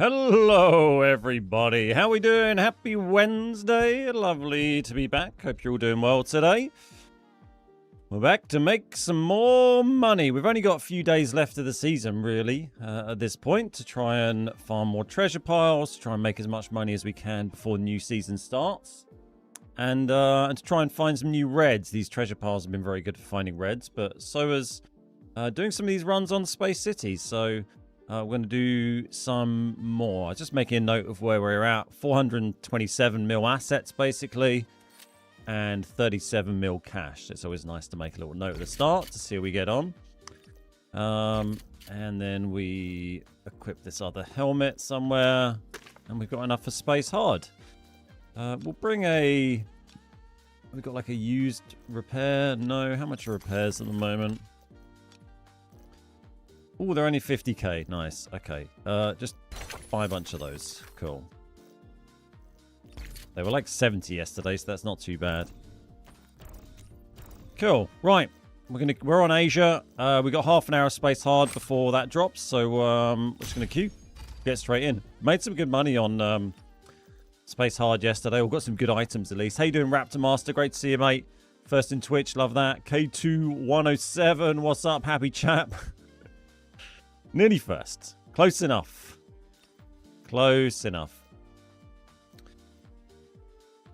Hello, everybody. How we doing? Happy Wednesday. Lovely to be back. Hope you're all doing well today. We're back to make some more money. We've only got a few days left of the season, really, at this point, to try and farm more treasure piles, to try and make as much money as we can before the new season starts, and to try and find some new reds. These treasure piles have been very good for finding reds, but so has doing some of these runs on Space City. So we're going to do some more. Just making a note of where we're at. 427 mil assets, basically, and 37 mil cash. It's always nice to make a little note at the start to see how we get on. And then we equip this other helmet somewhere, and we've got enough for Space Hard. We'll bring a... We've got like a used repair. No, how much are repairs at the moment? Oh, they're only 50k. Nice. Okay. Just buy a bunch of those. Cool. They were like 70 yesterday, so that's not too bad. Cool. Right. We're on Asia. We got half an hour of Space Hard before that drops, so we're just gonna queue. Get straight in. Made some good money on Space Hard yesterday. We've got some good items at least. How you doing, Raptor Master? Great to see you, mate. First in Twitch, love that. K2107, what's up, happy chap? Nearly first. Close enough. Close enough.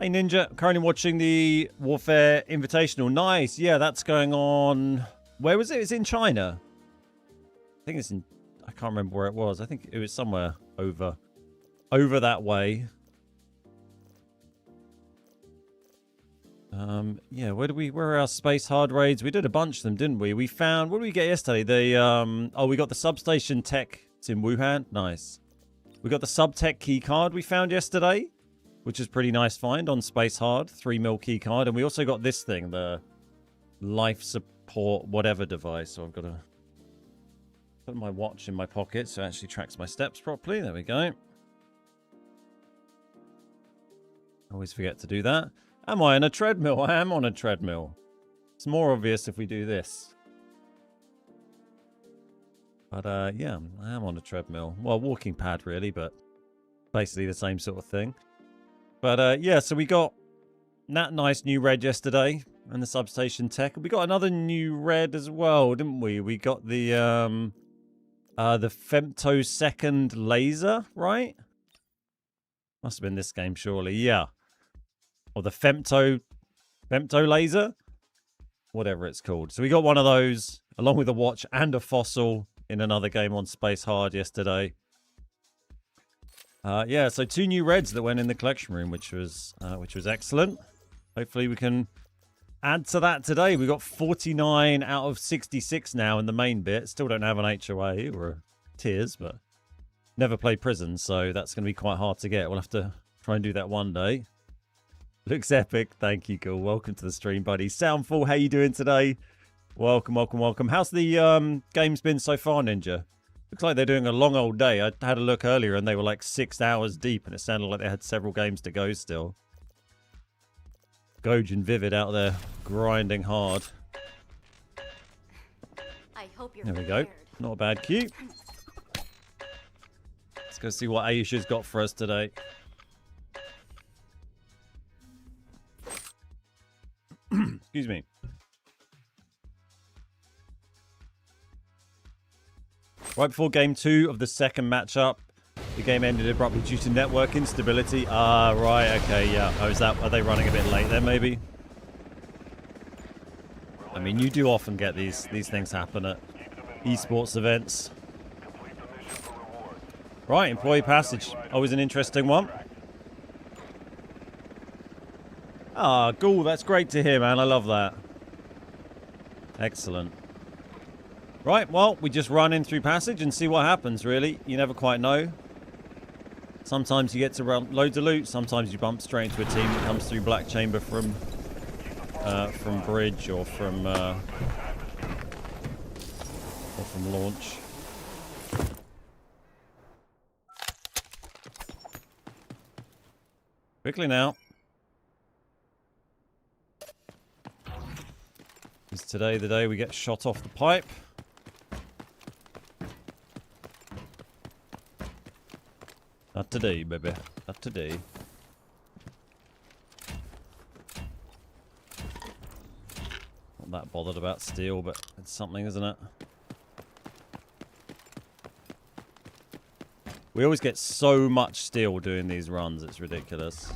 Hey, Ninja. Currently watching the Warfare Invitational. Nice. Yeah, that's going on. Where was it? It's in China. I think it's in... I can't remember where it was. I think it was somewhere over that way. Yeah, where are our Space Hard raids? We did a bunch of them, didn't we? We found, what did we get yesterday? We got the substation tech. It's in Wuhan. Nice. We got the sub-tech key card we found yesterday, which is pretty nice find on Space Hard. 3 mil key card. And we also got this thing, the life support whatever device. So I've got to put my watch in my pocket so it actually tracks my steps properly. There we go. Always forget to do that. Am I on a treadmill? I am on a treadmill. It's more obvious if we do this. But, yeah, I am on a treadmill. Well, walking pad, really, but basically the same sort of thing. But, yeah, so we got that nice new red yesterday and the substation tech. We got another new red as well, didn't we? We got the femtosecond laser, right? Must have been this game, surely. Yeah. Or the femto laser, whatever it's called. So we got one of those along with a watch and a fossil in another game on Space Hard yesterday. Yeah, so 2 new reds that went in the collection room, which was excellent. Hopefully we can add to that today. We got 49 out of 66 now in the main bit. Still don't have an HOA or a tiers, but never played prison, so that's going to be quite hard to get. We'll have to try and do that one day. Looks epic. Thank you, Cool. Welcome to the stream, buddy. Soundful, how you doing today? Welcome, welcome, welcome. How's the games been so far, Ninja? Looks like they're doing a long old day. I had a look earlier and they were like 6 hours deep and it sounded like they had several games to go still. Goj and Vivid out there grinding hard. I hope you're there we go. Not a bad cue. Let's go see what Asia's got for us today. Excuse me. Right before game 2 of the second matchup, the game ended abruptly due to network instability. Ah, right, okay, yeah. Oh, are they running a bit late there, maybe? I mean, you do often get these things happen at esports events. Right, employee passage. Always an interesting one. Ah, Ghoul, that's great to hear, man. I love that. Excellent. Right, well, we just run in through passage and see what happens, really. You never quite know. Sometimes you get to run loads of loot. Sometimes you bump straight into a team that comes through Black Chamber from bridge or from launch. Quickly now. Is today the day we get shot off the pipe? Not today, baby. Not today. Not that bothered about steel, but it's something, isn't it? We always get so much steel doing these runs, it's ridiculous.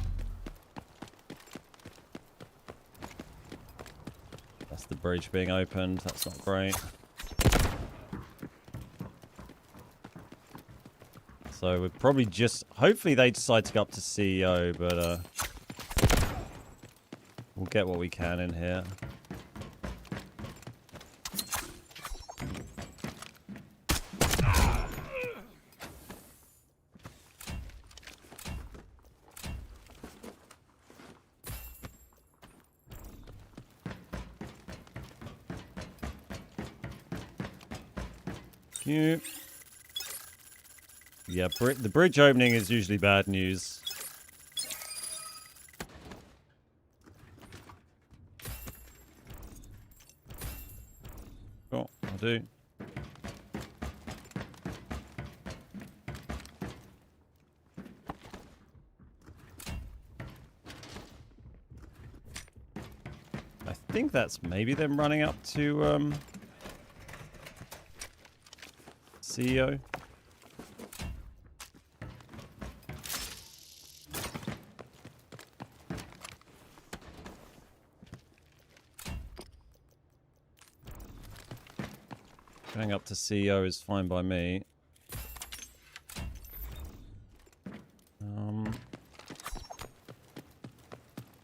That's the bridge being opened, that's not great. So we're probably just... Hopefully they decide to go up to CEO, but we'll get what we can in here. Cute. Yeah, the bridge opening is usually bad news. Oh, I do. I think that's maybe them running up to CEO. Going up to CEO is fine by me.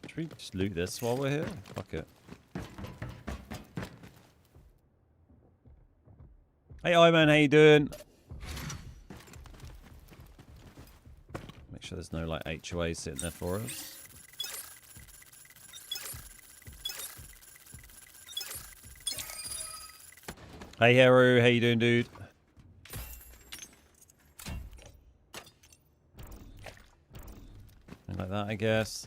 Should we just loot this while we're here? Fuck it. Hey, Iman, how you doing? Make sure there's no, like, HOA sitting there for us. Hey, Haru, how you doing, dude? Like that, I guess.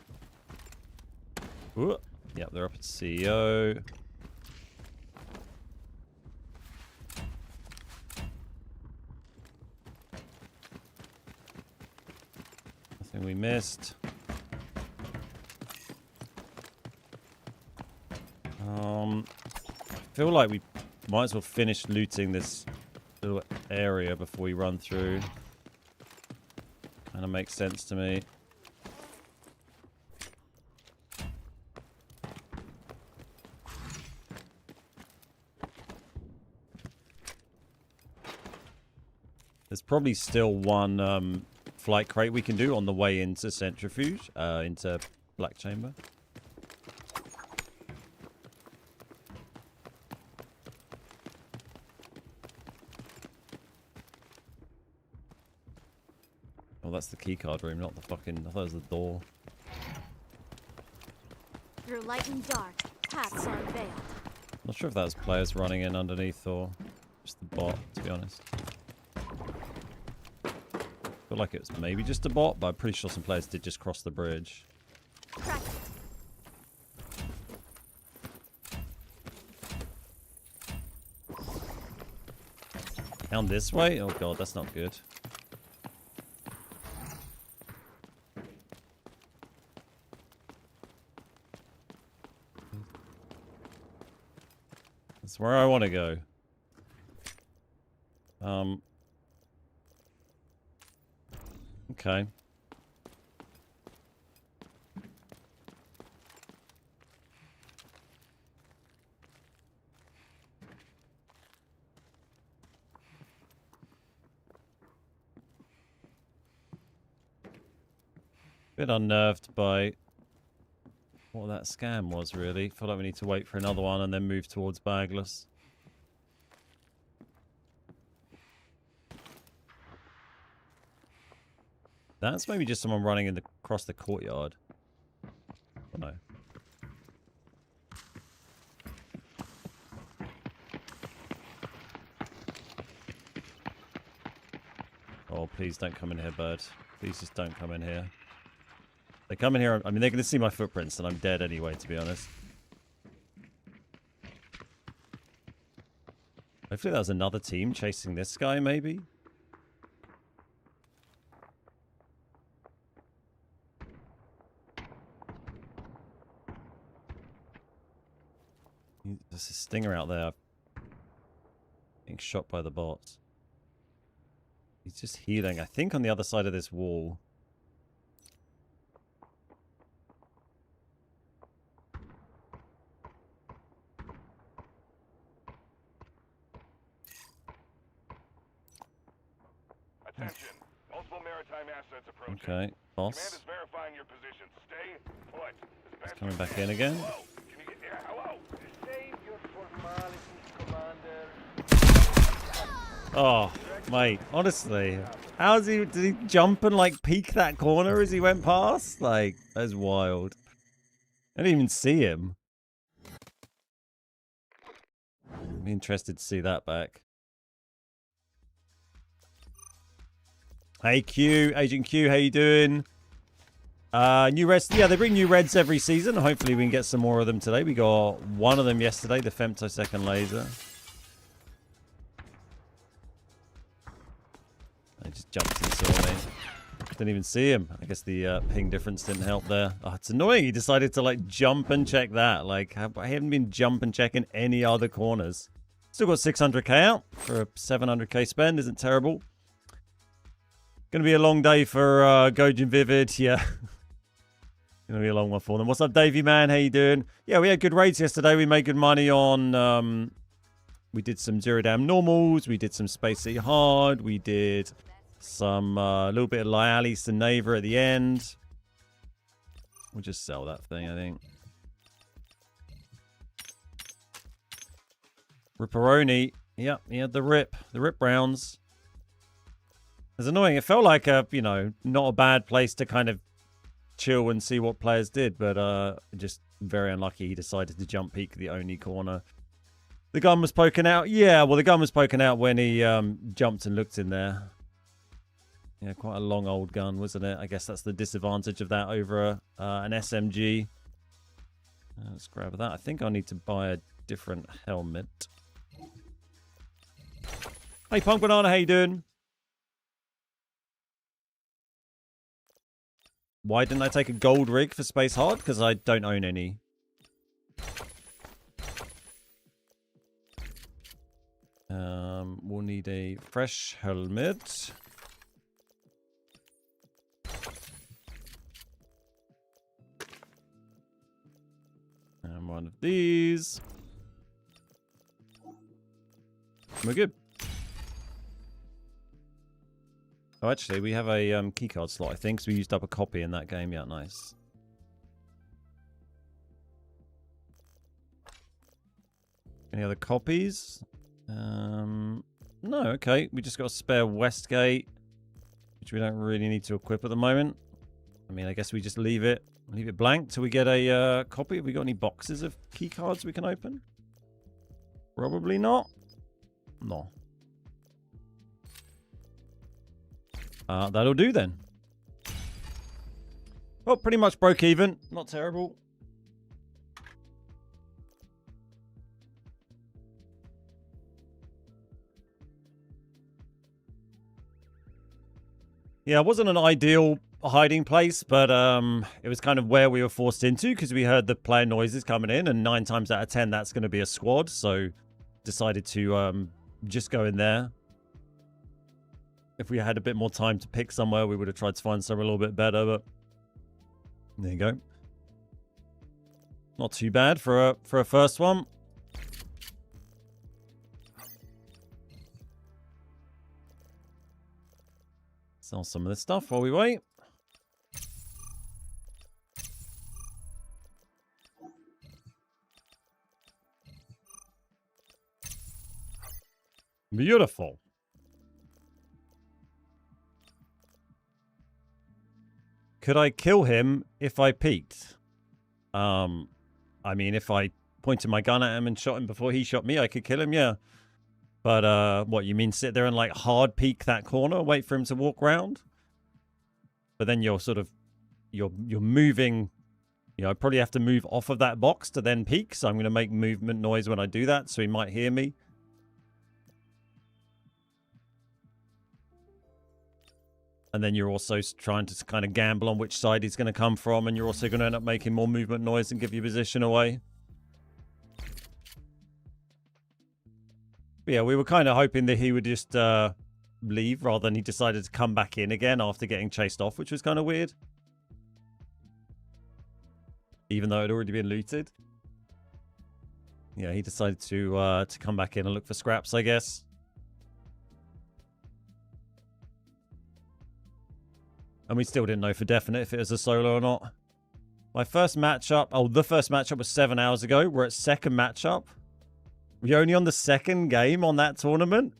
Ooh. Yep, they're up at CEO. Nothing we missed. I feel like we might as well finish looting this little area before we run through. Kind of makes sense to me. There's probably still one flight crate we can do on the way into Centrifuge, into Black Chamber. Oh, that's the keycard room, not the fucking... I thought it was the door. Through light and dark, paths are veiled. Not sure if that was players running in underneath or just the bot, to be honest. I feel like it was maybe just a bot, but I'm pretty sure some players did just cross the bridge. Crack. Down this way? Oh god, that's not good. That's where I want to go. Okay. Bit unnerved by what that scam was, really. Feel like we need to wait for another one and then move towards Bagless. That's maybe just someone running in across the courtyard. I don't know. Oh, please don't come in here, bird. Please just don't come in here. They come in here, I mean, they're going to see my footprints and I'm dead anyway, to be honest. Hopefully that was another team chasing this guy, maybe? There's a stinger out there. Being shot by the bot. He's just healing, I think, on the other side of this wall. Attention. Multiple maritime assets approaching. Okay, boss. Command is verifying your position. Stay put. He's coming back in again. Hello? Can you get hello? Save your formalities, Commander. Oh, mate, honestly. Did he jump and like peek that corner as he went past? Like, that's wild. I didn't even see him. I'm interested to see that back. Hey Q, Agent Q, how you doing? New reds, yeah, they bring new reds every season. Hopefully we can get some more of them today. We got one of them yesterday, the femtosecond laser. I just jumped and saw me. Didn't even see him. I guess the ping difference didn't help there. Oh, it's annoying. He decided to like jump and check that. Like, I haven't been jump and checking any other corners. Still got 600k out for a 700k spend. Isn't terrible. Gonna be a long day for Gojin Vivid. Yeah. Gonna be a long one for them. What's up, Davey, man? How you doing? Yeah, we had good raids yesterday. We made good money on... we did some Zero Dam normals. We did some Space Sea hard. We did some a little bit of Lyalis and Naver at the end. We'll just sell that thing, I think. Ripperoni. Yep, he had the rip rounds. It's annoying. It felt like a, you know, not a bad place to kind of chill and see what players did, but just very unlucky he decided to jump peek the only corner. The gun was poking out. Yeah, well, the gun was poking out when he jumped and looked in there. Yeah, quite a long old gun, wasn't it? I guess that's the disadvantage of that over an SMG. Let's grab that. I think I'll need to buy a different helmet. Hey, Punk Banana, how you doing? Why didn't I take a gold rig for Space Hard? Because I don't own any. We'll need a fresh helmet. And one of these. We're good. Oh, actually, we have a keycard slot, I think, so we used up a copy in that game. Yeah, nice. Any other copies? No, okay. We just got a spare Westgate, which we don't really need to equip at the moment. I mean, I guess we just leave it blank till we get a copy. Have we got any boxes of keycards we can open? Probably not. No. That'll do then. Well, pretty much broke even. Not terrible. Yeah, it wasn't an ideal hiding place, but it was kind of where we were forced into because we heard the player noises coming in, and 9 times out of 10 that's going to be a squad, so decided to just go in there. If we had a bit more time to pick somewhere, we would have tried to find somewhere a little bit better, but there you go. Not too bad for a first one. Sell some of this stuff while we wait. Beautiful. Could I kill him if I peeked? I mean, if I pointed my gun at him and shot him before he shot me, I could kill him, yeah. But, what, you mean sit there and, like, hard peek that corner, wait for him to walk round? But then you're sort of, you're moving, you know, I probably have to move off of that box to then peek, so I'm going to make movement noise when I do that, so he might hear me. And then you're also trying to kind of gamble on which side he's going to come from, and you're also going to end up making more movement noise and give your position away. But yeah, we were kind of hoping that he would just leave rather than he decided to come back in again after getting chased off, which was kind of weird. Even though it had already been looted. Yeah, he decided to come back in and look for scraps, I guess. And we still didn't know for definite if it was a solo or not. My first matchup... Oh, the first matchup was 7 hours ago. We're at second matchup. We're only on the second game on that tournament.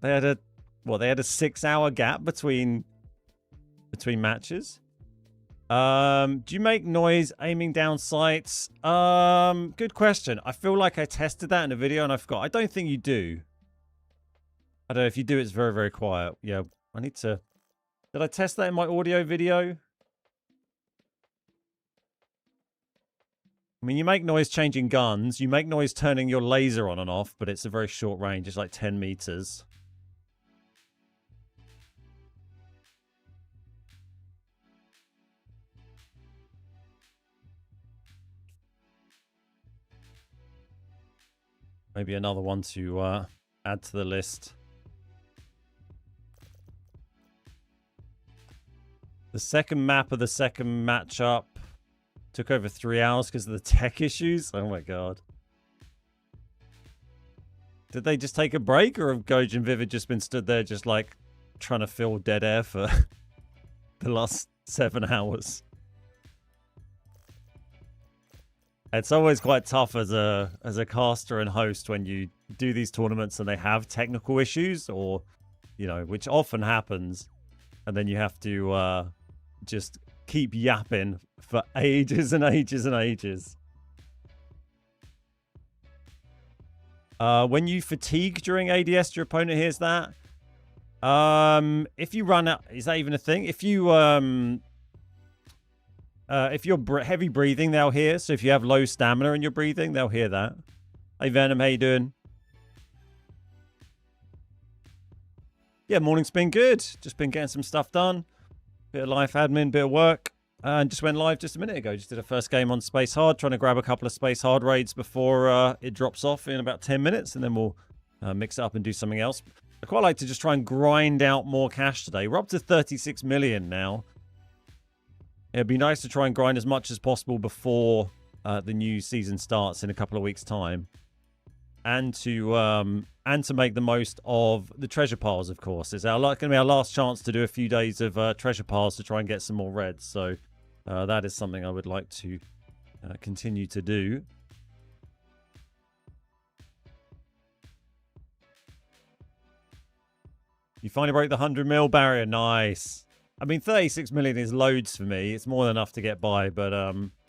They had a... What, they had a 6-hour gap between matches. Do you make noise aiming down sights? Good question. I feel like I tested that in a video and I forgot. I don't think you do. I don't know. If you do, it's very, very quiet. Yeah, I need to... Did I test that in my audio video? I mean, you make noise changing guns. You make noise turning your laser on and off, but it's a very short range. It's like 10 meters. Maybe another one to add to the list. The second map of the second matchup took over 3 hours because of the tech issues. Oh my god. Did they just take a break, or have Goj and Vivid just been stood there just like trying to fill dead air for the last 7 hours? It's always quite tough as a caster and host when you do these tournaments and they have technical issues, or, you know, which often happens, and then you have to just keep yapping for ages and ages and ages. When you fatigue during ADS, your opponent hears that. If you run out, is that even a thing? If you're heavy breathing, they'll hear. So if you have low stamina and you're breathing, they'll hear that. Hey Venom, how you doing? Yeah, morning's been good. Just been getting some stuff done. Bit of life admin, bit of work. And just went live just a minute ago. Just did a first game on Space Hard, trying to grab a couple of Space Hard raids before it drops off in about 10 minutes. And then we'll mix it up and do something else. I quite like to just try and grind out more cash today. We're up to 36 million now. It'd be nice to try and grind as much as possible before the new season starts in a couple of weeks' time. And to make the most of the treasure piles, of course. It's going to be our last chance to do a few days of treasure piles to try and get some more reds. So that is something I would like to continue to do. You finally broke the 100 mil barrier. Nice. I mean, 36 million is loads for me. It's more than enough to get by, but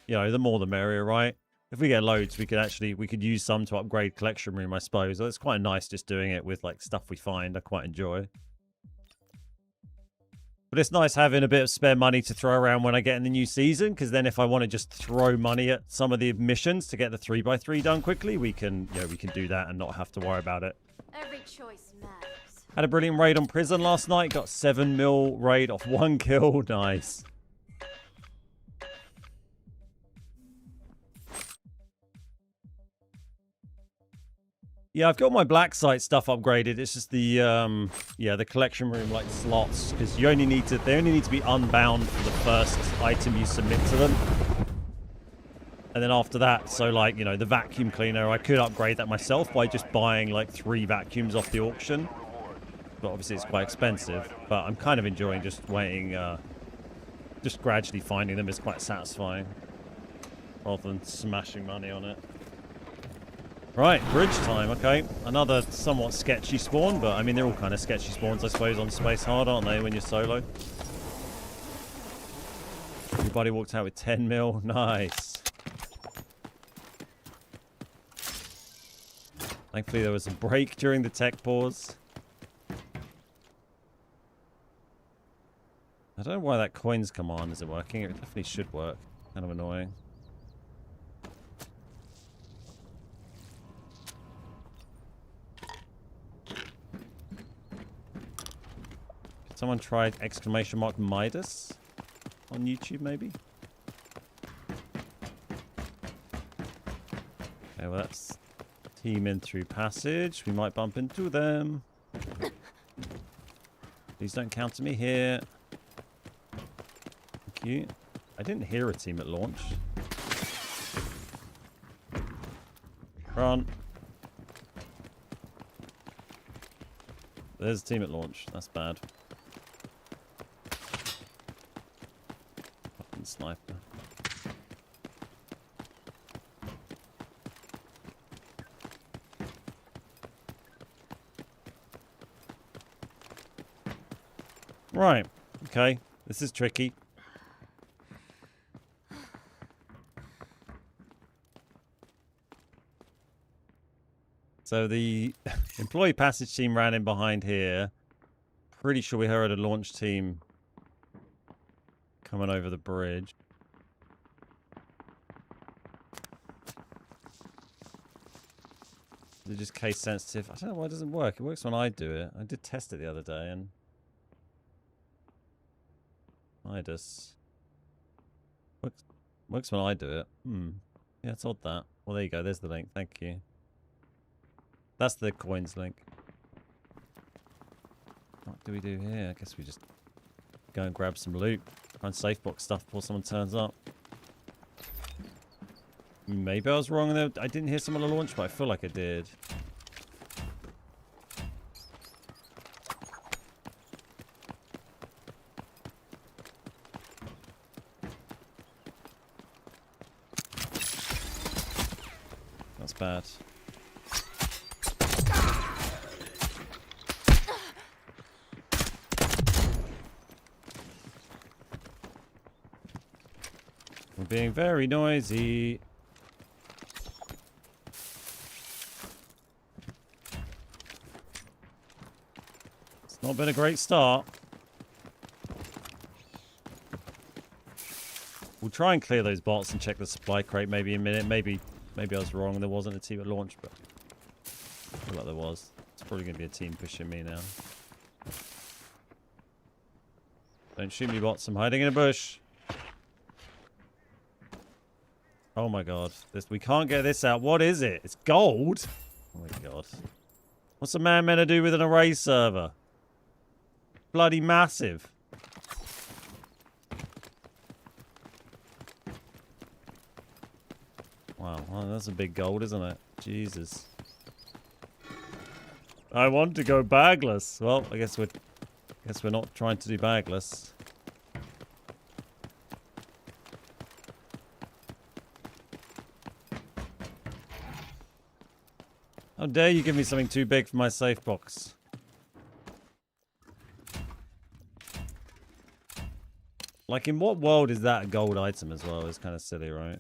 you know, the more the merrier, right? If we get loads, we could use some to upgrade collection room, I suppose. It's quite nice just doing it with like stuff we find. I quite enjoy. But it's nice having a bit of spare money to throw around when I get in the new season, because then if I want to just throw money at some of the missions to get the 3x3 done quickly, we can do that and not have to worry about it. Every choice matters. Had a brilliant raid on prison last night. Got 7 mil raid off 1 kill. Nice. Yeah, I've got my black site stuff upgraded. It's just the the collection room like slots, because they only need to be unbound for the first item you submit to them. And then after that, so like, you know, the vacuum cleaner, I could upgrade that myself by just buying like 3 vacuums off the auction. But obviously it's quite expensive. But I'm kind of enjoying just waiting, just gradually finding them is quite satisfying, rather than smashing money on it. Right, bridge time, okay. Another somewhat sketchy spawn, but I mean, they're all kind of sketchy spawns, I suppose, on Space Hard, aren't they, when you're solo? Everybody walked out with 10 mil. Nice. Thankfully, there was a break during the tech pause. I don't know why that coins command isn't working. It definitely should work. Kind of annoying. Someone tried exclamation mark Midas on YouTube, maybe? Okay, well, that's Team in through passage. We might bump into them. Please don't counter me here. Thank you. I didn't hear a team at launch. Run. There's a team at launch. That's bad. Fucking sniper. Right. Okay. This is tricky. So the employee passage team ran in behind here. Pretty sure we heard a launch team coming over the bridge. Is it just case sensitive? I don't know why it doesn't work. It works when I do it. I did test it the other day and Midas. Works when I do it. Yeah, it's odd that. Well, there you go. There's the link. Thank you. That's the coins link. What do we do here? I guess we just go and grab some loot. Try and safe box stuff before someone turns up. Maybe I was wrong there. I didn't hear someone at launch, but I feel like I did. That's bad. We're being very noisy. It's not been a great start. We'll try and clear those bots and check the supply crate maybe in a minute. Maybe I was wrong. There wasn't a team at launch, but I feel like there was. It's probably going to be a team pushing me now. Don't shoot me, bots. I'm hiding in a bush. Oh my god. We can't get this out. What is it? It's gold? Oh my god. What's a man meant to do with an array server? Bloody massive. Wow, well, that's a big gold, isn't it? Jesus. I want to go bagless. Well, I guess we're not trying to do bagless. How dare you give me something too big for my safe box? Like, in what world is that a gold item as well? It's kind of silly, right?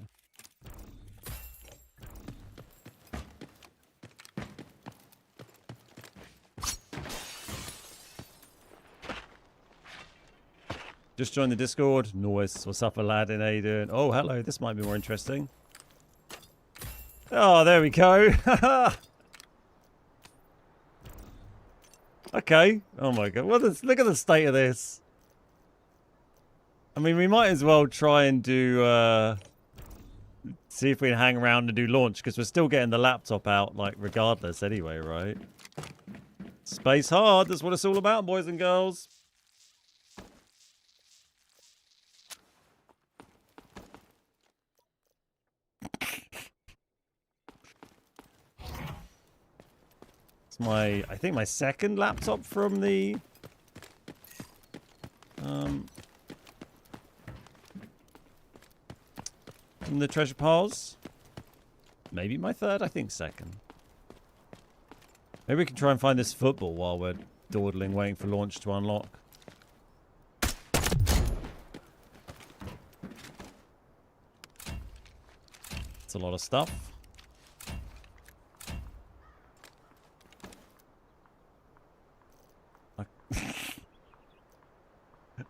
Just joined the Discord. Nice. What's up, Aladdin? How you doing? Oh, hello. This might be more interesting. Oh, there we go. Okay. Oh my god. Well, look at the state of this. I mean, we might as well try and do... see if we can hang around and do launch, because we're still getting the laptop out, like, regardless anyway, right? Space hard. That's what it's all about, boys and girls. It's I think my second laptop from the treasure piles. Maybe my third, I think second. Maybe we can try and find this football while we're dawdling, waiting for launch to unlock. It's a lot of stuff.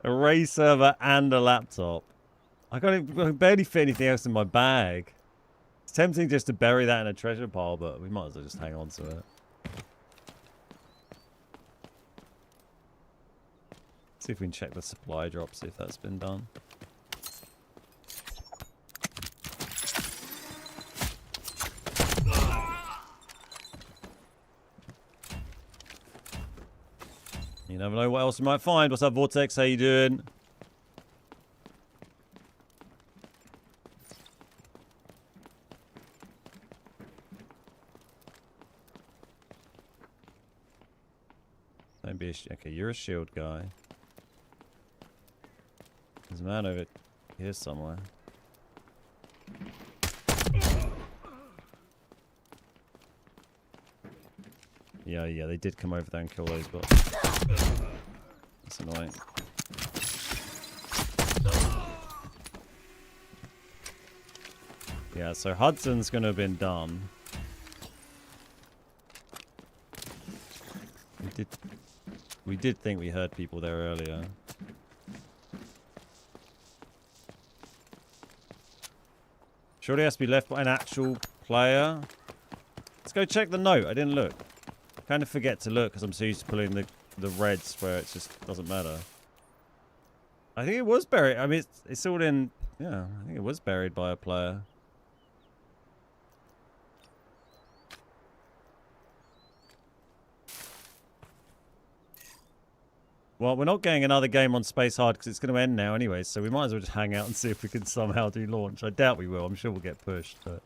Array server and a laptop. I can barely fit anything else in my bag. It's tempting just to bury that in a treasure pile, but we might as well just hang on to it. See if we can check the supply drop, see if that's been done. You never know what else you might find. What's up, Vortex? How you doing? Don't be a okay, you're a shield guy. There's a man over here somewhere. Yeah, they did come over there and kill those bots. That's annoying. Yeah, so Hudson's gonna have been done. We did think we heard people there earlier. Surely it has to be left by an actual player. Let's go check the note. I didn't look. I kind of forget to look because I'm so used to pulling the reds where it just doesn't matter. I think it was buried. I mean, it's all in... Yeah, I think it was buried by a player. Well, we're not getting another game on Space Hard because it's going to end now anyway, so we might as well just hang out and see if we can somehow do launch. I doubt we will. I'm sure we'll get pushed, but...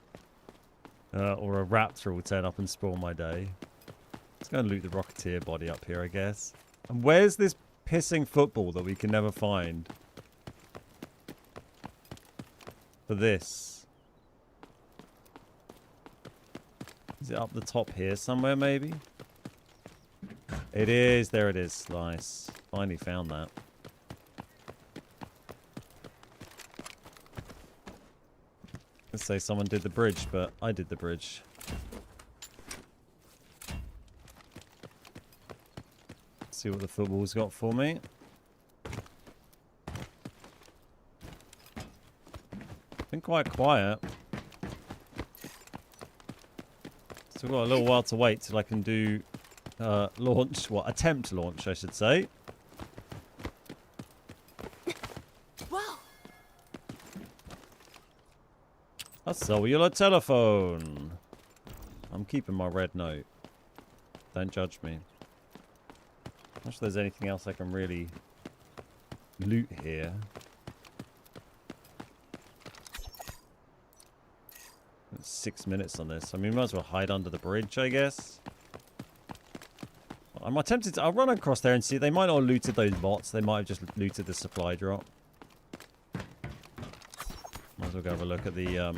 or a raptor will turn up and spoil my day. Let's go and loot the Rocketeer body up here, I guess. And where's this pissing football that we can never find? For this. Is it up the top here somewhere, maybe? It is. There it is. Nice. Finally found that. Let's say someone did the bridge, but I did the bridge. Let's see what the football's got for me. Been quite quiet. Still got a little while to wait till I can do launch. What? Attempt launch, I should say. Wow. A cellular telephone. I'm keeping my red note. Don't judge me. Not sure there's anything else I can really loot here. It's 6 minutes on this. I mean, we might as well hide under the bridge, I guess. I'm tempted to... I'll run across there and see. They might not have looted those bots. They might have just looted the supply drop. Might as well go have a look at the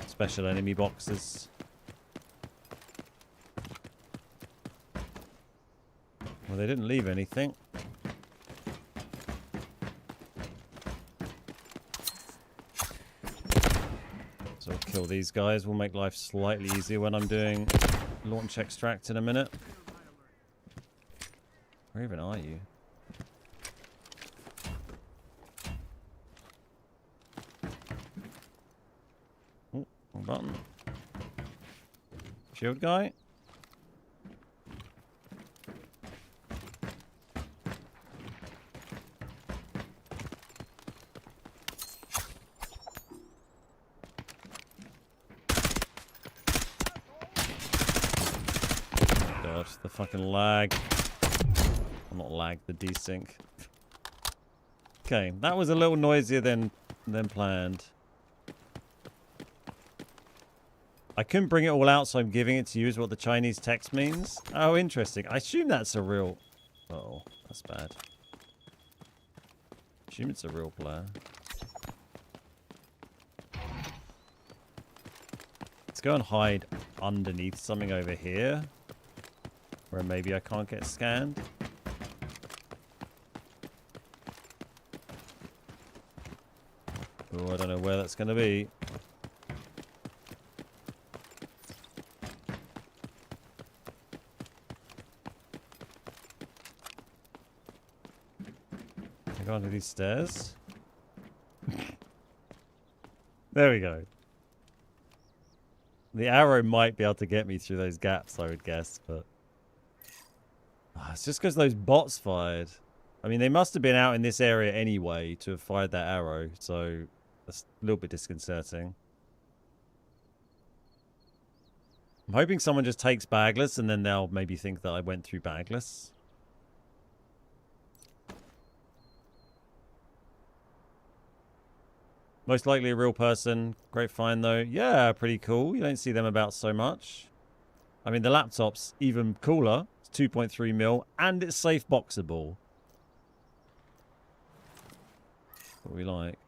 special enemy boxes. Well, they didn't leave anything. So I'll kill these guys. Will make life slightly easier when I'm doing launch extract in a minute. Where even are you? Oh, wrong button. Shield guy. The fucking lag. Well, not lag, the desync. Okay, that was a little noisier than planned. I couldn't bring it all out, so I'm giving it to you is what the Chinese text means. Oh, interesting. I assume that's a real... Oh, that's bad. I assume it's a real player. Let's go and hide underneath something over here. Where maybe I can't get scanned. Oh, I don't know where that's going to be. I go under these stairs. There we go. The arrow might be able to get me through those gaps, I would guess, but... It's just because those bots fired. I mean, they must have been out in this area anyway to have fired that arrow, so that's a little bit disconcerting. I'm hoping someone just takes bagless and then they'll maybe think that I went through bagless. Most likely a real person. Great find, though. Yeah, pretty cool. You don't see them about so much. I mean, the laptop's even cooler. It's 2.3 mil, and it's safe boxable. What we like.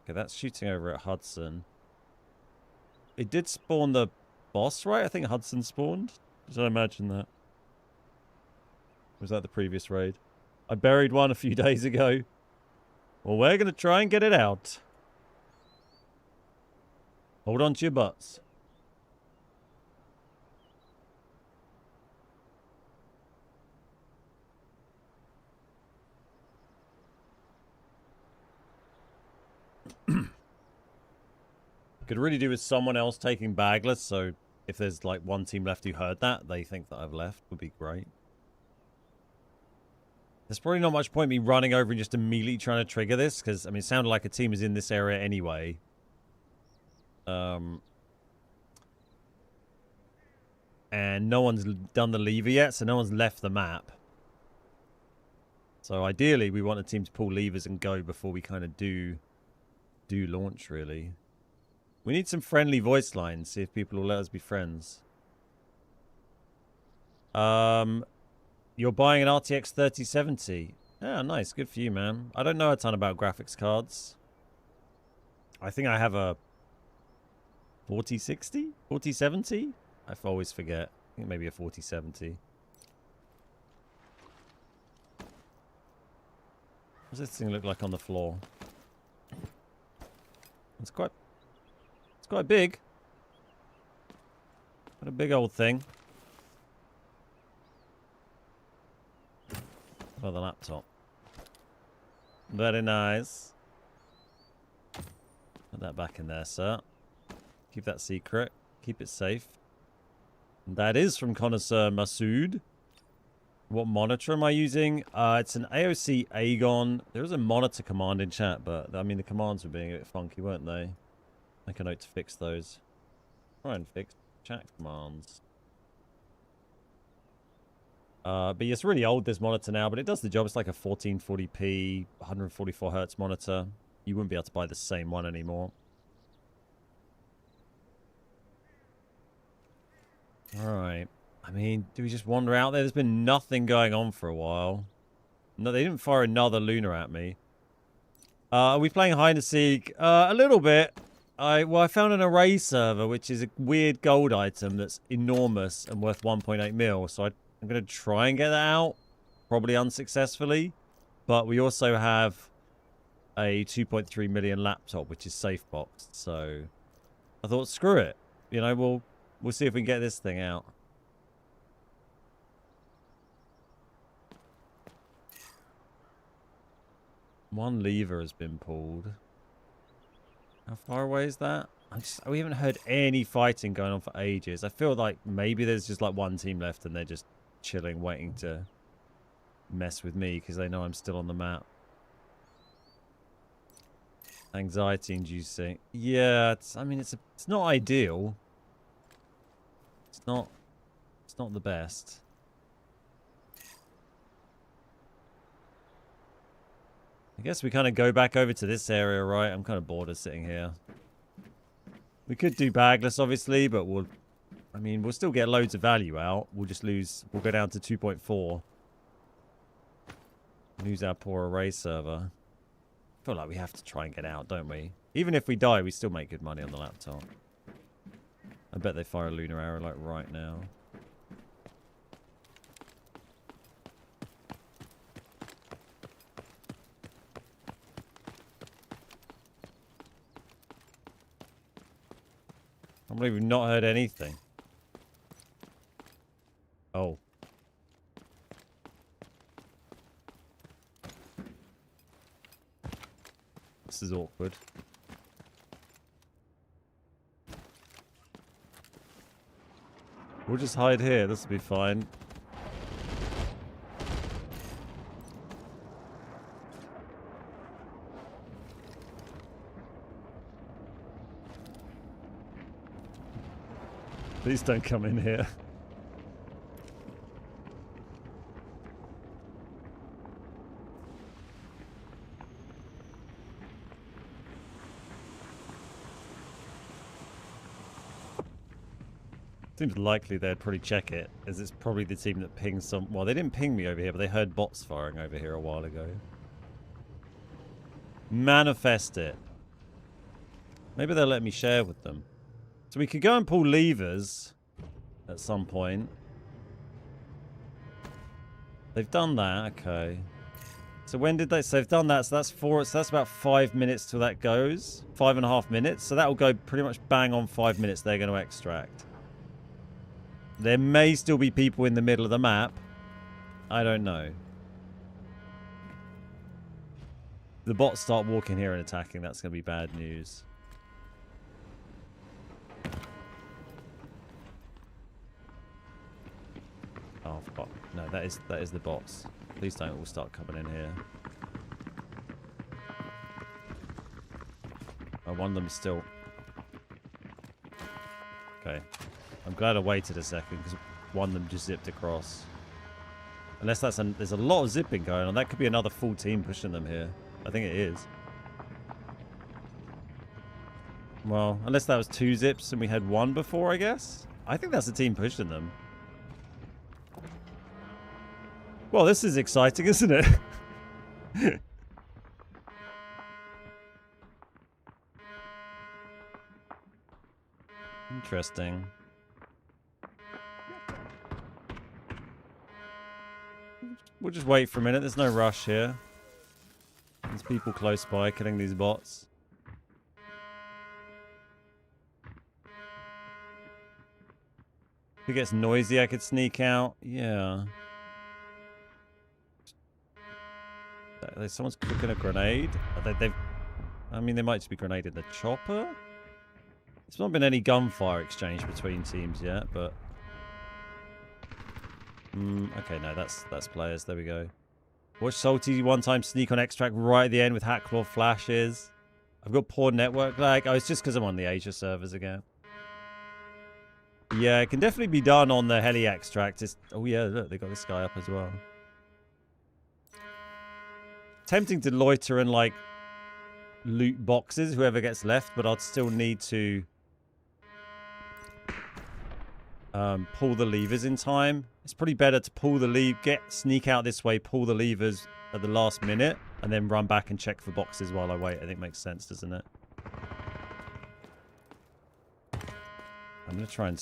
Okay, that's shooting over at Hudson. It did spawn the boss, right? I think Hudson spawned. Did I imagine that? Was that the previous raid? I buried one a few days ago. Well, we're going to try and get it out. Hold on to your butts. Could really do with someone else taking bagless, so if there's like one team left who heard that, they think that I've left, would be great. There's probably not much point me running over and just immediately trying to trigger this, because, I mean, it sounded like a team is in this area anyway. And no one's done the lever yet, so no one's left the map. So ideally, we want a team to pull levers and go before we kind of do launch, really. We need some friendly voice lines, see if people will let us be friends. You're buying an RTX 3070. Yeah, nice. Good for you, man. I don't know a ton about graphics cards. I think I have a 4060? 4070? I always forget. I think maybe a 4070. What does this thing look like on the floor? It's quite big. What a big old thing. Oh, the laptop. Very nice. Put that back in there, sir. Keep that secret. Keep it safe. That is from Connoisseur Masood. What monitor am I using? It's an AOC Aegon. There was a monitor command in chat, but I mean the commands were being a bit funky, weren't they? Make a note to fix those. Try and fix chat commands. But yeah, it's really old, this monitor now, but it does the job. It's like a 1440p, 144 hertz monitor. You wouldn't be able to buy the same one anymore. Alright. I mean, do we just wander out there? There's been nothing going on for a while. No, they didn't fire another Lunar at me. Are we playing hide and seek? A little bit. I found an array server, which is a weird gold item that's enormous and worth 1.8 mil. So I'm going to try and get that out. Probably unsuccessfully. But we also have a 2.3 million laptop, which is safe boxed. So I thought, screw it. You know, we'll see if we can get this thing out. One lever has been pulled. How far away is that? We haven't heard any fighting going on for ages. I feel like maybe there's just like one team left and they're just chilling, waiting to mess with me because they know I'm still on the map. Anxiety inducing. Yeah, I mean, it's not ideal. It's not the best. I guess we kind of go back over to this area, right? I'm kind of bored of sitting here. We could do bagless, obviously, but we'll still get loads of value out. We'll just lose. We'll go down to 2.4. Lose our poor array server. I feel like we have to try and get out, don't we? Even if we die, we still make good money on the laptop. I bet they fire a lunar arrow like right now. I believe we've not heard anything. Oh. This is awkward. We'll just hide here. This will be fine. Please don't come in here. Seems likely they'd probably check it, as it's probably the team that pinged some... Well, they didn't ping me over here, but they heard bots firing over here a while ago. Manifest it. Maybe they'll let me share with them. So we could go and pull levers at some point. They've done that, okay. So when did they... So they've done that, so that's 4... So that's about 5 minutes till that goes. 5.5 minutes. So that'll go pretty much bang on 5 minutes they're going to extract. There may still be people in the middle of the map. I don't know. The bots start walking here and attacking. That's going to be bad news. Oh, fuck. No, that is the bots. Please don't all start coming in here. Oh, one of them is still... Okay. I'm glad I waited a second because one of them just zipped across. Unless that's there's a lot of zipping going on. That could be another full team pushing them here. I think it is. Well, unless that was 2 zips and we had 1 before, I guess. I think that's a team pushing them. Well, this is exciting, isn't it? Interesting. We'll just wait for a minute. There's no rush here. There's people close by killing these bots. If it gets noisy, I could sneak out. Yeah. Someone's cooking a grenade. I mean, they might just be grenading the chopper. There's not been any gunfire exchange between teams yet, but... okay, no, that's players. There we go. Watch Salty one-time sneak on extract right at the end with Hackclaw flashes. I've got poor network lag. Oh, it's just because I'm on the Asia servers again. Yeah, it can definitely be done on the heli extract. Oh yeah, look, they got this guy up as well. Tempting to loiter and like loot boxes, whoever gets left, but I'd still need to pull the levers in time. It's probably better to pull the sneak out this way, pull the levers at the last minute, and then run back and check for boxes while I wait. I think makes sense, doesn't it? I'm gonna try and...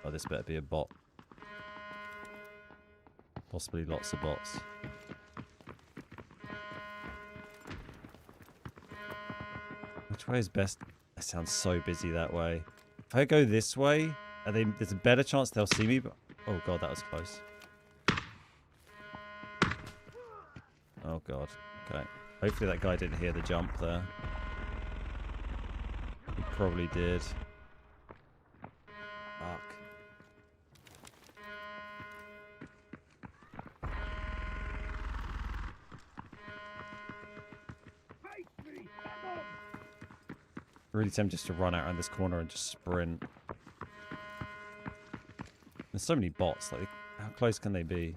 Oh, this better be a bot. Possibly lots of bots. Which way is best? It sounds so busy that way. If I go this way, there's a better chance they'll see me. But oh god, that was close. Oh god. Okay. Hopefully that guy didn't hear the jump there. He probably did. Fuck. Really tempted just to run out around this corner and just sprint. There's so many bots. Like, how close can they be?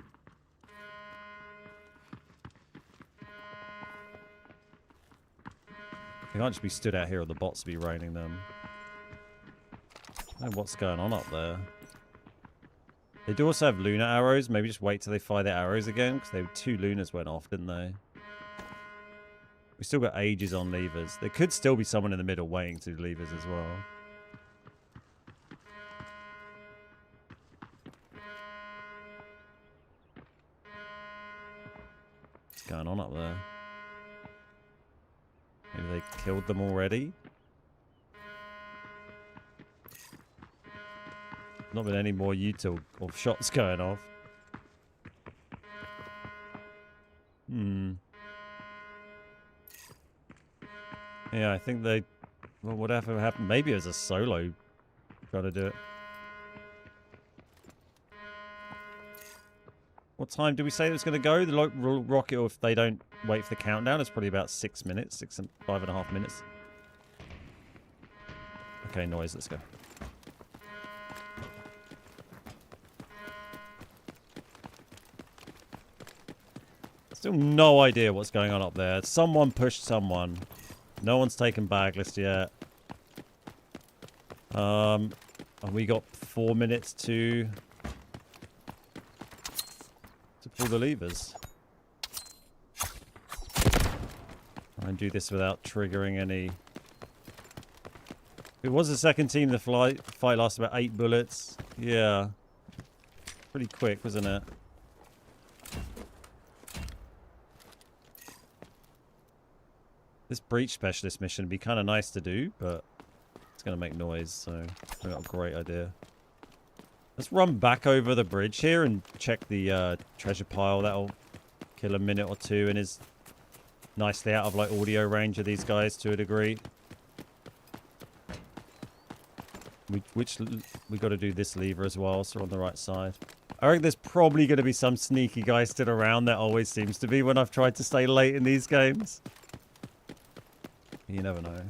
They can't just be stood out here or the bots will be raining them. I don't know what's going on up there. They do also have lunar arrows. Maybe just wait till they fire their arrows again. Because 2 lunars went off, didn't they? We still got ages on levers. There could still be someone in the middle waiting to do levers as well. What's going on up there? Maybe they killed them already? Not been any more util or shots going off. Yeah, I think they... Well, whatever happened... Maybe it was a solo trying to do it. What time do we say it was going to go? The rocket, or if they don't wait for the countdown, it's probably about 6 minutes. 5.5 minutes. Okay, noise, let's go. Still no idea what's going on up there. Someone pushed someone. No one's taken bag list yet. And we got 4 minutes to pull the levers. Try and do this without triggering any. It was the second team. The fight lasted about 8 bullets. Yeah. Pretty quick, wasn't it? This breach specialist mission would be kind of nice to do, but it's going to make noise, so it's not a great idea. Let's run back over the bridge here and check the treasure pile. That'll kill a minute or two and is nicely out of like audio range of these guys to a degree. We got to do this lever as well, so we're on the right side. I reckon there's probably going to be some sneaky guy still around. There always seems to be when I've tried to stay late in these games. You never know.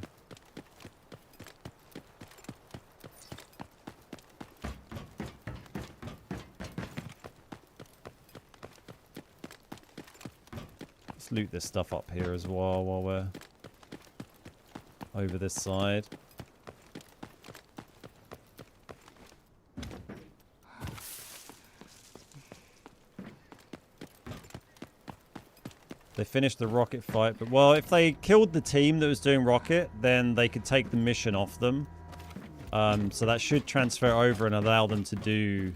Let's loot this stuff up here as well while we're over this side. They finished the rocket fight, but well, if they killed the team that was doing rocket, then they could take the mission off them. So that should transfer over and allow them to do.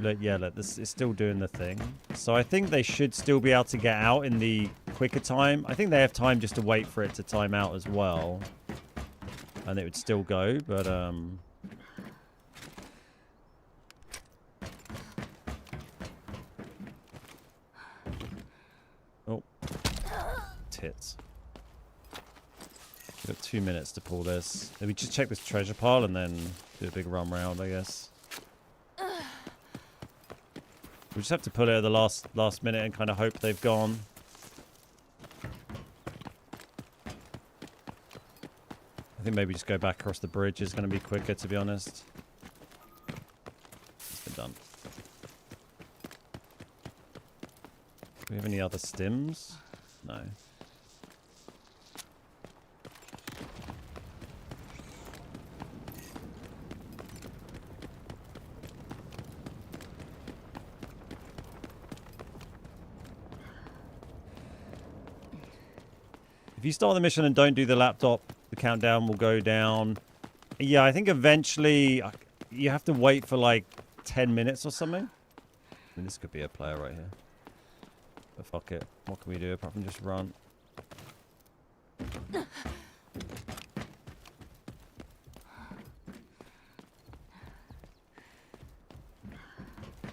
Look, yeah, look, this is still doing the thing. So I think they should still be able to get out in the quicker time. I think they have time just to wait for it to time out as well, and it would still go. But oh, tits. We've got 2 minutes to pull this. Maybe just check this treasure pile and then do a big run round, I guess. We just have to pull it at the last minute and kind of hope they've gone. I think maybe just go back across the bridge is going to be quicker, to be honest. It's been done. Do we have any other stims? No. If you start the mission and don't do the laptop, the countdown will go down. Yeah, I think eventually you have to wait for like 10 minutes or something. I mean, this could be a player right here. But fuck it. What can we do apart from just run?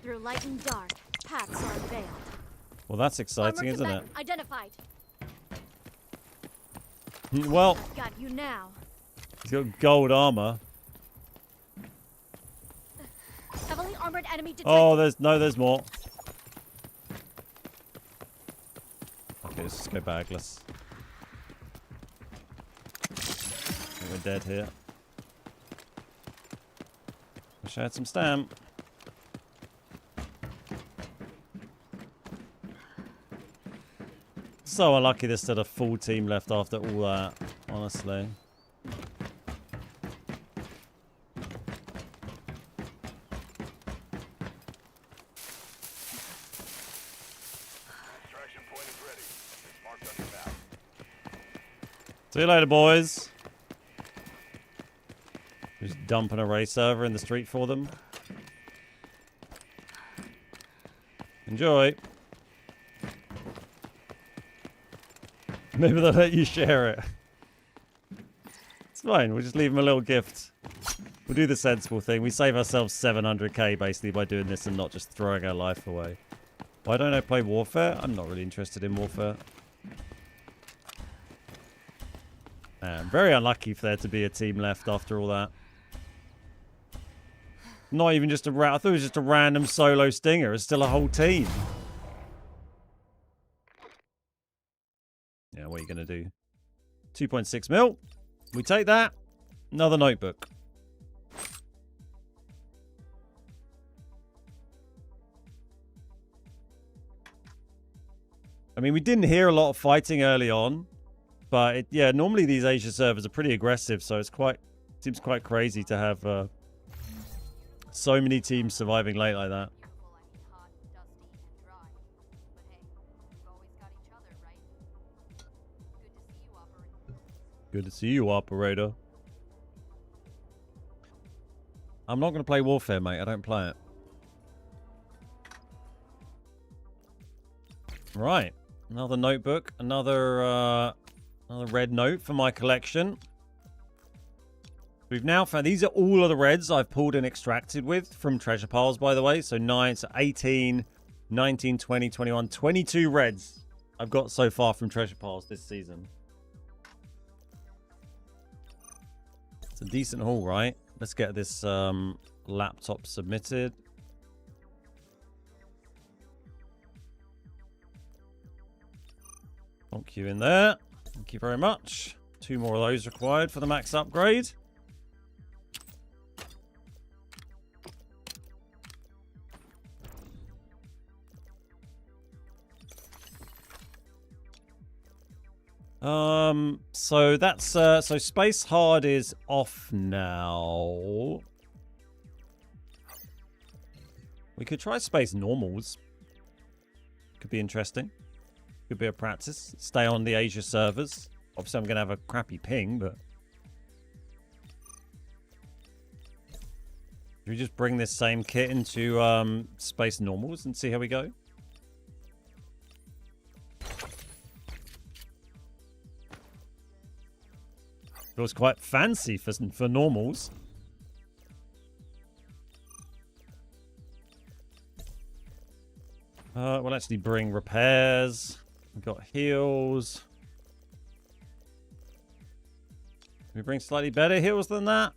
Through light and dark, paths are unveiled. Well, that's exciting, Armored isn't it? combatant identified. Well, Got you now. he's got gold armor. Heavily armored enemy detected. Oh, there's more. Okay, let's just go bagless. We're dead here. Wish I had some stamp. So unlucky there's still a full team left after all that, honestly. Extraction point is ready. Marked on the map. See you later, boys. Just dumping a race server in the street for them. Enjoy. Maybe they'll let you share it. It's fine. We'll just leave them a little gift. We'll do the sensible thing. We save ourselves 700k basically by doing this and not just throwing our life away. Why don't I play Warfare? I'm not really interested in Warfare. Man, very unlucky for there to be a team left after all that. Not even just a I thought it was just a random solo stinger. It's still a whole team. Yeah, what are you going to do? 2.6 mil. We take that. Another notebook. mean, we didn't hear a lot of fighting early on, but yeah, normally these Asia servers are pretty aggressive, so seems quite crazy to have so many teams surviving late like that. Good to see you, operator. I'm not going to play Warfare, mate. I don't play it. Right. Another notebook. Another red note for my collection. We've now found... These are all of the reds I've pulled and extracted with from treasure piles, by the way. So 18, 19, 20, 21, 22 reds I've got so far from treasure piles this season. It's a decent haul, right? Let's get this laptop submitted. Thank you in there. Thank you very much. 2 more of those required for the max upgrade. So that's so Space Hard is off now. We could try Space Normals. Could be interesting. Could be a practice. Stay on the Asia servers. Obviously, I'm going to have a crappy ping, but... Should we just bring this same kit into Space Normals and see how we go? Feels quite fancy for normals. We'll actually bring repairs. We've got heals. Can we bring slightly better heals than that?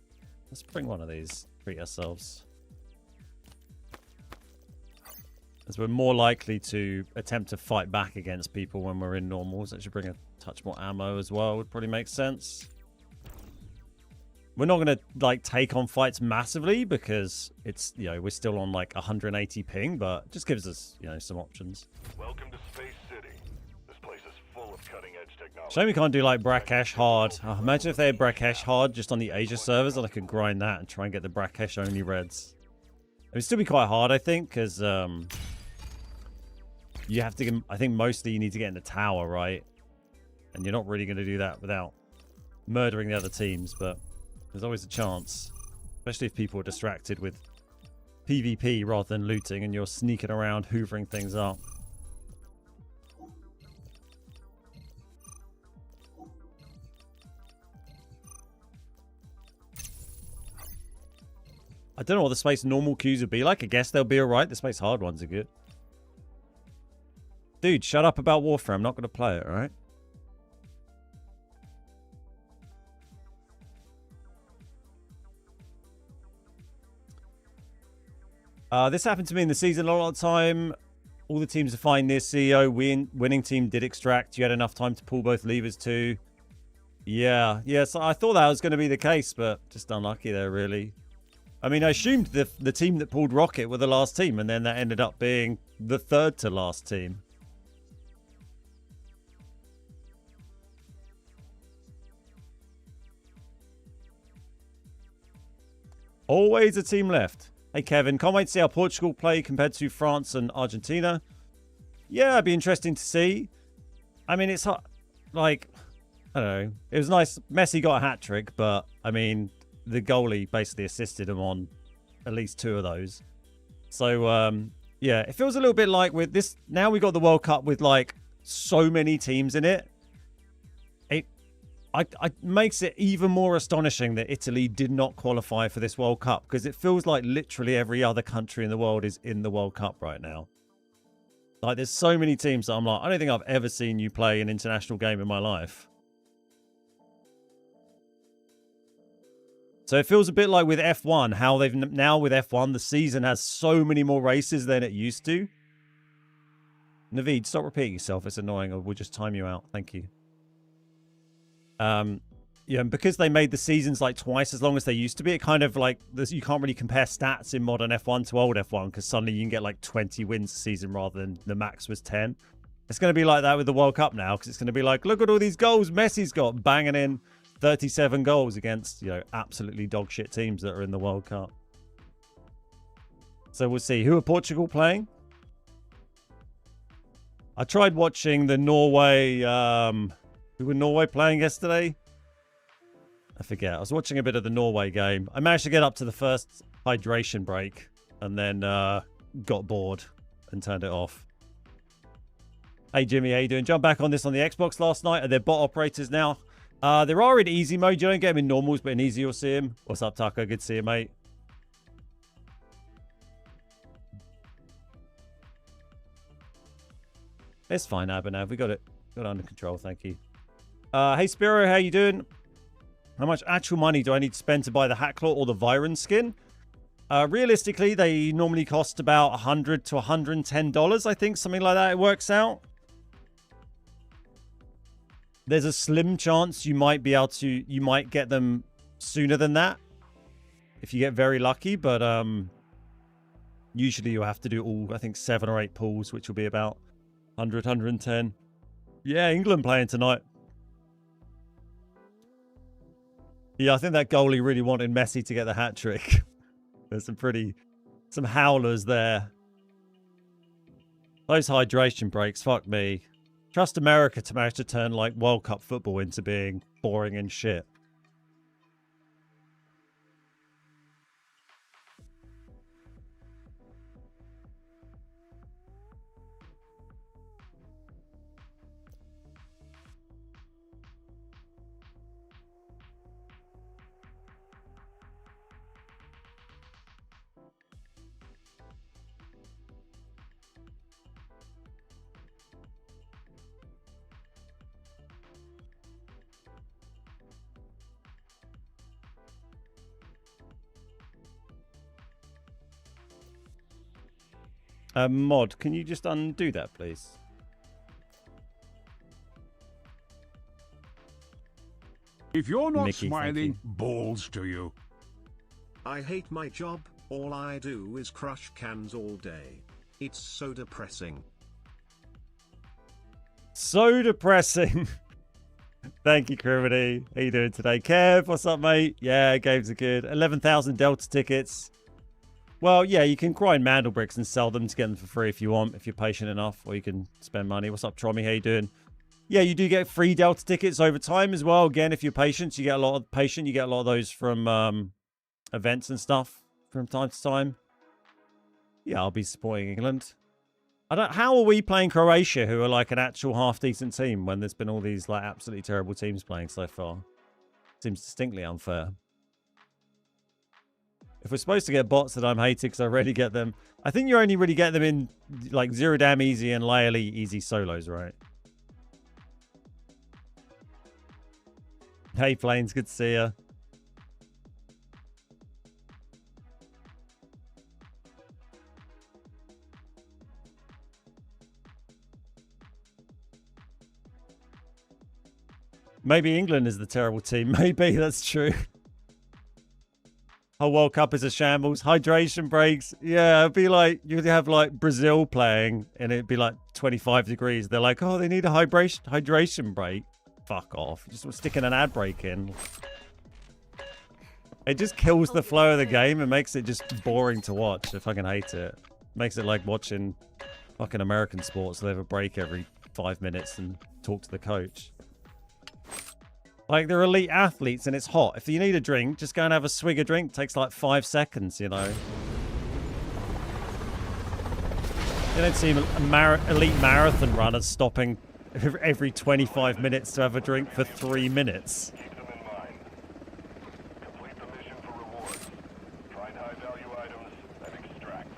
Let's bring one of these. Treat ourselves. As we're more likely to attempt to fight back against people when we're in normals. That should bring a touch more ammo as well. Would probably make sense. We're not going to, like, take on fights massively because it's, you know, we're still on, like, 180 ping, but it just gives us, you know, some options. Welcome to Space City. This place is full of cutting-edge technology. Shame we can't do, like, Brackesh hard. Oh, imagine if they had Brackesh hard just on the Asia servers, and I could grind that and try and get the Brackesh only reds. It would still be quite hard, I think, because you have to get, I think mostly you need to get in the tower, right? And you're not really going to do that without murdering the other teams, but... There's always a chance, especially if people are distracted with PvP rather than looting and you're sneaking around hoovering things up. I don't know what the Space Normal queues would be like. I guess they'll be alright. The Space Hard ones are good. Dude, shut up about Warfare. I'm not going to play it, alright? This happened to me in the season a lot of the time. All the teams are fine near CEO. Winning team did extract. You had enough time to pull both levers too. Yeah. So I thought that was going to be the case, but just unlucky there, really. I mean, I assumed the team that pulled Rocket were the last team, and then that ended up being the third to last team. Always a team left. Hey, Kevin, can't wait to see how Portugal play compared to France and Argentina. Yeah, it'd be interesting to see. I mean, it's hard. Like, I don't know. It was nice. Messi got a hat-trick, but, I mean, the goalie basically assisted him on at least 2 of those. So, yeah, it feels a little bit like with this. Now we got the World Cup with, like, so many teams in it. It makes it even more astonishing that Italy did not qualify for this World Cup, because it feels like literally every other country in the world is in the World Cup right now. Like, there's so many teams that I'm like, I don't think I've ever seen you play an international game in my life. So it feels a bit like with F1, how they've now with F1, the season has so many more races than it used to. Naveed, stop repeating yourself. It's annoying. We'll just time you out. Thank you. Yeah, and because they made the seasons like twice as long as they used to be, it kind of like you can't really compare stats in modern F1 to old F1, because suddenly you can get like 20 wins a season rather than the max was 10. It's going to be like that with the World Cup now, because it's going to be like, look at all these goals Messi's got, banging in 37 goals against, you know, absolutely dog shit teams that are in the World Cup. So we'll see. Who are Portugal playing? I tried watching the Norway... who were Norway playing yesterday? I forget. I was watching a bit of the Norway game. I managed to get up to the first hydration break and then got bored and turned it off. Hey Jimmy, how you doing? Jump back on this on the Xbox last night. Are there bot operators now? There are in easy mode. You don't get them in normals, but in easy you'll see him. What's up, Tucker? Good to see you, mate. It's fine, Abhinav. We got it under control, thank you. Hey Spiro, how you doing? How much actual money do I need to spend to buy the Hackclaw or the Viren skin? Realistically, they normally cost about $100 to $110, I think, something like that. It works out. There's a slim chance you might be able to, you might get them sooner than that if you get very lucky, but usually you'll have to do all, I think, 7 or 8 pulls, which will be about 100, 110. Yeah, England playing tonight. Yeah, I think that goalie really wanted Messi to get the hat trick. There's some howlers there. Those hydration breaks, fuck me. Trust America to manage to turn like World Cup football into being boring and shit. Mod, can you just undo that, please? If you're not Mickey, smiling, balls to you. I hate my job, all I do is crush cans all day. It's so depressing. So depressing. Thank you, Criminy. How you doing today? Kev, what's up, mate? Yeah, games are good. 11,000 Delta tickets. Well, yeah, you can grind mandel bricks and sell them to get them for free if you want, if you're patient enough, or you can spend money. What's up, Trommy? How you doing? Yeah, you do get free Delta tickets over time as well. Again, if you're patient, you get a lot of those from events and stuff from time to time. Yeah, I'll be supporting England. How are we playing Croatia, who are like an actual half-decent team, when there's been all these like absolutely terrible teams playing so far? Seems distinctly unfair. If we're supposed to get bots that I'm hating because I already get them, I think you only really get them in like Zero Dam Easy and Layali Easy solos, right? Hey Plains, good to see ya. Maybe England is the terrible team. Maybe, that's true. Whole World Cup is a shambles. Hydration breaks. Yeah, it'd be like, you'd have like Brazil playing and it'd be like 25 degrees. They're like, oh, they need a hydration break. Fuck off. Just sticking an ad break in. It just kills the flow of the game and makes it just boring to watch. I fucking hate it. Makes it like watching fucking American sports. They have a break every 5 minutes and talk to the coach. Like, they're elite athletes and it's hot. If you need a drink, just go and have a swig of drink. It takes like 5 seconds, you know. You don't see elite marathon runners stopping every 25 minutes to have a drink for 3 minutes. Keep them in mind. Complete the mission for rewards. Find high-value items and extract.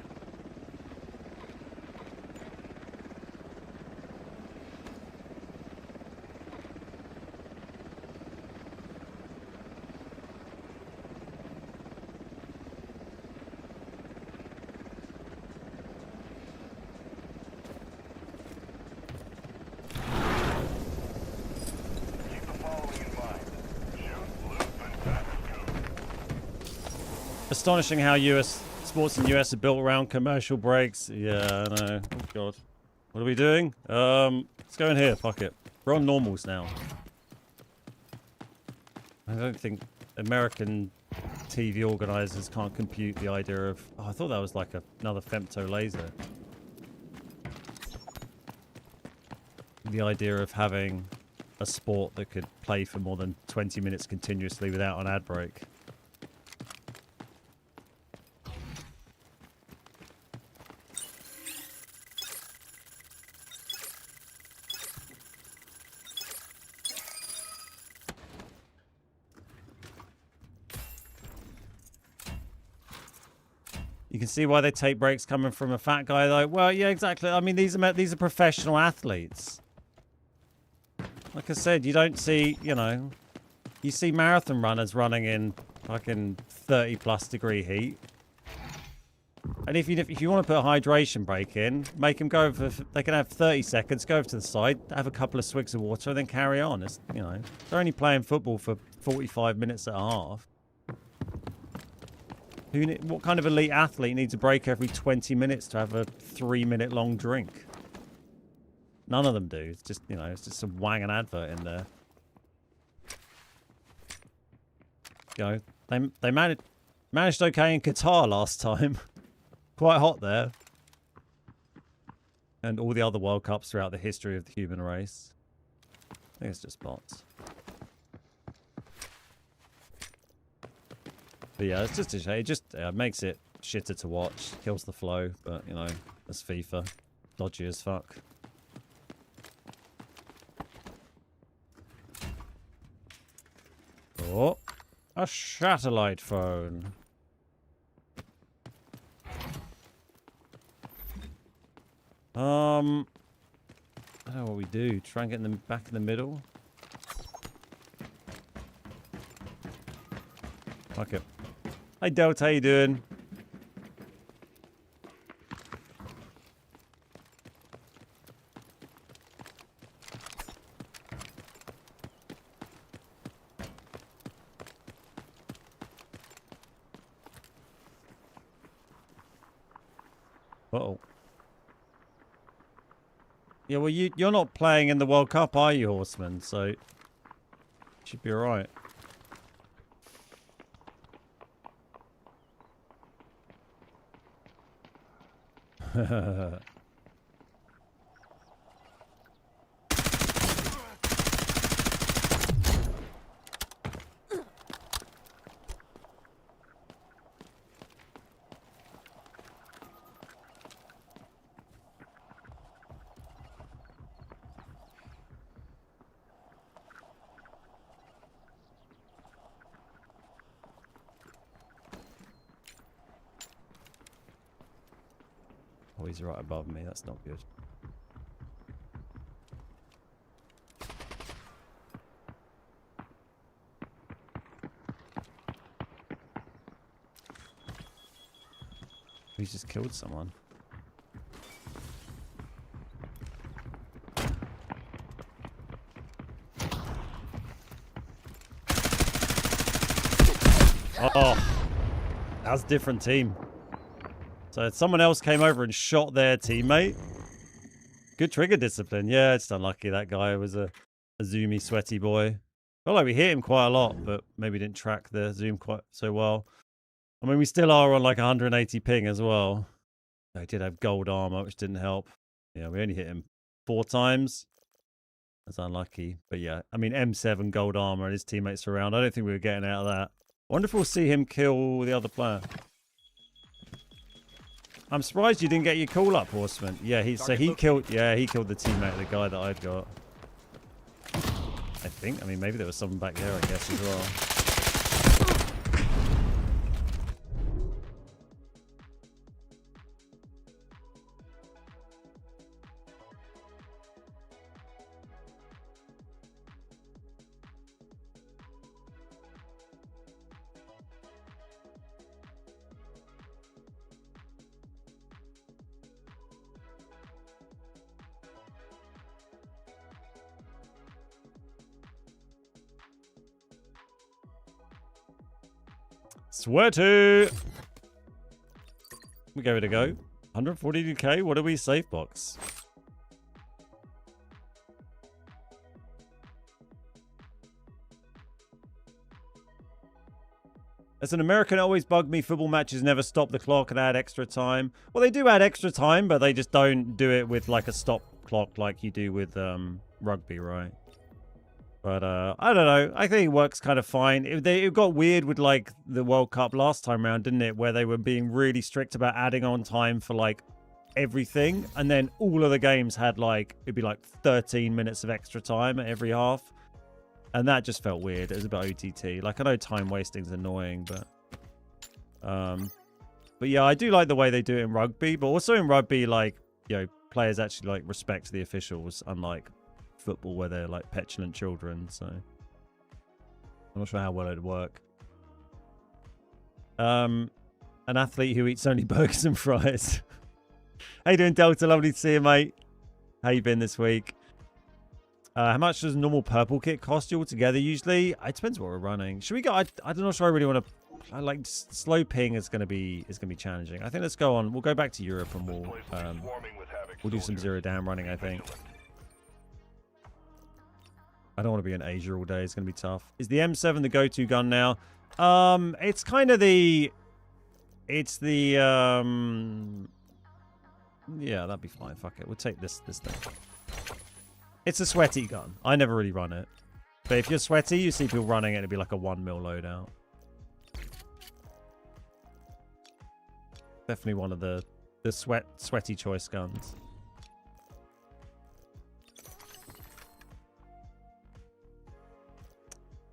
Keep the following in mind. Shoot, loot, and fast scoop. Astonishing how US sports in US are built around commercial breaks. Yeah, I know. Oh, God. What are we doing? Let's go in here. Fuck it. We're on normals now. I don't think American TV organisers can't compute the idea of... Oh, I thought that was like another femto laser. The idea of having a sport that could play for more than 20 minutes continuously without an ad break. You can see why they take breaks coming from a fat guy, though. Well, yeah, exactly. I mean, these are professional athletes. Like I said, you don't see, you know, you see marathon runners running in fucking 30+ degree heat. And if you want to put a hydration break in, make them go for, they can have 30 seconds, go over to the side, have a couple of swigs of water, and then carry on. It's, you know, they're only playing football for 45 minutes at a half. What kind of elite athlete needs a break every 20 minutes to have a 3-minute long drink? None of them do. It's just, you know, it's just some wanging advert in there. You know, they managed okay in Qatar last time. Quite hot there. And all the other World Cups throughout the history of the human race. I think it's just bots. But yeah, it's just a shame. It just makes it shitter to watch. Kills the flow, but you know, that's FIFA. Dodgy as fuck. Oh, a satellite phone. I don't know what we do. Try and get them back in the middle. Fuck it. Hi Delta, how you doing? Uh-oh. Yeah, well, you're not playing in the World Cup, are you, Horseman? So, you should be alright. Oh, he's right above me. That's not good. He's just killed someone. Oh, that was a different team. So someone else came over and shot their teammate. Good trigger discipline. Yeah, it's unlucky that guy was a zoomy, sweaty boy. Felt like we hit him quite a lot, but maybe didn't track the zoom quite so well. I mean, we still are on like 180 ping as well. I did have gold armor, which didn't help. Yeah, we only hit him 4 times. That's unlucky. But yeah, I mean, M7 gold armor and his teammates are around. I don't think we were getting out of that. Wonder if we'll see him kill the other player. I'm surprised you didn't get your call up, Horseman. Yeah, he killed the teammate of the guy that I'd got. I think. I mean, maybe there was someone back there, I guess, as well. Sweaty! We gave it a go. 142k. What do we save box? As an American, it always bugged me. Football matches never stop the clock and add extra time. Well, they do add extra time, but they just don't do it with like a stop clock like you do with rugby, right? But I don't know. I think it works kind of fine. It got weird with like the World Cup last time around, didn't it? Where they were being really strict about adding on time for like everything. And then all of the games had like, it'd be like 13 minutes of extra time at every half. And that just felt weird. It was about OTT. Like, I know time wasting's annoying, but yeah, I do like the way they do it in rugby. But also in rugby, like, you know, players actually like respect the officials, unlike football where they're like petulant children. So I'm not sure how well it'd work. An athlete who eats only burgers and fries. How you doing, Delta? Lovely to see you, mate. How you been this week? How much does a normal purple kit cost you altogether usually? It depends what we're running. Should we go? I don't know if I really want to. Like slow ping is gonna be challenging. I think let's go on. We'll go back to Europe and we'll do some zero down running. I think. I don't want to be in Asia all day. It's gonna be tough. Is the M7 the go-to gun now? It's kind of the. It's the yeah, that'd be fine. Fuck it. We'll take this thing. It's a sweaty gun. I never really run it. But if you're sweaty, you see people running it, it'd be like a 1 mil loadout. Definitely one of the sweaty choice guns.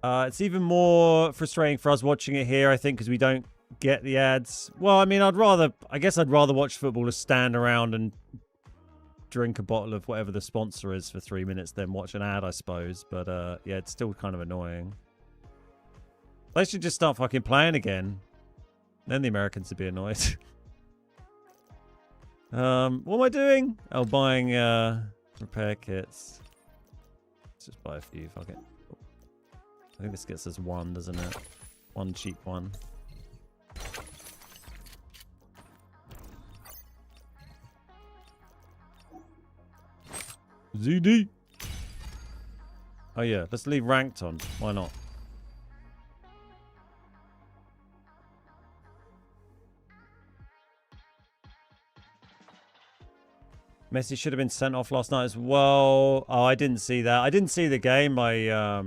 It's even more frustrating for us watching it here, I think, because we don't get the ads. Well, I mean, I guess I'd rather watch footballers stand around and drink a bottle of whatever the sponsor is for 3 minutes than watch an ad, I suppose. But yeah, it's still kind of annoying. They should just start fucking playing again. Then the Americans would be annoyed. What am I doing? Oh, buying repair kits. Let's just buy a few, fuck it. I think this gets us one, doesn't it? One cheap one. ZD. Oh yeah, let's leave ranked on. Why not? Messi should have been sent off last night as well. Oh, I didn't see that. I didn't see the game. I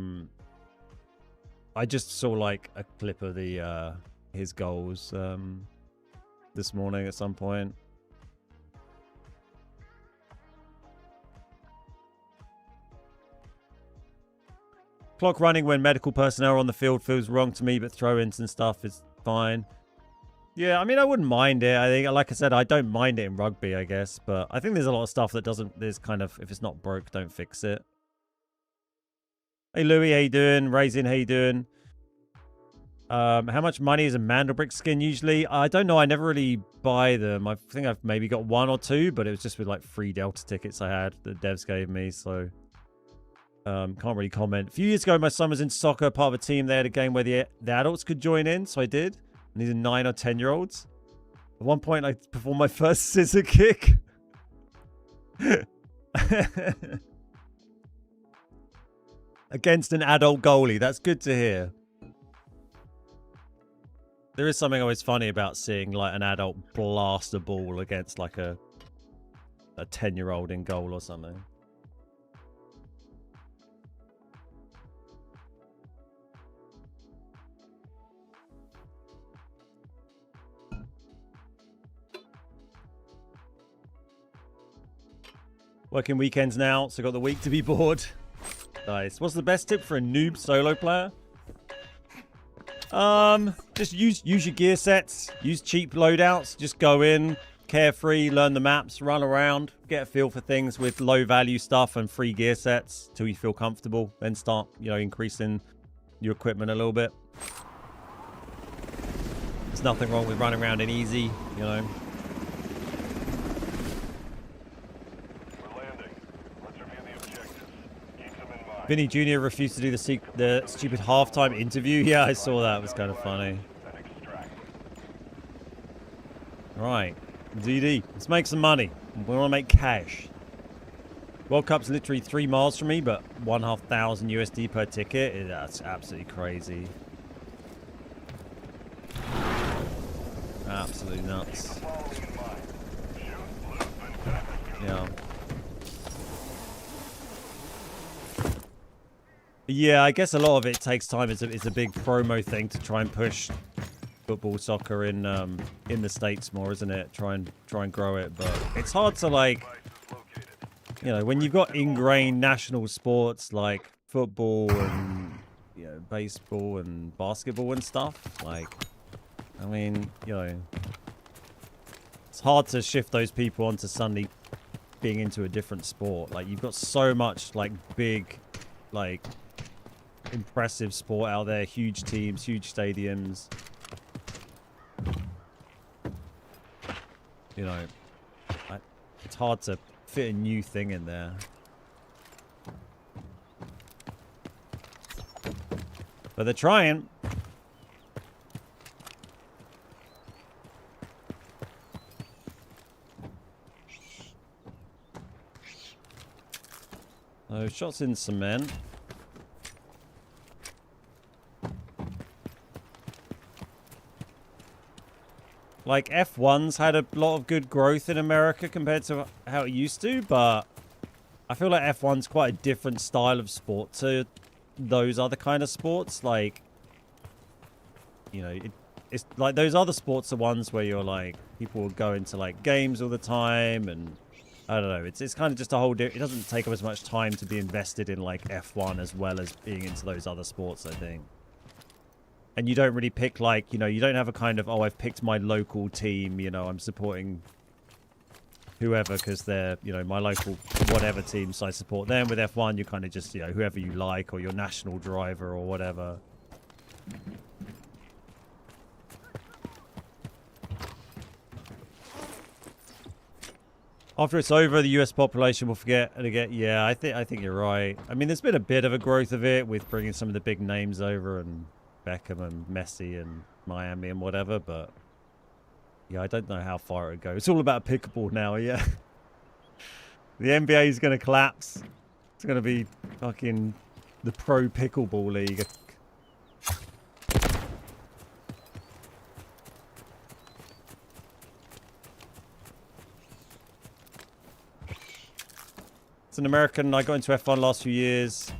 just saw like a clip of the his goals this morning at some point. Clock running when medical personnel are on the field feels wrong to me, but throw-ins and stuff is fine. Yeah, I mean, I wouldn't mind it. I think, like I said, I don't mind it in rugby, I guess. But I think there's a lot of stuff that doesn't... There's kind of... If it's not broke, don't fix it. Hey, Louis, how you doing? Raisin, how you doing? How much money is a Mandelbrick skin usually? I don't know. I never really buy them. I think I've maybe got one or two, but it was just with like free Delta tickets I had that devs gave me, so... can't really comment. A few years ago, my son was in soccer, part of a team. They had a game where the adults could join in, so I did. And these are 9 or 10-year-olds. At one point, I performed my first scissor kick. Against an adult goalie. That's good to hear. There is something always funny about seeing like an adult blast a ball against like a 10-year-old in goal or something. Working weekends now, so got the week to be bored. Nice. What's the best tip for a noob solo player? Just use your gear sets. Use cheap loadouts. Just go in, carefree, learn the maps, run around, get a feel for things with low value stuff and free gear sets till you feel comfortable. Then start, you know, increasing your equipment a little bit. There's nothing wrong with running around in easy, you know. Vinny Jr. refused to do the stupid halftime interview. Yeah, I saw that. It was kind of funny. Right. DD. Let's make some money. We want to make cash. World Cup's literally 3 miles from me, but 1,500 USD per ticket. That's absolutely crazy. Absolutely nuts. Following in mind. Shoot, loop, and time is good. Yeah. Yeah, I guess a lot of it takes time. It's a big promo thing to try and push football, soccer in the States more, isn't it? Try and grow it, but it's hard to like, Device is located. you know, when you've got ingrained national sports like football and baseball and basketball and stuff. Like, I mean, it's hard to shift those people onto suddenly being into a different sport. Like, you've got so much like big, like impressive sport out there, huge teams, huge stadiums. It's hard to fit a new thing in there. But they're trying. Oh, shots in cement. Like, F1's had a lot of good growth in America compared to how it used to, but I feel like F1's quite a different style of sport to those other kind of sports. Like, it's like those other sports are ones where you're like, people will go into like games all the time, and I don't know, it's kind of just a whole it doesn't take up as much time to be invested in like F1 as well as being into those other sports, I think. And you don't really pick like, you don't have a kind of, oh, I've picked my local team, I'm supporting whoever because they're, my local whatever team, so I support them. With F1, you kind of just, whoever you like, or your national driver or whatever. After it's over, the US population will forget and again. Yeah, I think you're right. I mean, there's been a bit of a growth of it with bringing some of the big names over and Beckham and Messi and Miami and whatever, but yeah, I don't know how far it would go. It's all about pickleball now, yeah. The NBA is going to collapse. It's going to be fucking the pro pickleball league. It's an American. I got into F1 last few years.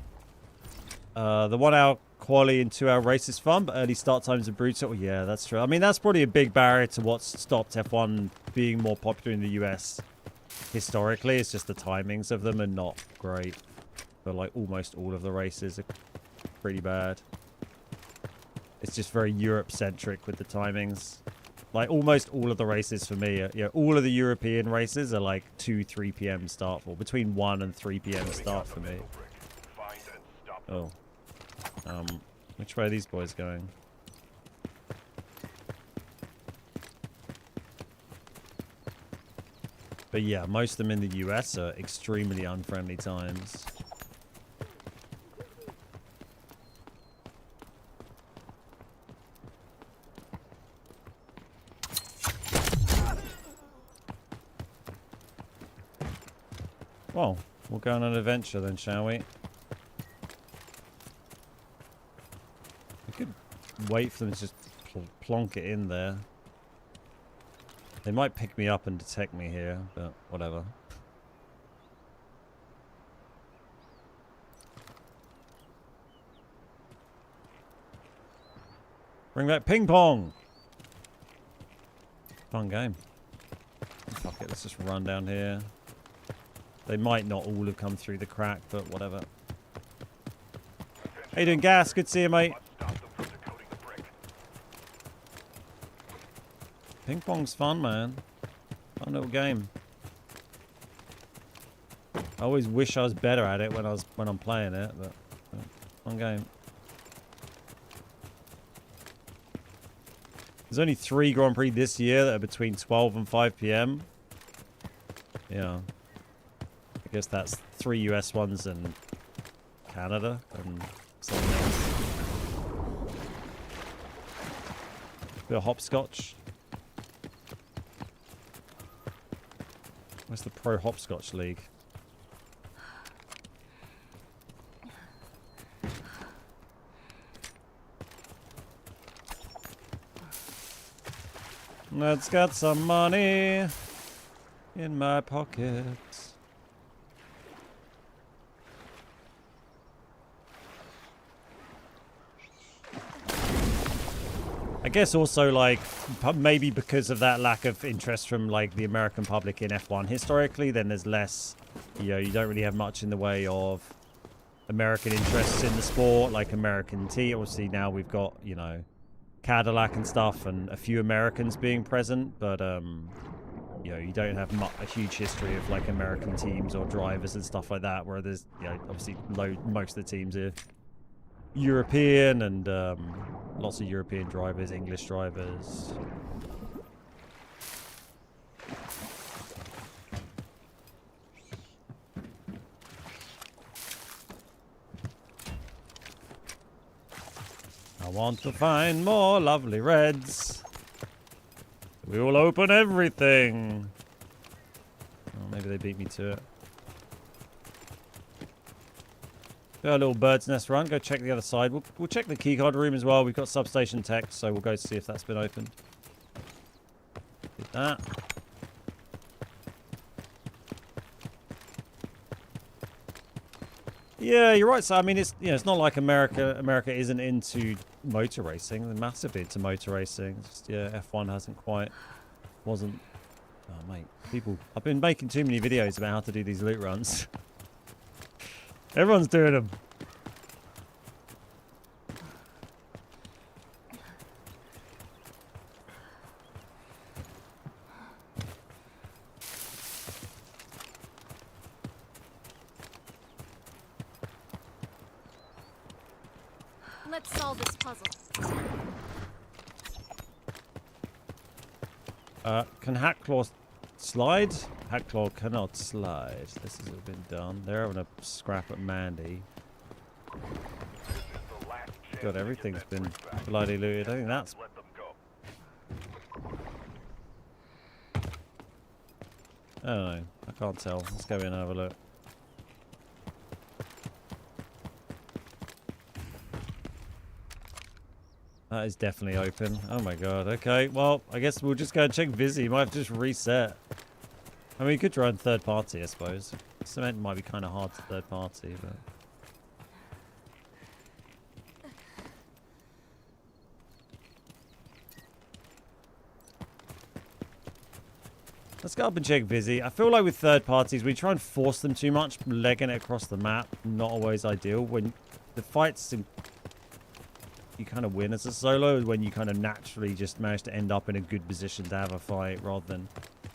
The 1 hour quali and 2 hour race is fun, but early start times are brutal. Yeah, that's true. I mean, that's probably a big barrier to what's stopped F1 being more popular in the US historically. It's just the timings of them are not great. But like almost all of the races are pretty bad. It's just very Europe centric with the timings. Like almost all of the races for me are, all of the European races are like 2-3 p.m. start for, between 1 and 3 p.m. start for me. Oh. Which way are these boys going? But yeah, most of them in the US are extremely unfriendly times. Well, we'll go on an adventure then, shall we? Wait for them to just plonk it in there. They might pick me up and detect me here, but whatever. Bring back ping pong! Fun game. Fuck it, let's just run down here. They might not all have come through the crack, but whatever. How you doing, Gas? Good to see you, mate. Ping pong's fun, man. Fun little game. I always wish I was better at it when I'm playing it, but fun game. There's only 3 Grand Prix this year that are between 12 and 5 p.m. Yeah. I guess that's 3 US ones and Canada and something else. Bit of hopscotch. Where's the Pro Hopscotch League? Let's get some money in my pocket. I guess also, like, maybe because of that lack of interest from, like, the American public in F1 historically, then there's less, you know, you don't really have much in the way of American interests in the sport, like American tea. Obviously, now we've got, you know, Cadillac and stuff, and a few Americans being present, but, you know, you don't have a huge history of, like, American teams or drivers and stuff like that, where there's, you know, obviously most of the teams are European, and lots of European drivers, English drivers. I want to find more lovely reds. We will open everything. Oh, maybe they beat me to it. Got a little bird's nest run. Go check the other side. We'll check the keycard room as well. We've got substation tech, so we'll go see if that's been opened. Did that. Yeah, you're right. So I mean, it's, you know, it's not like America isn't into motor racing. They're massively into motor racing. It's just, yeah, F1 wasn't. Oh mate, I've been making too many videos about how to do these loot runs. Everyone's doing them. Let's solve this puzzle. Can Hatclaw slide? Hatclaw cannot slide. This has been done. They're having a scrap at Mandy. God, everything's been bloody looted. I think that's... I don't know. I can't tell. Let's go in and have a look. That is definitely open. Oh my god. Okay, well, I guess we'll just go and check Vizzy. Might have to just reset. I mean, you could try and third party, I suppose. Cement might be kind of hard to third party, but... Let's go up and check Vizzy. I feel like with third parties, we try and force them too much, legging it across the map. Not always ideal. When the fights... You kind of win as a solo when you kind of naturally just manage to end up in a good position to have a fight rather than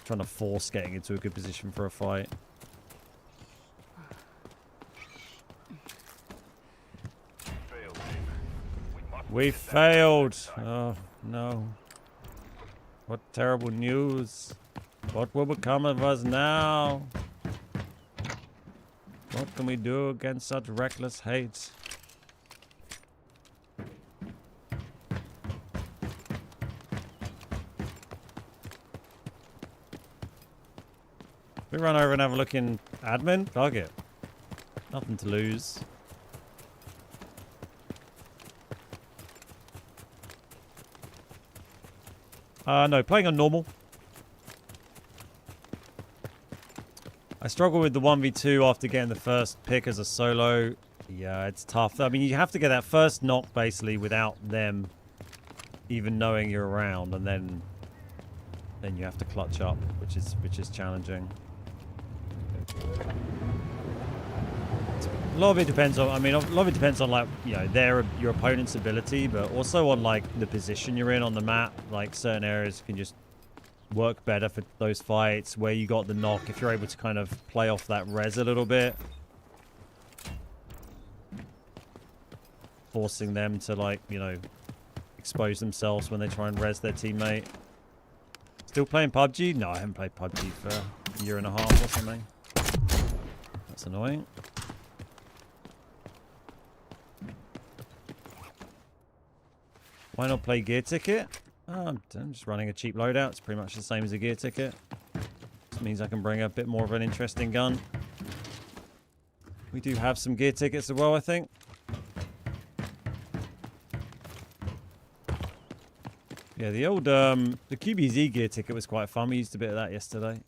trying to force getting into a good position for a fight. We failed. Oh, no. What terrible news. What will become of us now? What can we do against such reckless hate? We run over and have a look in admin. Fuck it. Nothing to lose. No, playing on normal. I struggle with the 1v2 after getting the first pick as a solo. Yeah, it's tough. I mean, you have to get that first knock basically without them even knowing you're around, and then you have to clutch up, which is challenging. A lot of it depends on, I mean, a lot of it depends on, like, you know, your opponent's ability, but also on, like, the position you're in on the map. Like, certain areas can just work better for those fights where you got the knock, if you're able to kind of play off that res a little bit. Forcing them to, like, you know, expose themselves when they try and res their teammate. Still playing PUBG? No, I haven't played PUBG for a year and a half or something. That's annoying. Why not play gear ticket? Oh, I'm just running a cheap loadout. It's pretty much the same as a gear ticket. This means I can bring a bit more of an interesting gun. We do have some gear tickets as well, I think. Yeah, the old the QBZ gear ticket was quite fun. We used a bit of that yesterday.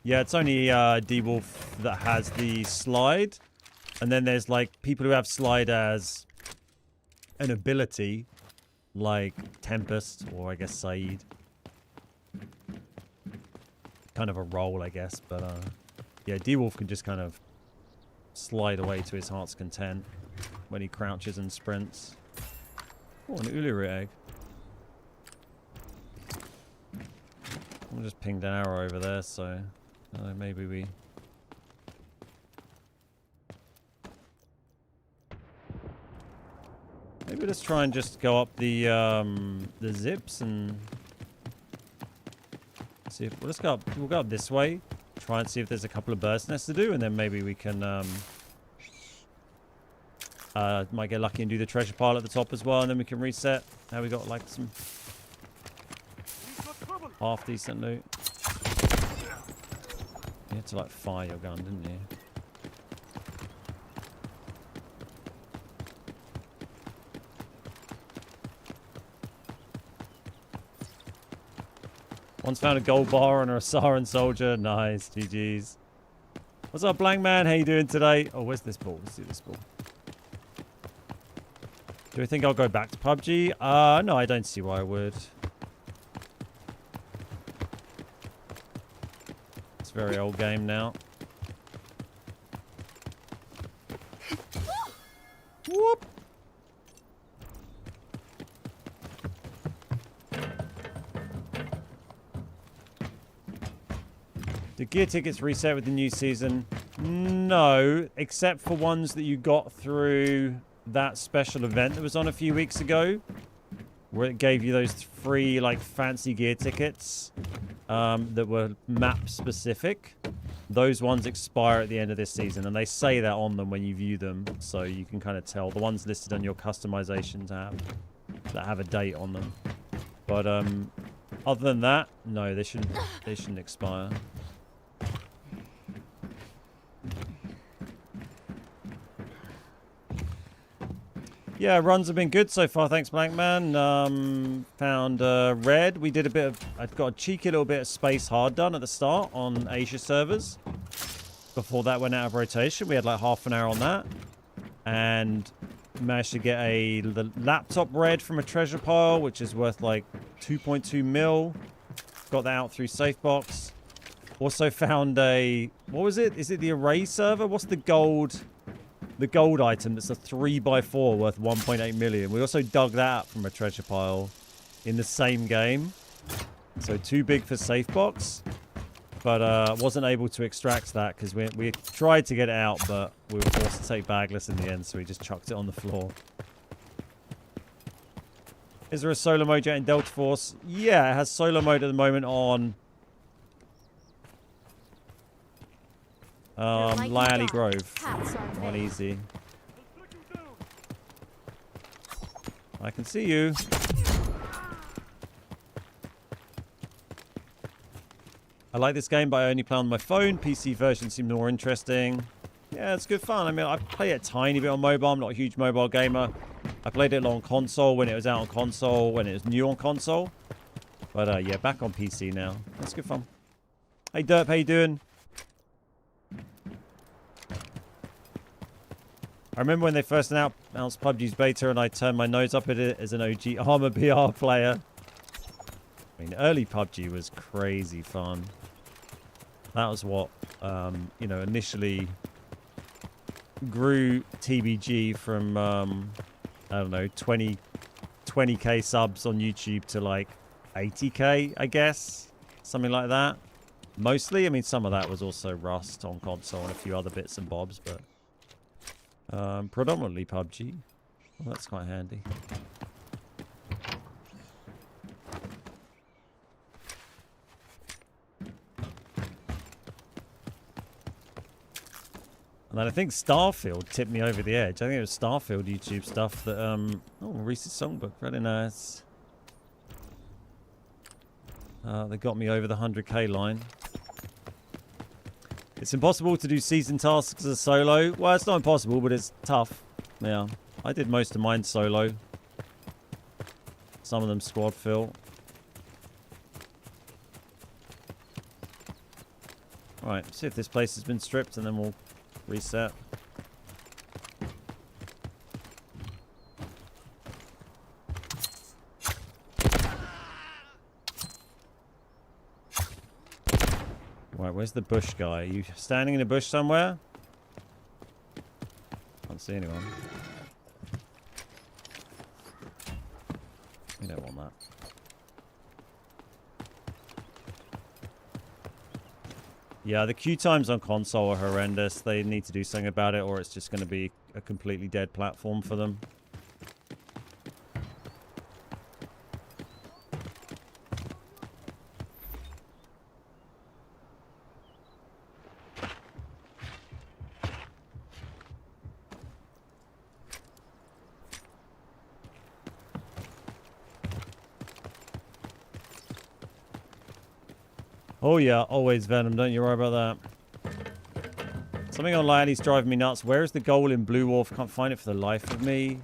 Yeah, it's only D-Wolf that has the slide. And then there's like people who have slide as an ability, like Tempest or I guess Saeed. Kind of a role, I guess, but yeah, D-Wolf can just kind of slide away to his heart's content when he crouches and sprints. Oh, an Uluru egg. I'll just pinged an arrow over there, so maybe we... Maybe let's try and just go up the zips and see if... Well, let's go up. We'll go up this way. Try and see if there's a couple of burst nests to do, and then maybe we can... might get lucky and do the treasure pile at the top as well, and then we can reset. Now we got like some half decent loot. You had to like fire your gun, didn't you? Once found a gold bar on a Saharan soldier. Nice, GG's. What's up, Blank Man? How you doing today? Oh, where's this ball? Let's do this ball. Do I think I'll go back to PUBG? No, I don't see why I would. It's a very old game now. Whoop! Do gear tickets reset with the new season? No, except for ones that you got through that special event that was on a few weeks ago, where it gave you those free like fancy gear tickets that were map specific. Those ones expire at the end of this season, and they say that on them when you view them, so you can kind of tell. The ones listed on your customization tab that have a date on them. But other than that, no, they shouldn't expire. Yeah, runs have been good so far. Thanks, Blank Man. Found red. We did a bit of... I've got a cheeky little bit of space hard done at the start on Asia servers. Before that went out of rotation. We had like half an hour on that. And managed to get the laptop red from a treasure pile, which is worth like 2.2 mil. Got that out through Safebox. Also found a... What was it? Is it the array server? What's the gold... The gold item that's a 3x4 worth 1.8 million. We also dug that up from a treasure pile in the same game. So too big for Safebox. But wasn't able to extract that because we tried to get it out, but we were forced to take bagless in the end, so we just chucked it on the floor. Is there a solo mode yet in Delta Force? Yeah, it has solo mode at the moment on Lyally Grove on easy. I can see you. I like this game, but I only play on my phone. PC version seemed more interesting. Yeah, it's good fun. I mean, I play a tiny bit on mobile. I'm not a huge mobile gamer. I played it on console when it was out on console, when it was new on console. But yeah, back on PC now. That's good fun. Hey Derp, how you doing? I remember when they first announced PUBG's beta and I turned my nose up at it as an OG Armor BR player. I mean, early PUBG was crazy fun. That was what, you know, initially grew TBG from, I don't know, 20k subs on YouTube to like 80k, I guess. Something like that. Mostly, I mean, some of that was also Rust on console and a few other bits and bobs, but predominantly PUBG. Well, that's quite handy. And then I think Starfield tipped me over the edge. I think it was Starfield YouTube stuff that, oh, Reese's Songbook, really nice. They got me over the 100k line. It's impossible to do season tasks as a solo. Well, it's not impossible, but it's tough. Yeah. I did most of mine solo. Some of them squad fill. Alright, see if this place has been stripped and then we'll reset. Right, where's the bush guy? Are you standing in a bush somewhere? Can't see anyone. We don't want that. Yeah, the queue times on console are horrendous. They need to do something about it, or it's just going to be a completely dead platform for them. Oh yeah, always Venom, don't you worry about that. Something online is driving me nuts. Where is the goal in Blue Wolf? Can't find it for the life of me.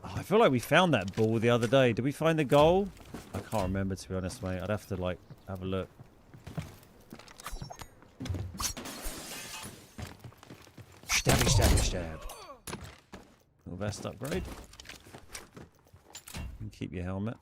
Oh, I feel like we found that ball the other day. Did we find the goal? I can't remember, to be honest, mate. I'd have to, like, have a look. Stabby, stabby, stab. Little vest upgrade. And keep your helmet.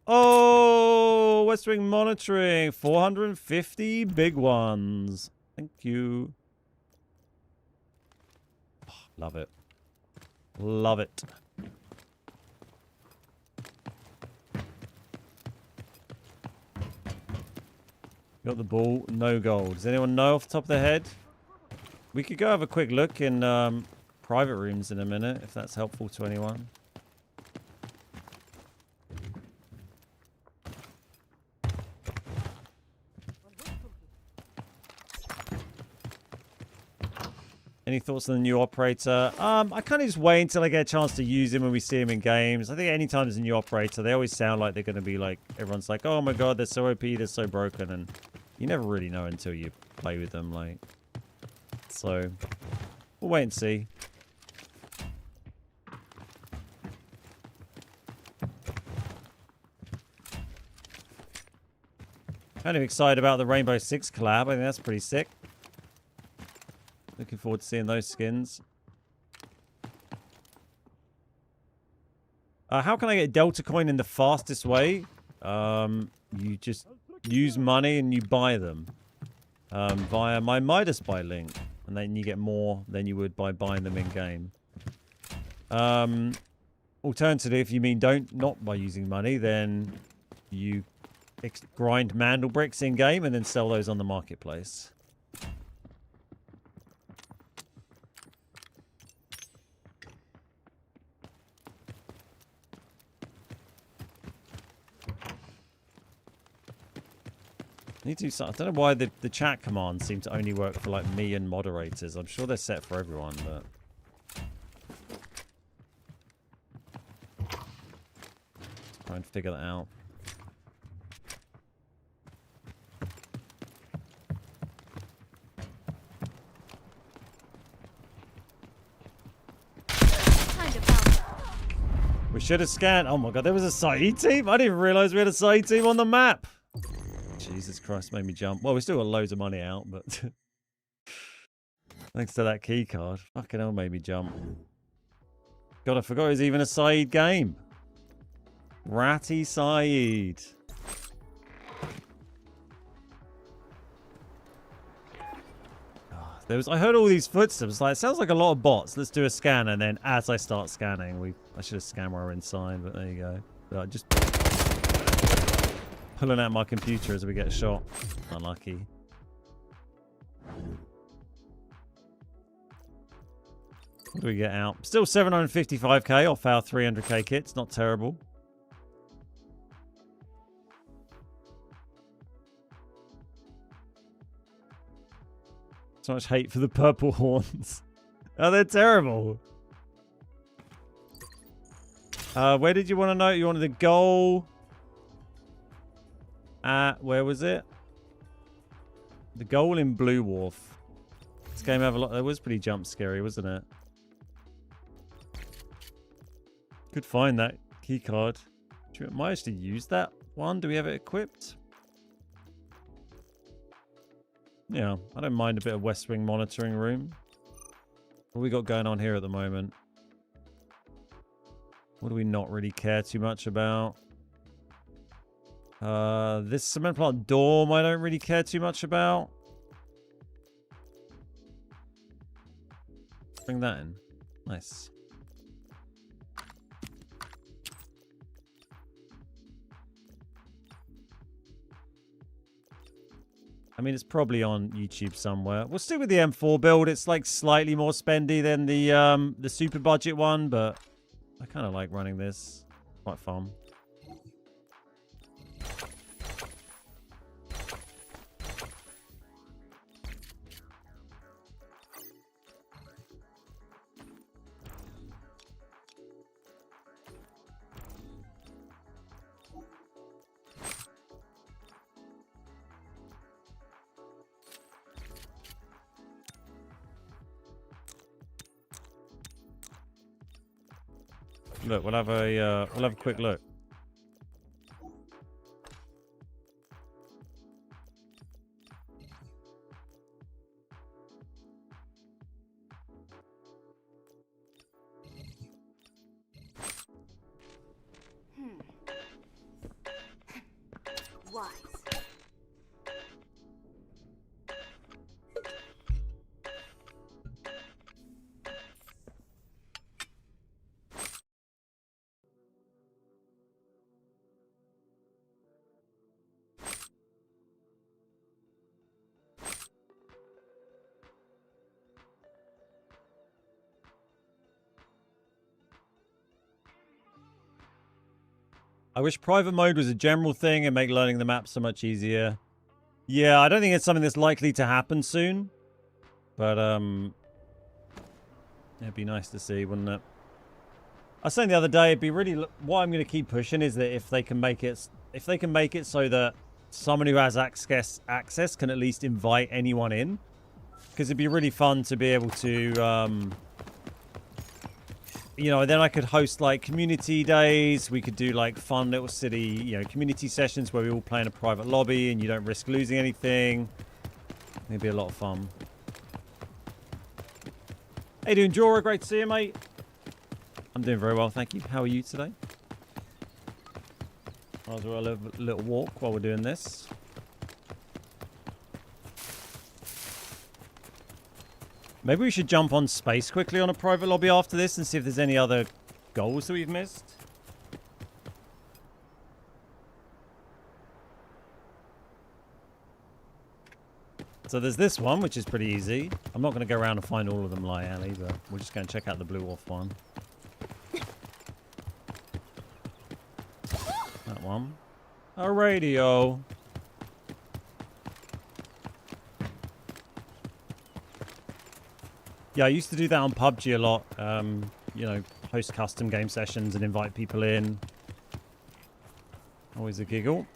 Oh, West Wing monitoring. 450 big ones. Thank you. Oh, love it. Love it. Got the ball. No gold. Does anyone know off the top of their head? We could go have a quick look in private rooms in a minute, if that's helpful to anyone. Any thoughts on the new operator? I kind of just wait until I get a chance to use him when we see him in games. I think anytime there's a new operator, they always sound like they're going to be like, everyone's like, oh my god, they're so OP, they're so broken, and you never really know until you play with them, like. So, we'll wait and see. Kind of excited about the Rainbow Six collab. I think that's pretty sick. Looking forward to seeing those skins. How can I get Delta Coin in the fastest way? You just use money and you buy them via my Midas buy link. And then you get more than you would by buying them in-game. Alternatively, if you mean not by using money, then you grind mandel bricks in-game and then sell those on the marketplace. Need to. I don't know why the chat commands seem to only work for like me and moderators. I'm sure they're set for everyone, but try and figure that out. We should have scanned. Oh my god, there was a Saeed team. I didn't realize we had a Saeed team on the map. Jesus Christ, made me jump. Well, we still got loads of money out, but thanks to that key card. Fucking hell, made me jump. God, I forgot it was even a Saeed game. Ratty Saeed. I heard all these footsteps. Like, it sounds like a lot of bots. Let's do a scan, and then as I start scanning, I should have scanned where we're inside, but there you go. But just pulling out my computer as we get shot. Unlucky. What do we get out? Still 755k off our 300k kits. Not terrible. So much hate for the purple horns. Oh, they're terrible. Where did you want to know? You wanted the goal at, where was it? The goal in Blue Wharf. This game have a lot. That was pretty jump scary, wasn't it? Could find that key card. Might actually use that one. Do we have it equipped? Yeah, I don't mind a bit of West Wing monitoring room. What we got going on here at the moment? What do we not really care too much about? This cement plant dorm I don't really care too much about. Bring that in. Nice. I mean, it's probably on YouTube somewhere. We'll stick with the M4 build. It's like slightly more spendy than the super budget one, but I kind of like running this. Quite fun. Look, we'll have a quick look. Wise. I wish private mode was a general thing and make learning the map so much easier. Yeah, I don't think it's something that's likely to happen soon. But, it'd be nice to see, wouldn't it? I was saying the other day, it'd be really... What I'm going to keep pushing is that if they can make it so that someone who has access can at least invite anyone in. Because it'd be really fun to be able to... you know, then I could host like community days. We could do like fun little city, you know, community sessions where we all play in a private lobby and you don't risk losing anything. It'd be a lot of fun. How you doing, Jorah? Great to see you, mate. I'm doing very well, thank you. How are you today? Might as well have a little walk while we're doing this. Maybe we should jump on space quickly on a private lobby after this and see if there's any other goals that we've missed. So there's this one, which is pretty easy. I'm not going to go around and find all of them like Ali, but we're just going to check out the Blue Wolf one. That one. A radio. Yeah, I used to do that on PUBG a lot. You know, host custom game sessions and invite people in. Always a giggle.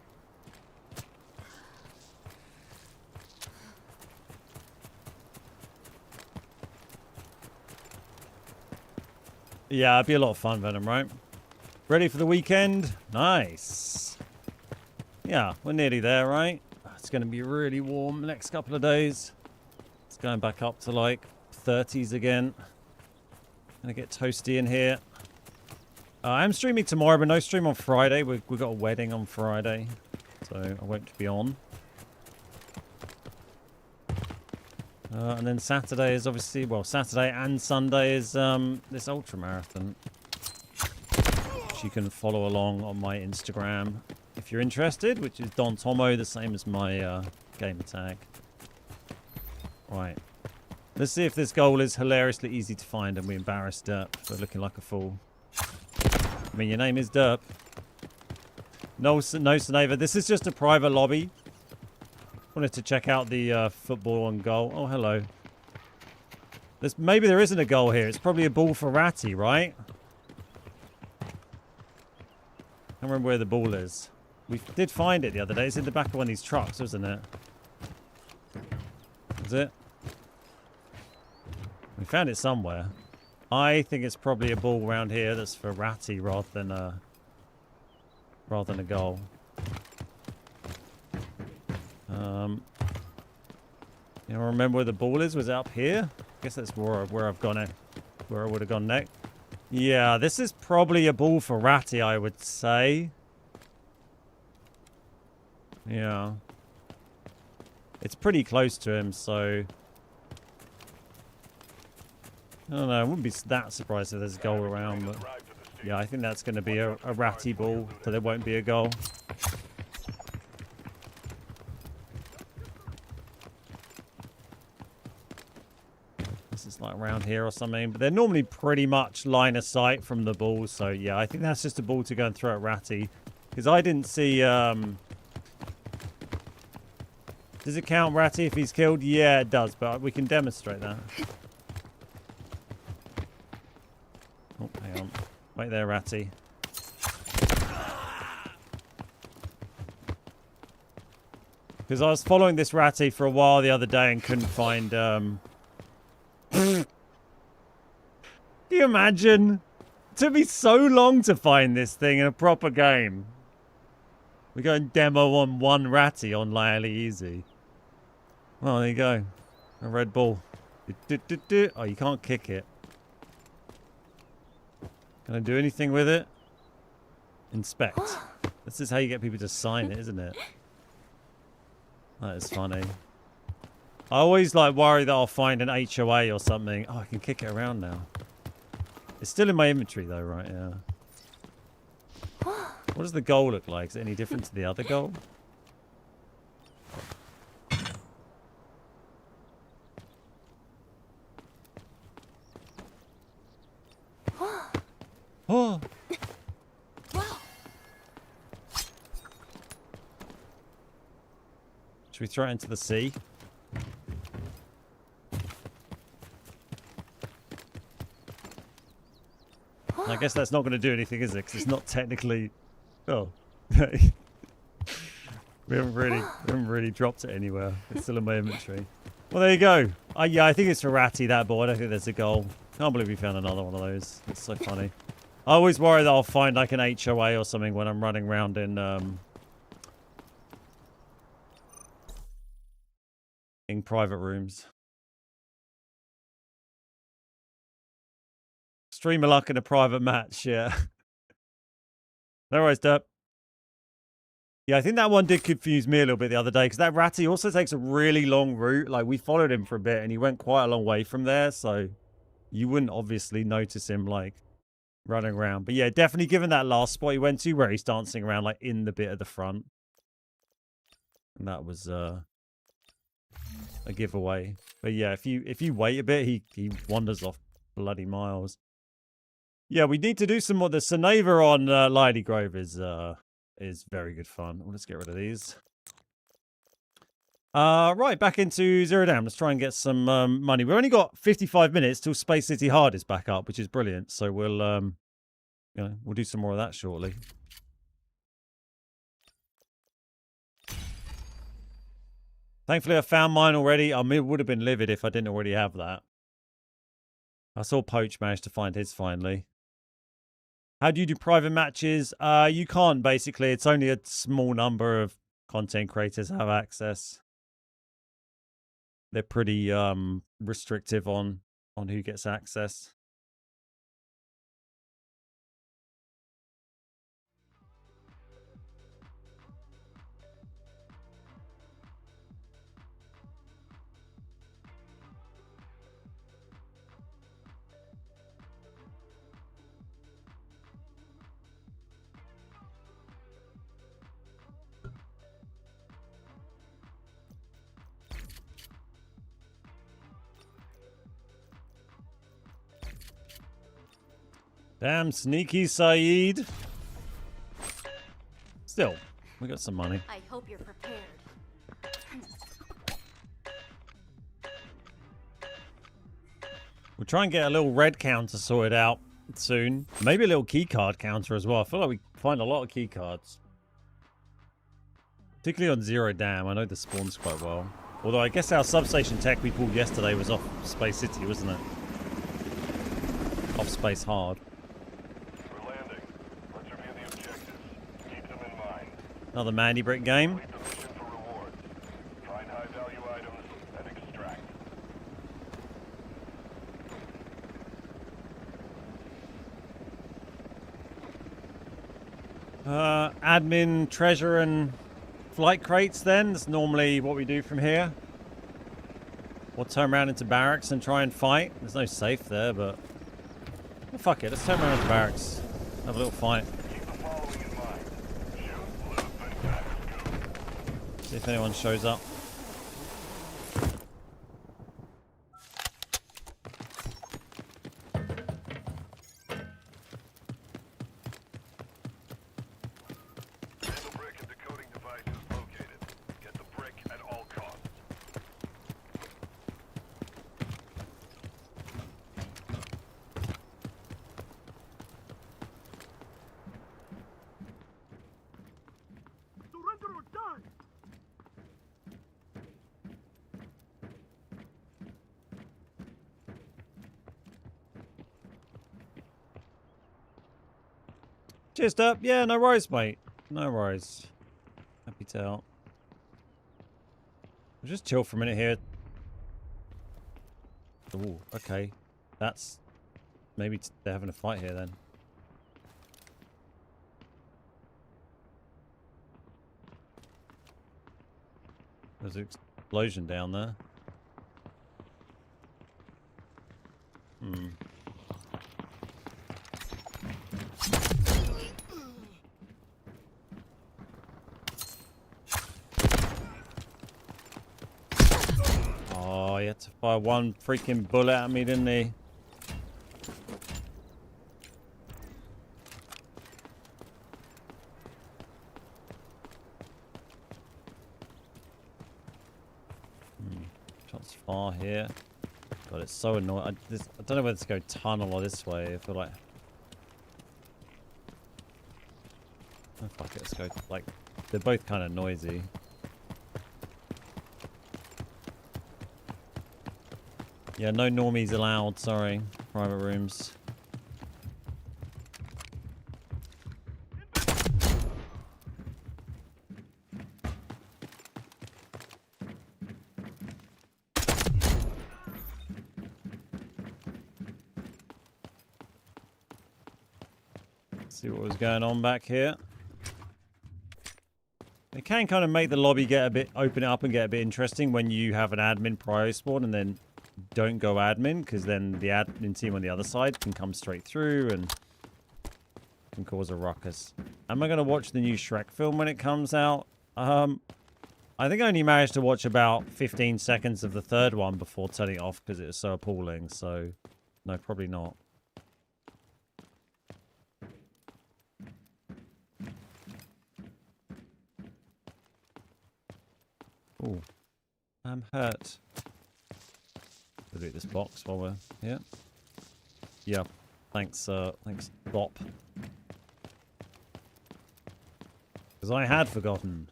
Yeah, it'd be a lot of fun, Venom, right? Ready for the weekend? Nice. Yeah, we're nearly there, right? It's going to be really warm the next couple of days. It's going back up to like 30s again. Gonna get toasty in here. I'm streaming tomorrow, but no stream on Friday. We've got a wedding on Friday, so I won't be on. And then Saturday is obviously, well, Saturday and Sunday is this ultra marathon, which you can follow along on my Instagram if you're interested, which is Don Tomo, the same as my gamer tag. Right. Let's see if this goal is hilariously easy to find and we embarrass Derp for looking like a fool. I mean, your name is Derp. No, Seneva. This is just a private lobby. Wanted to check out the football and goal. Oh, hello. Maybe there isn't a goal here. It's probably a ball for Ratty, right? can't remember where the ball is. We did find it the other day. It's in the back of one of these trucks, wasn't it? Is it? We found it somewhere. I think it's probably a ball around here that's for Ratty rather than a goal. You know, remember where the ball is? Was it up here? I guess that's where I've gone it. Where I would have gone next. Yeah, this is probably a ball for Ratty, I would say. Yeah. It's pretty close to him, so... I don't know, I wouldn't be that surprised if there's a goal around, but... Yeah, I think that's going to be a Ratty ball, so there won't be a goal. This is like around here or something, but they're normally pretty much line of sight from the ball, so yeah, I think that's just a ball to go and throw at Ratty. Because I didn't see... Does it count Ratty if he's killed? Yeah, it does, but we can demonstrate that. Oh, hang on. Wait there, Ratty. Because I was following this Ratty for a while the other day and couldn't find... Can you imagine? It took me so long to find this thing in a proper game. We go and demo on one Ratty on Lily Easy. Well, there you go. A red ball. Oh, you can't kick it. Can I do anything with it? Inspect. This is how you get people to sign it, isn't it? That is funny. I always like worry that I'll find an HOA or something. Oh, I can kick it around now. It's still in my inventory though, right? Yeah. What does the goal look like? Is it any different to the other goal? Oh! Should we throw it into the sea? I guess that's not going to do anything, is it? Because it's not technically... Oh. we haven't really dropped it anywhere. It's still in my inventory. Well, there you go. Yeah, I think it's for Ratty, that ball. I don't think there's a goal. Can't believe we found another one of those. It's so funny. I always worry that I'll find like an HOA or something when I'm running around in private rooms. Streamer luck in a private match, yeah. No worries, Derp. Yeah, I think that one did confuse me a little bit the other day because that Ratty also takes a really long route. Like, we followed him for a bit and he went quite a long way from there, so you wouldn't obviously notice him, like, running around. But yeah, definitely given that last spot he went to where he's dancing around, like, in the bit at the front. And that was a giveaway. But yeah, if you wait a bit, he wanders off bloody miles. Yeah, we need to do some more. The Seneva on Lady Grove is very good fun. Well, let's get rid of these. Right, back into Zero Down. Let's try and get some money. We've only got 55 minutes till Space City Hard is back up, which is brilliant. So we'll we'll do some more of that shortly. Thankfully, I found mine already. I mean, it would have been livid if I didn't already have that. I saw Poach managed to find his finally. How do you do private matches? You can't, basically. It's only a small number of content creators have access. They're pretty restrictive on who gets access. Damn sneaky Saeed. Still, we got some money. I hope you're prepared. We'll try and get a little red counter sorted out soon. Maybe a little keycard counter as well. I feel like we find a lot of keycards. Particularly on Zero Dam. I know the spawns quite well. Although I guess our substation tech we pulled yesterday was off Space City, wasn't it? Off Space Hard. We're landing. Let's review the objectives. Keep them in mind. Another Mandy Brick game. Complete the mission for rewards. Find high-value items and extract. Admin, treasure, and flight crates then. That's normally what we do from here. We'll turn around into barracks and try and fight. There's no safe there, but... well, fuck it, let's turn around into barracks. Have a little fight. Keep the following in mind. Shoot, loot, and go. See if anyone shows up. Data brick and decoding devices located. Get the brick at all costs. Surrender or die! Cheers up. Yeah, no worries, mate. No worries. Happy to help. We'll just chill for a minute here. Ooh, okay. That's... maybe they're having a fight here then. There's an explosion down there. Hmm. Oh, he had to fire one freaking bullet at me, didn't he? Shots far here. God, it's so annoying. I don't know whether to go tunnel or this way. I feel like... oh, fuck it, let's go. Like, they're both kind of noisy. Yeah, no normies allowed, sorry. Private rooms. See what was going on back here. It can kind of make the lobby get a bit, open it up and get a bit interesting when you have an admin prio spawn and then don't go admin, because then the admin team on the other side can come straight through and can cause a ruckus. Am I going to watch the new Shrek film when it comes out? I think I only managed to watch about 15 seconds of the third one before turning it off because it was so appalling, so no, probably not. Ooh, I'm hurt. We'll loot this box while we're here. Yeah, thanks, thanks, Bop. Because I had forgotten.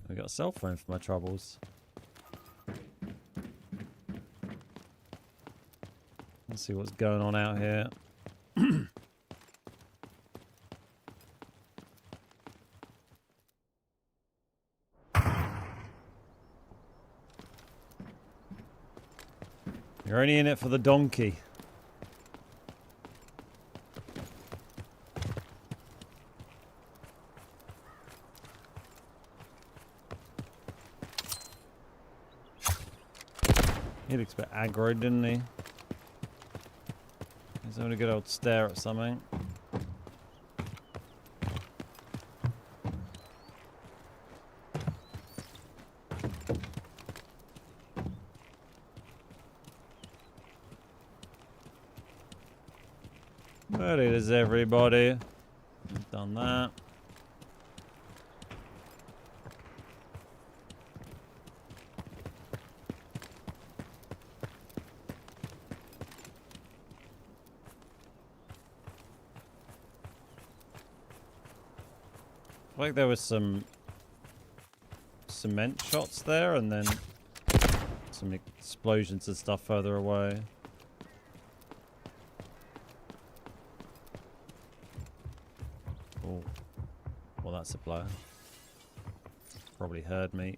I got a cell phone for my troubles. Let's see what's going on out here. You're only in it for the donkey. He looks a bit aggro, didn't he? He's having a good old stare at something. There it is, everybody. Done that. like there was some cement shots there and then some explosions and stuff further away. Oh, well, that's a blow. Probably heard me.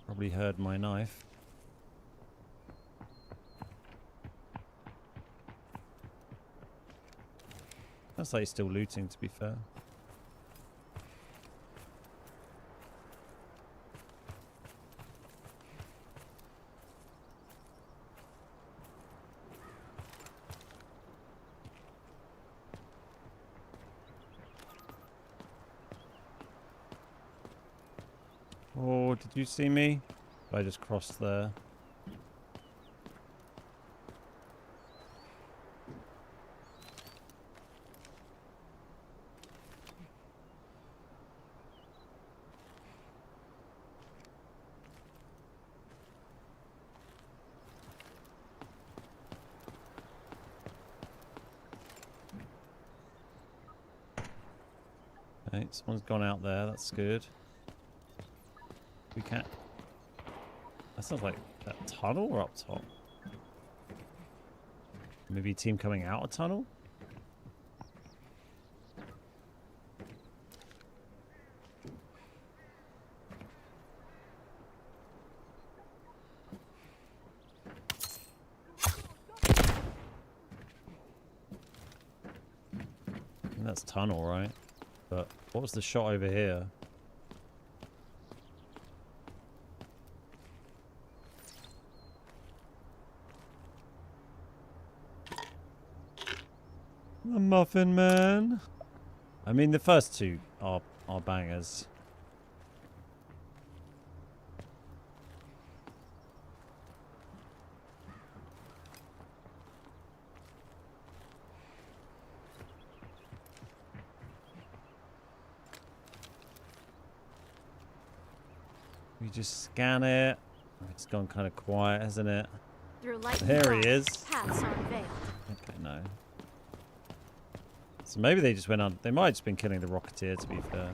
Probably heard my knife. That's like he's still looting, to be fair. Oh, did you see me? I just crossed there. Okay, someone's gone out there. That's good. We can't. That sounds like that tunnel or up top. Maybe a team coming out a tunnel? I think that's tunnel, right? But what was the shot over here? The Muffin Man. I mean, the first two are bangers. We just scan it. It's gone kind of quiet, hasn't it? Through light and There dark, he is. paths are unveiled. Okay, no. So maybe they just went on. They might have just been killing the Rocketeer, to be fair.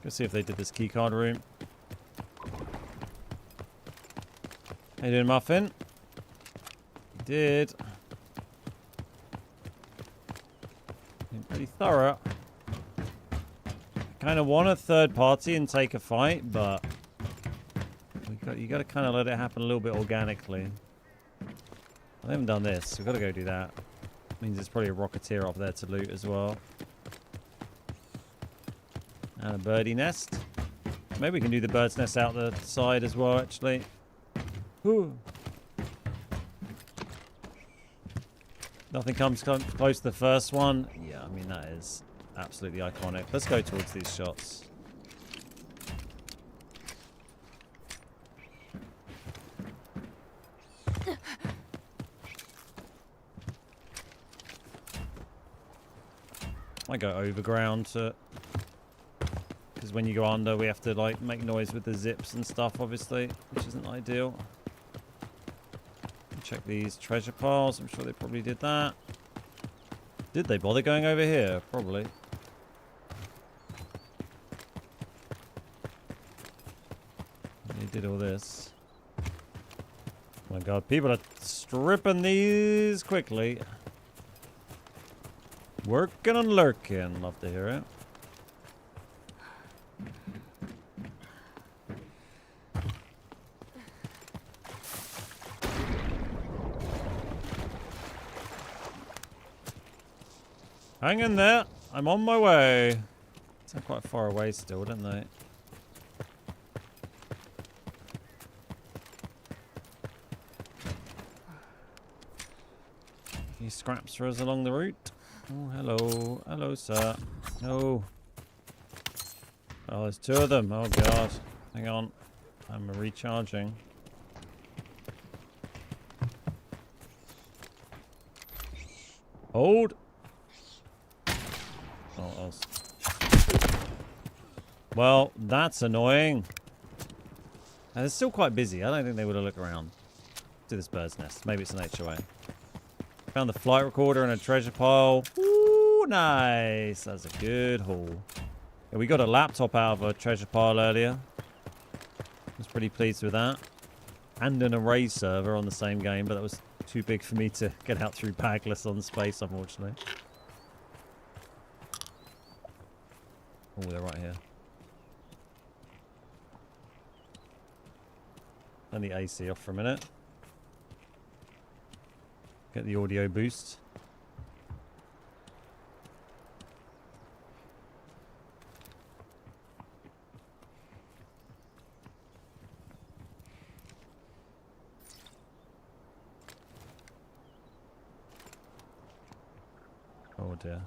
Go see if they did this keycard room. How you doing, Muffin? You did. Been pretty thorough. Kind of want a third party and take a fight, but you got to kind of let it happen a little bit organically. I haven't done this. We've got to go do that. Means there's probably a Rocketeer up there to loot as well. And a birdie nest. Maybe we can do the bird's nest out the side as well, actually. Whew. Nothing comes close to the first one. Yeah, I mean, that is absolutely iconic. Let's go towards these shots. I go overground to, because when you go under, we have to like make noise with the zips and stuff, obviously, which isn't ideal. Check these treasure piles. I'm sure they probably did that. Did they bother going over here? Probably. They did all this. Oh my god, people are stripping these quickly. Working and lurking. Love to hear it. Hang in there. I'm on my way. They're quite far away still, don't they? Any scraps for us along the route? Oh, hello. Hello, sir. No. Oh, there's two of them. Oh, God. Hang on. I'm recharging. Hold. Oh, Well, that's annoying. And it's still quite busy. I don't think they would have looked around to this bird's nest. Maybe it's an HOA. Found the flight recorder and a treasure pile. Ooh, nice. That's a good haul. Yeah, we got a laptop out of a treasure pile earlier. I was pretty pleased with that. And an array server on the same game, but that was too big for me to get out through bagless on space, unfortunately. Oh, they're right here. Turn the AC off for a minute. Get the audio boost. Oh dear.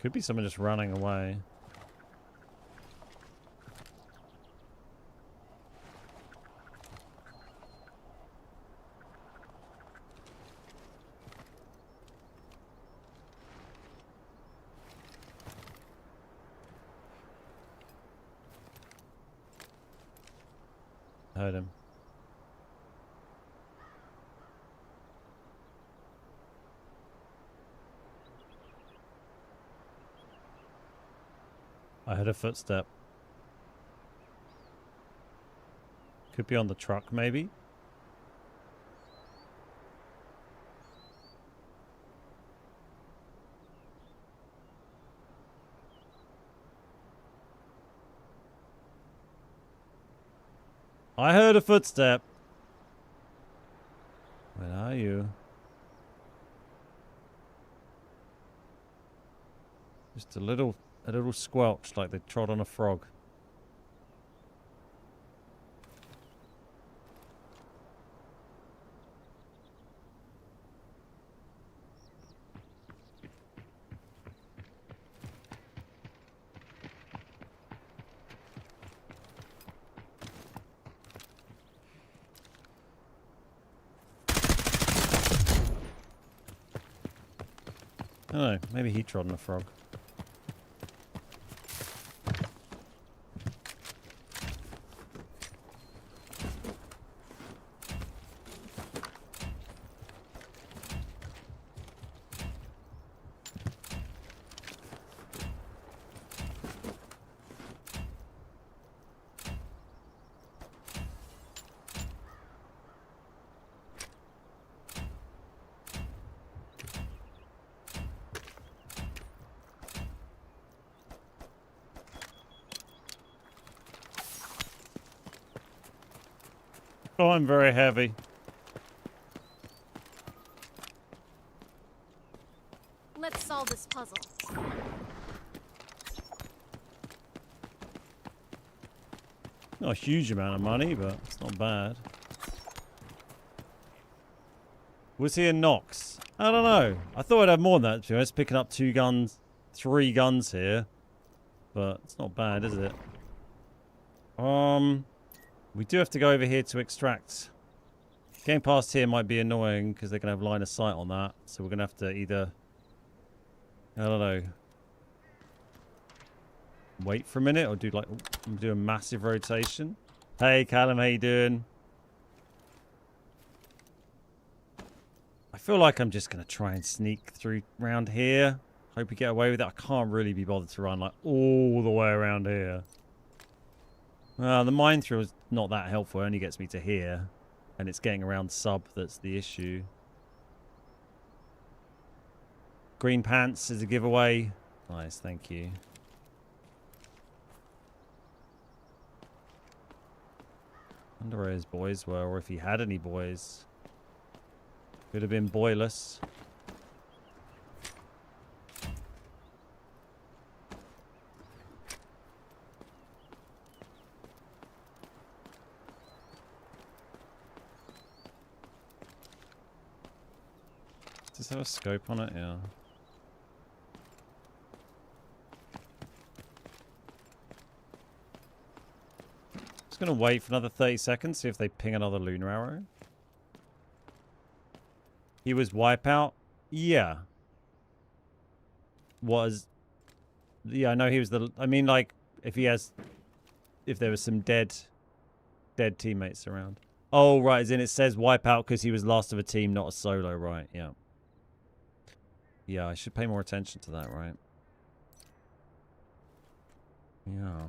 Could be someone just running away. Heard him. I heard a footstep. Could be on the truck, maybe. I heard a footstep. Where are you? Just a little squelch like they trod on a frog. I don't know, maybe he trod on a frog. Oh, I'm very heavy. Let's solve this puzzle. Not a huge amount of money, but it's not bad. Was he in Knox? I don't know. I thought I'd have more than that, to be honest. Picking up 2 guns, 3 guns here. But it's not bad, is it? We do have to go over here to extract. Getting past here might be annoying because they're going to have line of sight on that. So we're going to have to either, I don't know, wait for a minute or do like do a massive rotation. Hey Callum, how you doing? I feel like I'm just going to try and sneak through around here. Hope we get away with it. I can't really be bothered to run like all the way around here. The mine throw is not that helpful. It only gets me to here. And it's getting around sub that's the issue. Green pants is a giveaway. Nice, thank you. Wonder where his boys were, or if he had any boys. Could have been boyless. Does this have a scope on it? Yeah. Just going to wait for another 30 seconds, see if they ping another lunar arrow. He was wipeout? Yeah. Yeah, I know he was the... I mean, like, if there was some dead teammates around. Oh, right, as in it says wipeout because he was last of a team, not a solo, right, yeah. Yeah, I should pay more attention to that, right? Yeah.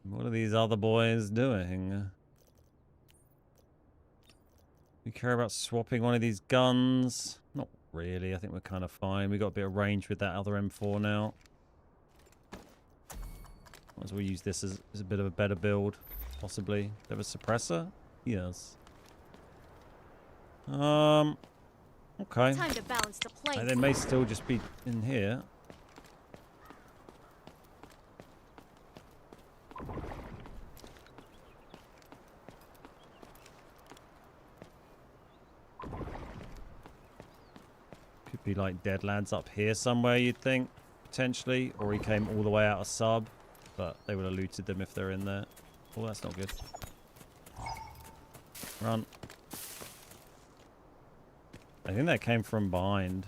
What are these other boys doing? We care about swapping one of these guns? Not really. I think we're kind of fine. We got a bit of range with that other M4 now. Might as well use this as a bit of a better build, possibly. Bit of a suppressor? Yes. Okay. Time to balance the plane. They may still just be in here. Could be like dead lads up here somewhere, you'd think, potentially. Or he came all the way out of sub, but they would have looted them if they're in there. Oh, that's not good. Run. I think that came from behind.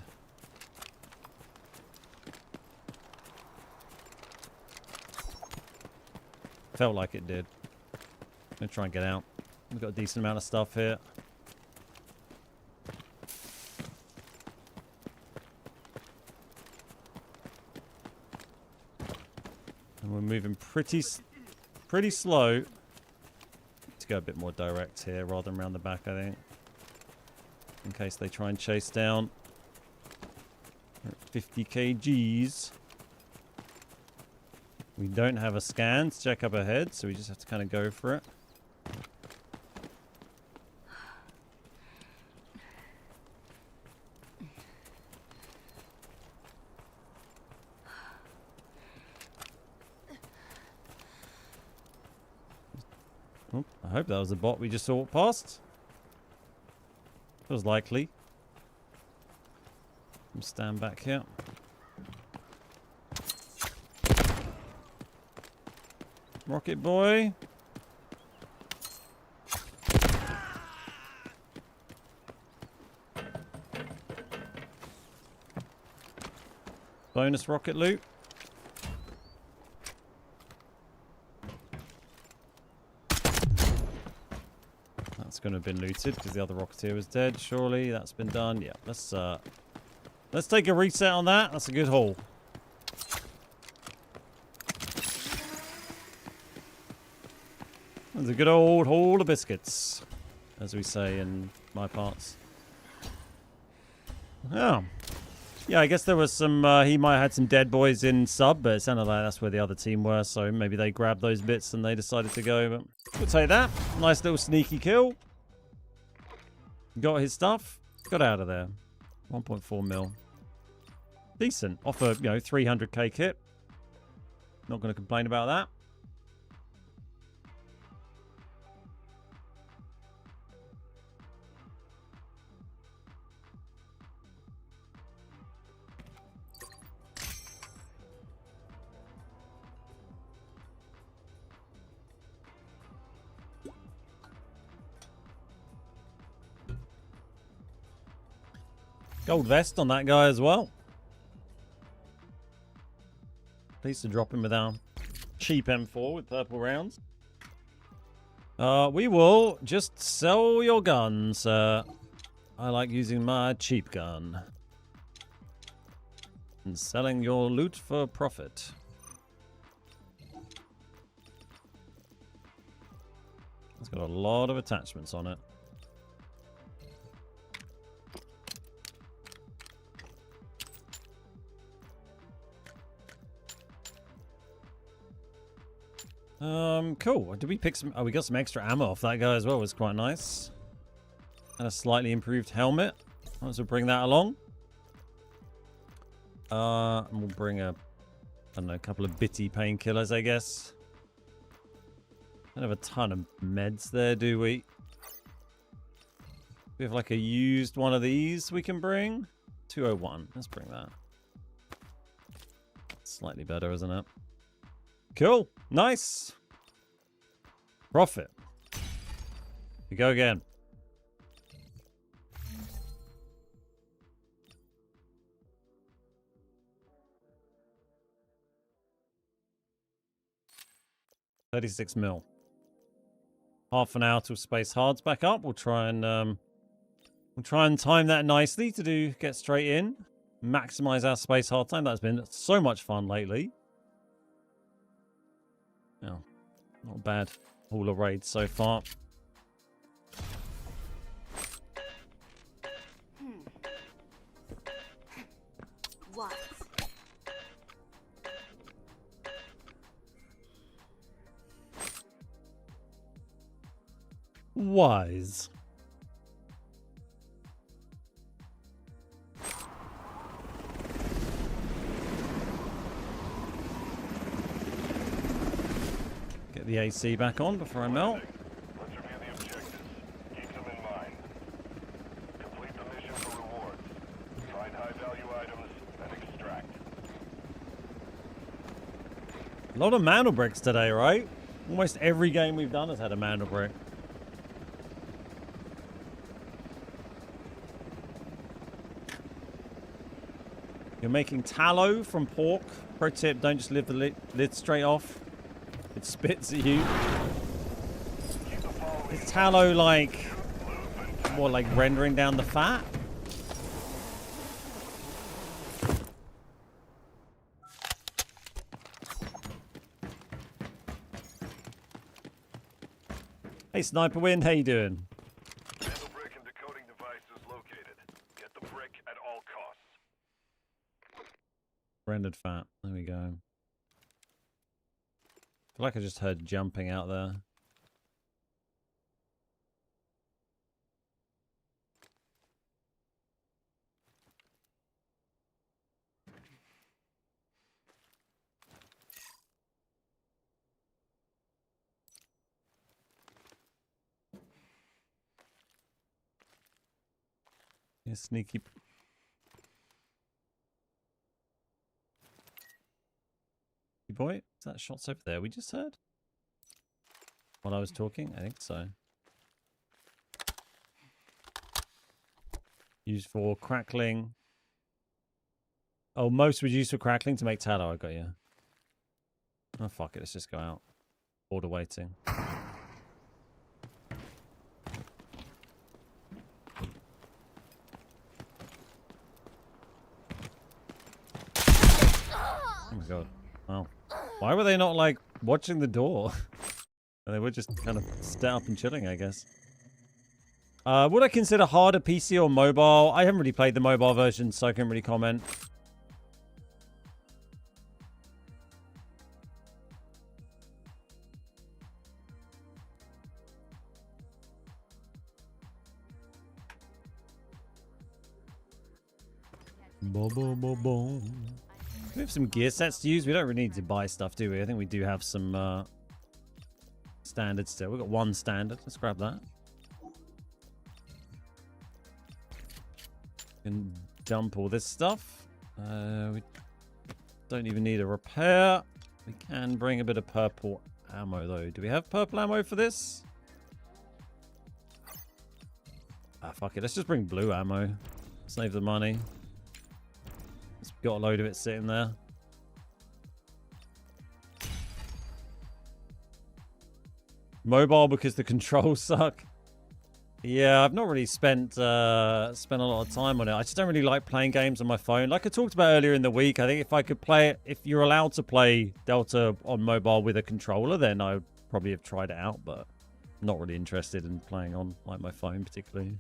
Felt like it did. I'm gonna try and get out. We've got a decent amount of stuff here. And we're moving pretty slow. Let's go a bit more direct here rather than around the back, I think. In case they try and chase down. We're at 50 kgs. We don't have a scan to check up ahead, so we just have to kind of go for it. Oh, I hope that was a bot we just saw past. Feels likely. I'll stand back here. Rocket boy. Bonus rocket loot. That's going to have been looted because the other rocketeer was dead. Surely that's been done. Yeah, let's take a reset on that. That's a good haul. That's a good old haul of biscuits, as we say in my parts. Oh. Yeah, I guess there was some, he might have had some dead boys in sub, but it sounded like that's where the other team were, so maybe they grabbed those bits and they decided to go, but we'll take that. Nice little sneaky kill. Got his stuff. Got out of there. 1.4 mil. Decent. Off a, 300k kit. Not going to complain about that. Gold vest on that guy as well. Pleased to drop him with our cheap M4 with purple rounds. We will just sell your gun, sir. I like using my cheap gun. And selling your loot for profit. It's got a lot of attachments on it. Cool. Did we pick some... Oh, we got some extra ammo off that guy as well. It was quite nice. And a slightly improved helmet. Might as well bring that along. And we'll bring a... I don't know, a couple of bitty painkillers, I guess. Don't have a ton of meds there, do we? We have like a used one of these we can bring. 201. Let's bring that. slightly better, isn't it? Cool. Nice. Profit. We go again. $36 mil. Half an hour till Space Hard's back up. We'll try and time that nicely to get straight in. Maximize our Space Hard time. That's been so much fun lately. Oh, not bad. All the raids so far. What? Wise. Get the AC back on before I melt. Let's review the objectives. Keep them in mind. Complete the mission for rewards. Find high-value items and extract. A lot of mana bricks today, right? Almost every game we've done has had a mana brick. You're making tallow from pork. Pro tip, don't just leave the lid straight off. It spits at you. Is tallow like, what, like rendering down the fat? Hey Sniper Wind, how you doing? Nano brick and decoding device is located. Get the brick at all costs. Rendered fat. There we go. I feel like I just heard jumping out there. Yeah, sneaky. Boy, is that shots over there we just heard? While I was talking? I think so. Used for crackling. Oh, most was used for crackling to make tallow. I got you. Oh, fuck it. Let's just go out. Order waiting. Oh my god. Wow. Why were they not, like, watching the door? They were just kind of sat up and chilling, I guess. Would I consider harder PC or mobile? I haven't really played the mobile version, so I can't really comment. We have some gear sets to use. We don't really need to buy stuff, do we? I think we do have some standards still. We've got one standard. Let's grab that. And dump all this stuff. We don't even need a repair. We can bring a bit of purple ammo, though. Do we have purple ammo for this? Ah, fuck it. Let's just bring blue ammo. Save the money. Got a load of it sitting there. Mobile because the controls suck. Yeah, I've not really spent a lot of time on it. I just don't really like playing games on my phone. Like I talked about earlier in the week, I think if I could play it, if you're allowed to play Delta on mobile with a controller, then I would probably have tried it out, but I'm not really interested in playing on like my phone particularly.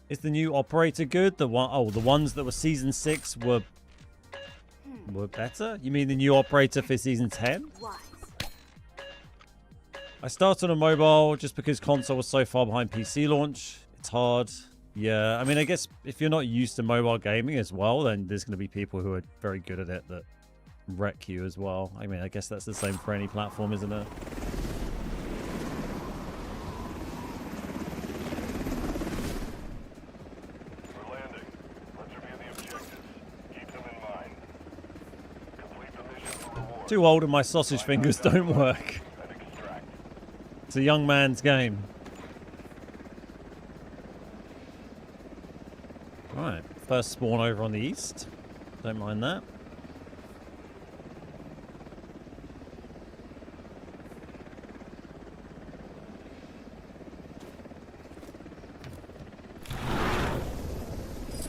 Is the new operator good? The ones that were season 6 were better? You mean the new operator for season 10? I started on mobile just because console was so far behind PC launch. It's hard. Yeah, I mean, I guess if you're not used to mobile gaming as well, then there's going to be people who are very good at it that wreck you as well. I mean, I guess that's the same for any platform, isn't it? We're landing. Let's review the Too old and my sausage fingers don't work. It's a young man's game. Right, first spawn over on the east. Don't mind that.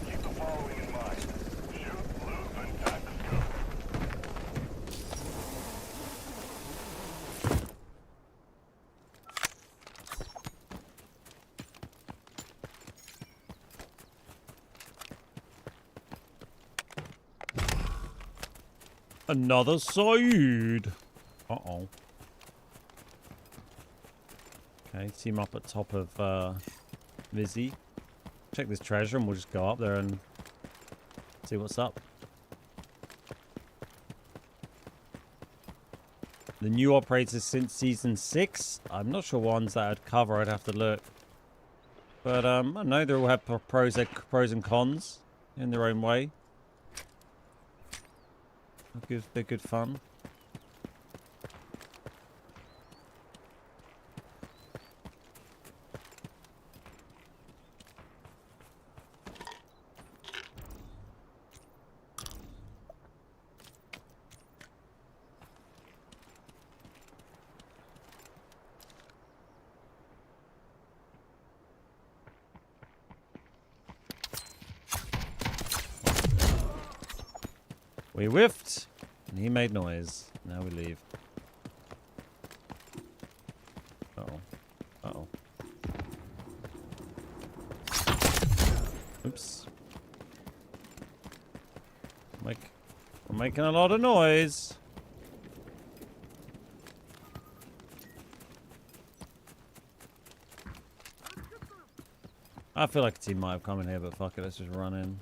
Keep the following in mind. Shoot, loot, and tactics go. Another side. Uh-oh. Okay, team up at top of Vizzy. Check this treasure and we'll just go up there and see what's up. The new operators since season 6. I'm not sure ones that I'd cover. I'd have to look. But I know they all have pros and cons in their own way. They're good fun. We whiffed, and he made noise. Now we leave. Uh-oh. Uh-oh. Oops. We're making a lot of noise. I feel like a team might have come in here, but fuck it, let's just run in.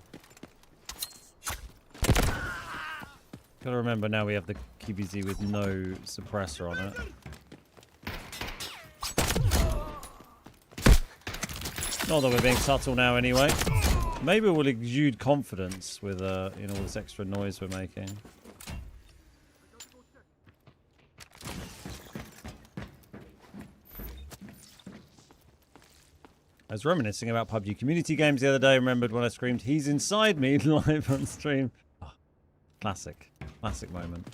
Gotta remember now we have the QBZ with no suppressor on it. Not that we're being subtle now anyway. Maybe we'll exude confidence with you know, all this extra noise we're making. I was reminiscing about PUBG community games the other day. Remembered when I screamed, "He's inside me!" live on stream. Oh, classic. Classic moment.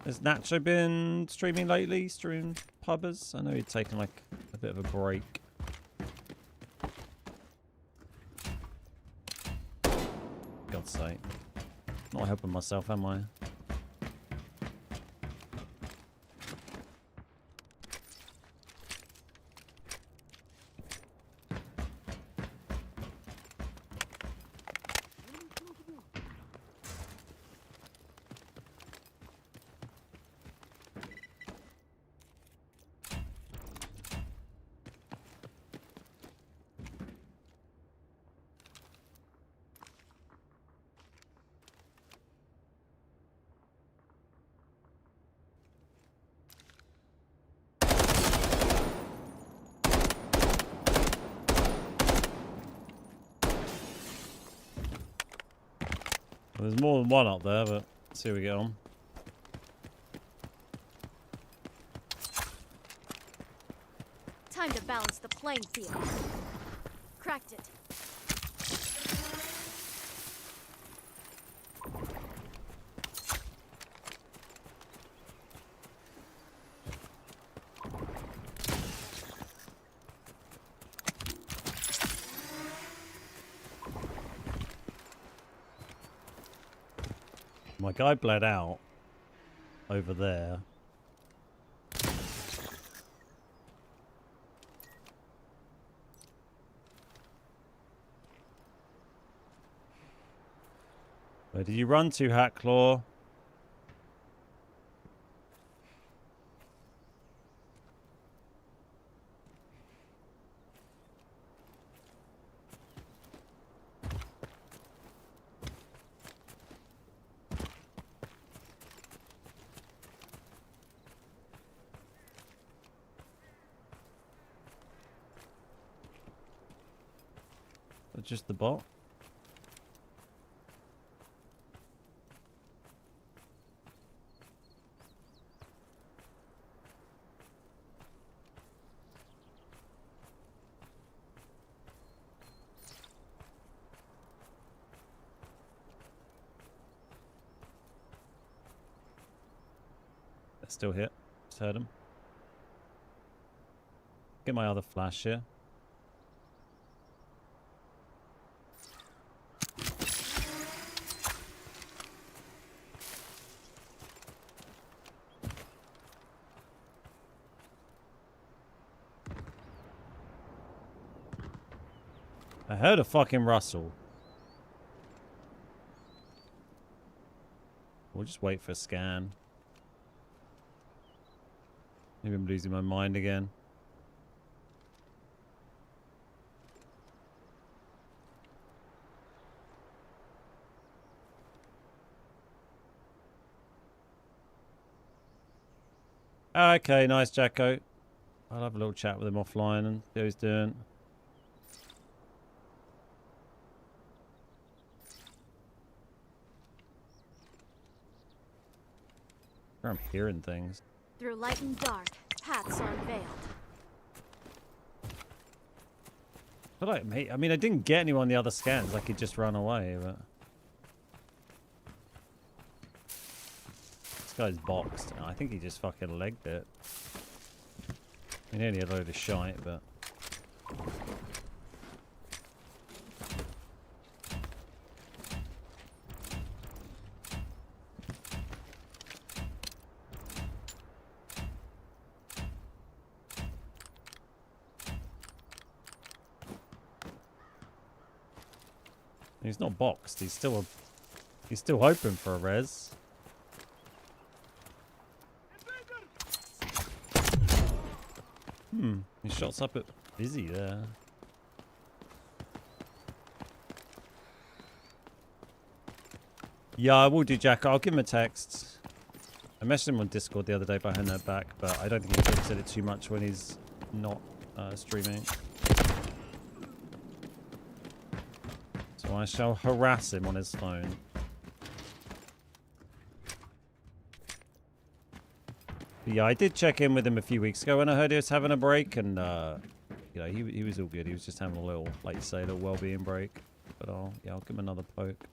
Has Nacho been streaming lately? Streaming pubbers? I know he'd taken like a bit of a break. God's sake. Not helping myself, am I? Well, there's more than one up there, but let's see how we get on. Time to balance the playing field. Cracked it. My guy bled out over there. Where did you run to, Hatclaw? Just the bot? They're still hit. Just heard them. Get my other flash here. I heard a fucking rustle. We'll just wait for a scan. Maybe I'm losing my mind again. Okay, nice, Jacko. I'll have a little chat with him offline and see how he's doing. I'm hearing things. Through light and dark, paths are unveiled. But I mean, I didn't get anyone on the other scans. I could just run away, but this guy's boxed. I think he just fucking legged it. I mean, he only had a load of shite, but he's not boxed. He's still hoping for a res. He shots up at Busy there. Yeah, I will do, Jack. I'll give him a text. I messaged him on Discord the other day, but I hadn't heard back. But I don't think he looks at it too much when he's not streaming. So I shall harass him on his phone. But yeah, I did check in with him a few weeks ago when I heard he was having a break, and you know, he was all good. He was just having a little, like you say, a little well-being break. But I'll give him another poke.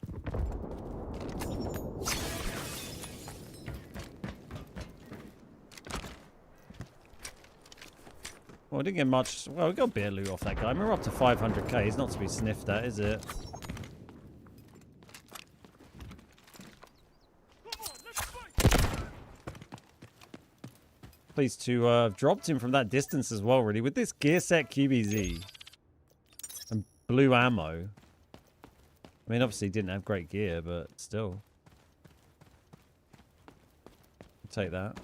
Well, I didn't get much. Well, we got a bit of loot off that guy. I mean, we're up to 500k. He's not to be sniffed at, is it? Pleased to have dropped him from that distance as well, really. With this gear set QBZ and blue ammo. I mean, obviously he didn't have great gear, but still. I'll take that.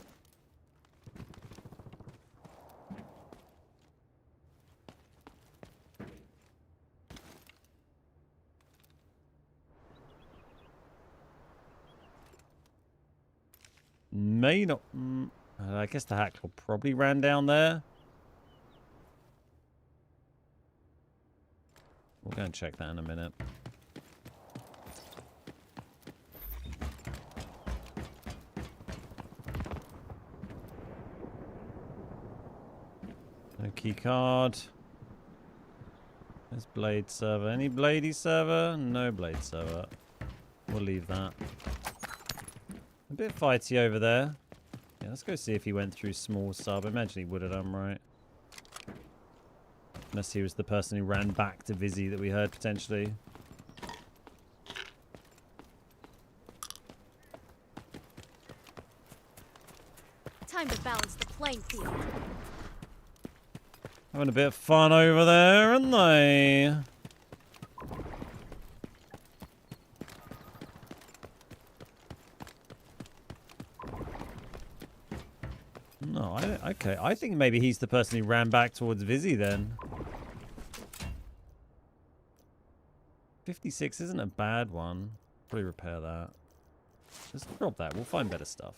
May not... I guess the hack will probably ran down there. We'll go and check that in a minute. No key card. There's blade server. Any bladey server? No blade server. We'll leave that. A bit fighty over there. Yeah, let's go see if he went through small sub. I imagine he would have done, right? Unless he was the person who ran back to Vizzy that we heard potentially. Time to balance the playing field. Having a bit of fun over there, aren't they? No, okay. I think maybe he's the person who ran back towards Vizzy then. 56 isn't a bad one. Probably repair that. Just drop that. We'll find better stuff.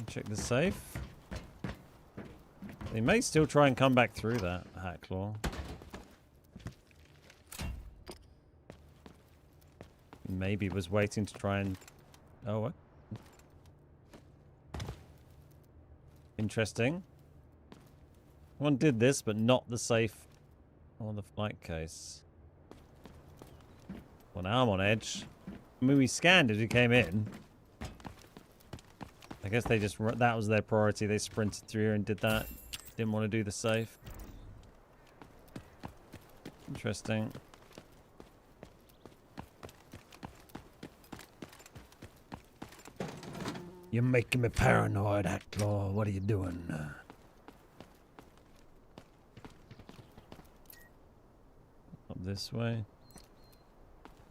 Check the safe. They may still try and come back through that hack claw. Maybe was waiting to try and... Oh, what? Interesting. One did this, but not the safe or the flight case. Well, now I'm on edge. I mean, we scanned as we came in. I guess they just... That was their priority. They sprinted through here and did that. Didn't want to do the safe. Interesting. You're making me paranoid, Outlaw. What are you doing? Up this way.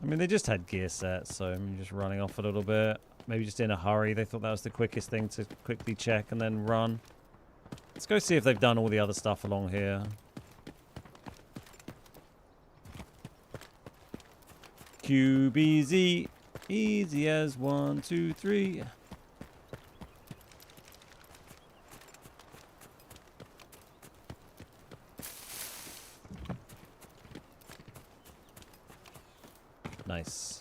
I mean, they just had gear sets, so I'm just running off a little bit. Maybe just in a hurry. They thought that was the quickest thing to quickly check and then run. Let's go see if they've done all the other stuff along here. QBZ. Easy as 1, 2, 3. Nice.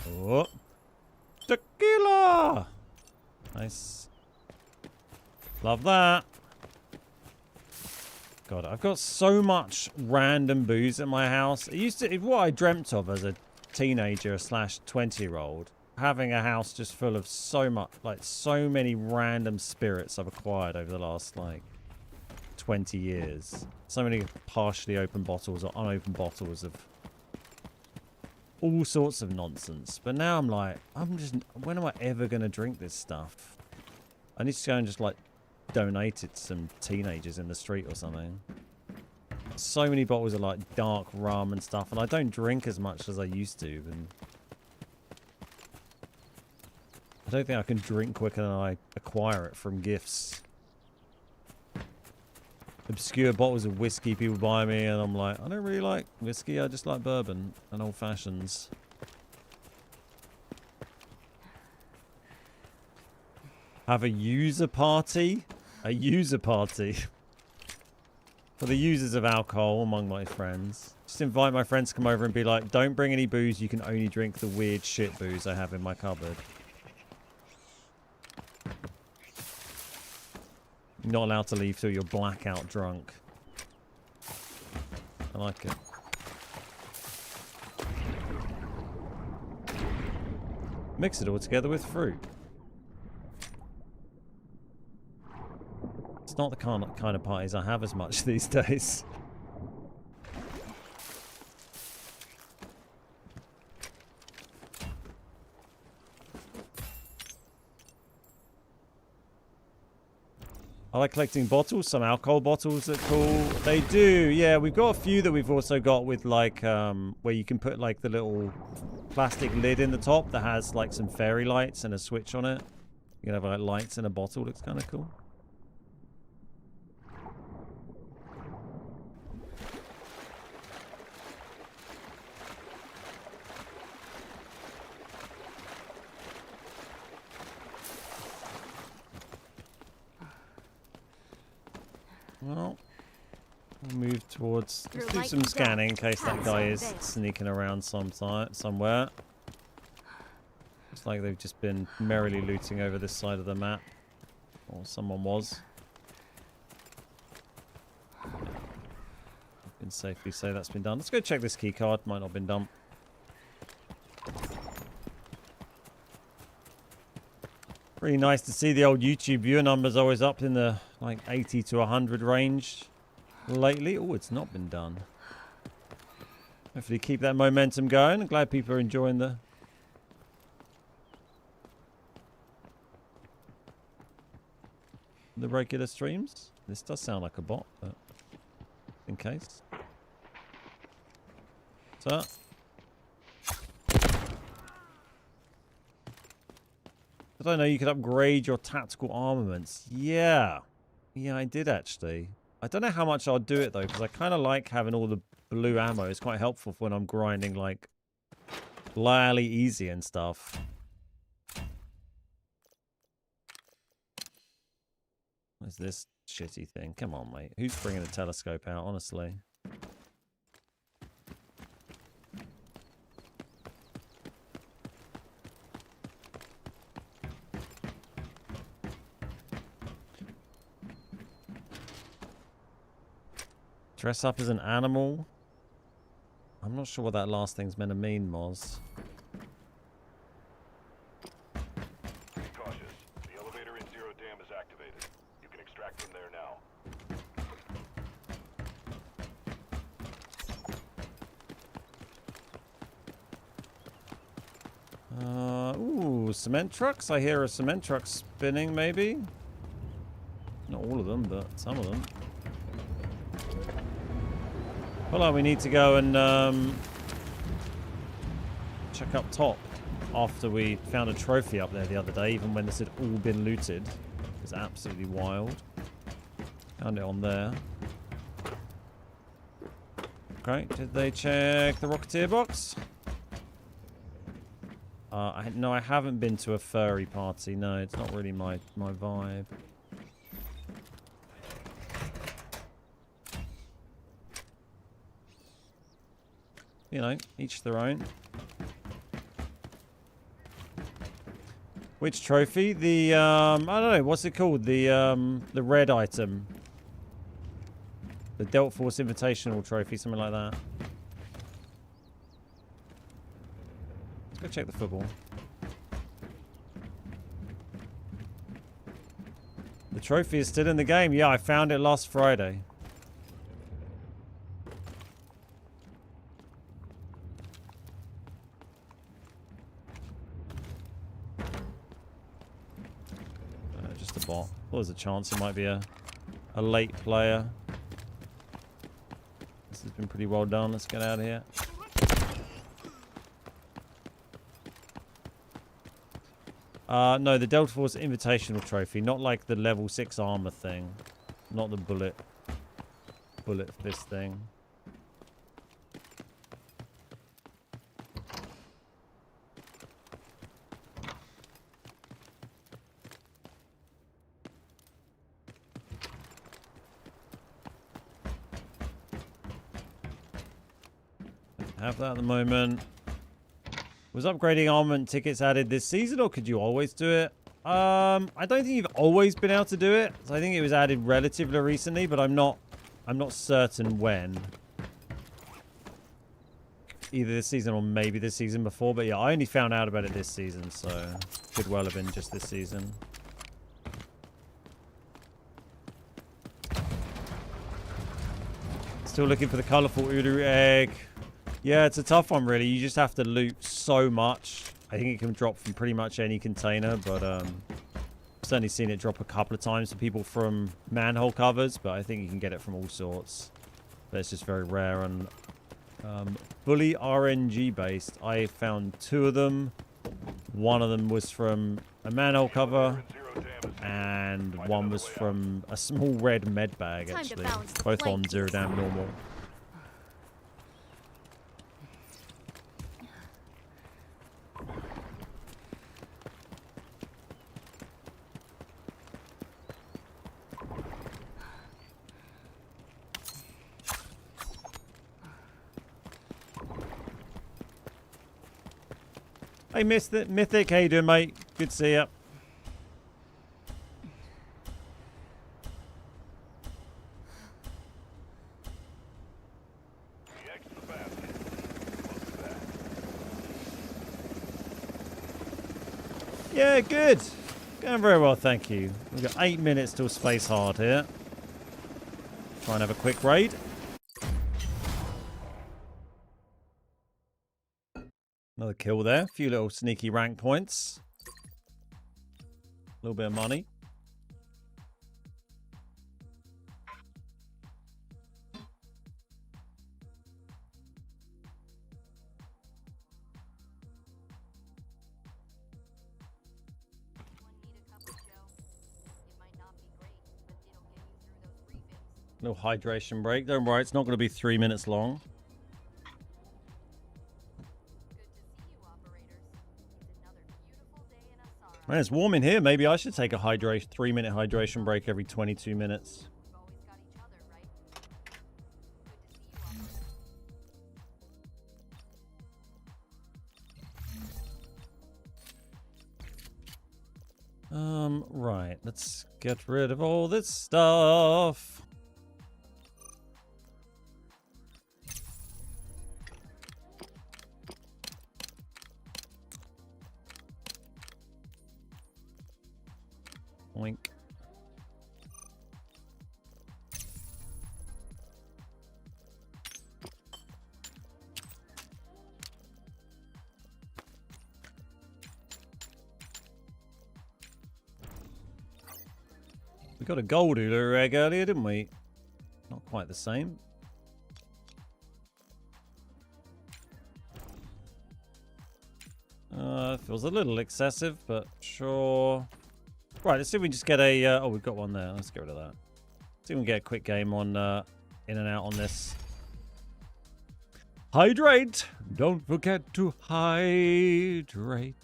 Oh. Tequila! Nice. Love that. God, I've got so much random booze at my house. It used to... What I dreamt of as a teenager slash 20-year-old. Having a house just full of so much... Like, so many random spirits I've acquired over the last, like... 20 years. So many partially open bottles or unopened bottles of all sorts of nonsense. But now I'm like, when am I ever going to drink this stuff? I need to go and just like donate it to some teenagers in the street or something. So many bottles of like dark rum and stuff, and I don't drink as much as I used to. And I don't think I can drink quicker than I acquire it from gifts. Obscure bottles of whiskey people buy me, and I'm like, I don't really like whiskey, I just like bourbon and old fashions. Have a user party? A user party. For the users of alcohol among my friends. Just invite my friends to come over and be like, don't bring any booze, you can only drink the weird shit booze I have in my cupboard. You're not allowed to leave till you're blackout drunk. I like it. Mix it all together with fruit. It's not the kind of parties I have as much these days. I like collecting bottles, some alcohol bottles are cool. They do, yeah. We've got a few that we've also got with like, where you can put like the little plastic lid in the top that has like some fairy lights and a switch on it. You can have like lights in a bottle, looks kind of cool. Well, we'll move towards... Let's do some scanning in case that guy is sneaking around somewhere. Looks like they've just been merrily looting over this side of the map. Or someone was. I can safely say that's been done. Let's go check this key card. Might not have been done. Pretty nice to see the old YouTube viewer numbers always up in the like 80 to 100 range lately. Oh, it's not been done. Hopefully keep that momentum going. I'm glad people are enjoying the regular streams. This does sound like a bot, but in case. So I don't know, you could upgrade your tactical armaments. Yeah. Yeah, I did actually. I don't know how much I'll do it though, because I kind of like having all the blue ammo. It's quite helpful for when I'm grinding like Lally easy and stuff. What's this shitty thing? Come on, mate. Who's bringing the telescope out, honestly? Dress up as an animal. I'm not sure what that last thing's meant to mean, Moz. Be cautious. The elevator in Zero Dam is activated. You can extract from there now. Ooh, cement trucks? I hear a cement truck spinning, maybe? Not all of them, but some of them. Hold on, we need to go and check up top after we found a trophy up there the other day, even when this had all been looted. It's absolutely wild. Found it on there. Okay, did they check the Rocketeer box? No, I haven't been to a furry party. No, it's not really my vibe. You know, each their own. Which trophy? The I don't know, what's it called? The red item. The Delt Force Invitational trophy, something like that. Let's go check the football. The trophy is still in the game. Yeah, I found it last Friday. Just a bot. Well, there's a chance it might be a late player. This has been pretty well done. Let's get out of here. No, the Delta Force Invitational Trophy, not like the level 6 armor thing. Not the bullet fist thing. Have that at the moment. Was upgrading armament tickets added this season, or could you always do it? I don't think you've always been able to do it. So I think it was added relatively recently, but I'm not certain when. Either this season or maybe this season before. But yeah, I only found out about it this season, so could well have been just this season. Still looking for the colourful Uru egg. Yeah, it's a tough one, really. You just have to loot so much. I think it can drop from pretty much any container, but I've certainly seen it drop a couple of times for people from manhole covers, but I think you can get it from all sorts. But it's just very rare and fully RNG based. I found 2 of them. One of them was from a manhole cover, and one was from a small red med bag, actually. Both on Zero Dam normal. Hey, Mythic, how you doing, mate? Good to see you. Yeah, good. Going very well, thank you. We've got 8 minutes till Space Hard here. Try and have a quick raid. Another kill there. A few little sneaky rank points. A little bit of money. Little hydration break. Don't worry, it's not going to be 3 minutes long. Man, it's warm in here. Maybe I should take a 3-minute hydration break every 22 minutes. Right. Let's get rid of all this stuff. Oink. We got a gold Ulu egg earlier, didn't we? Not quite the same. Feels a little excessive, but sure. Right, let's see if we can just get a... oh, we've got one there. Let's get rid of that. See if we can get a quick game on in and out on this. Hydrate! Don't forget to hydrate.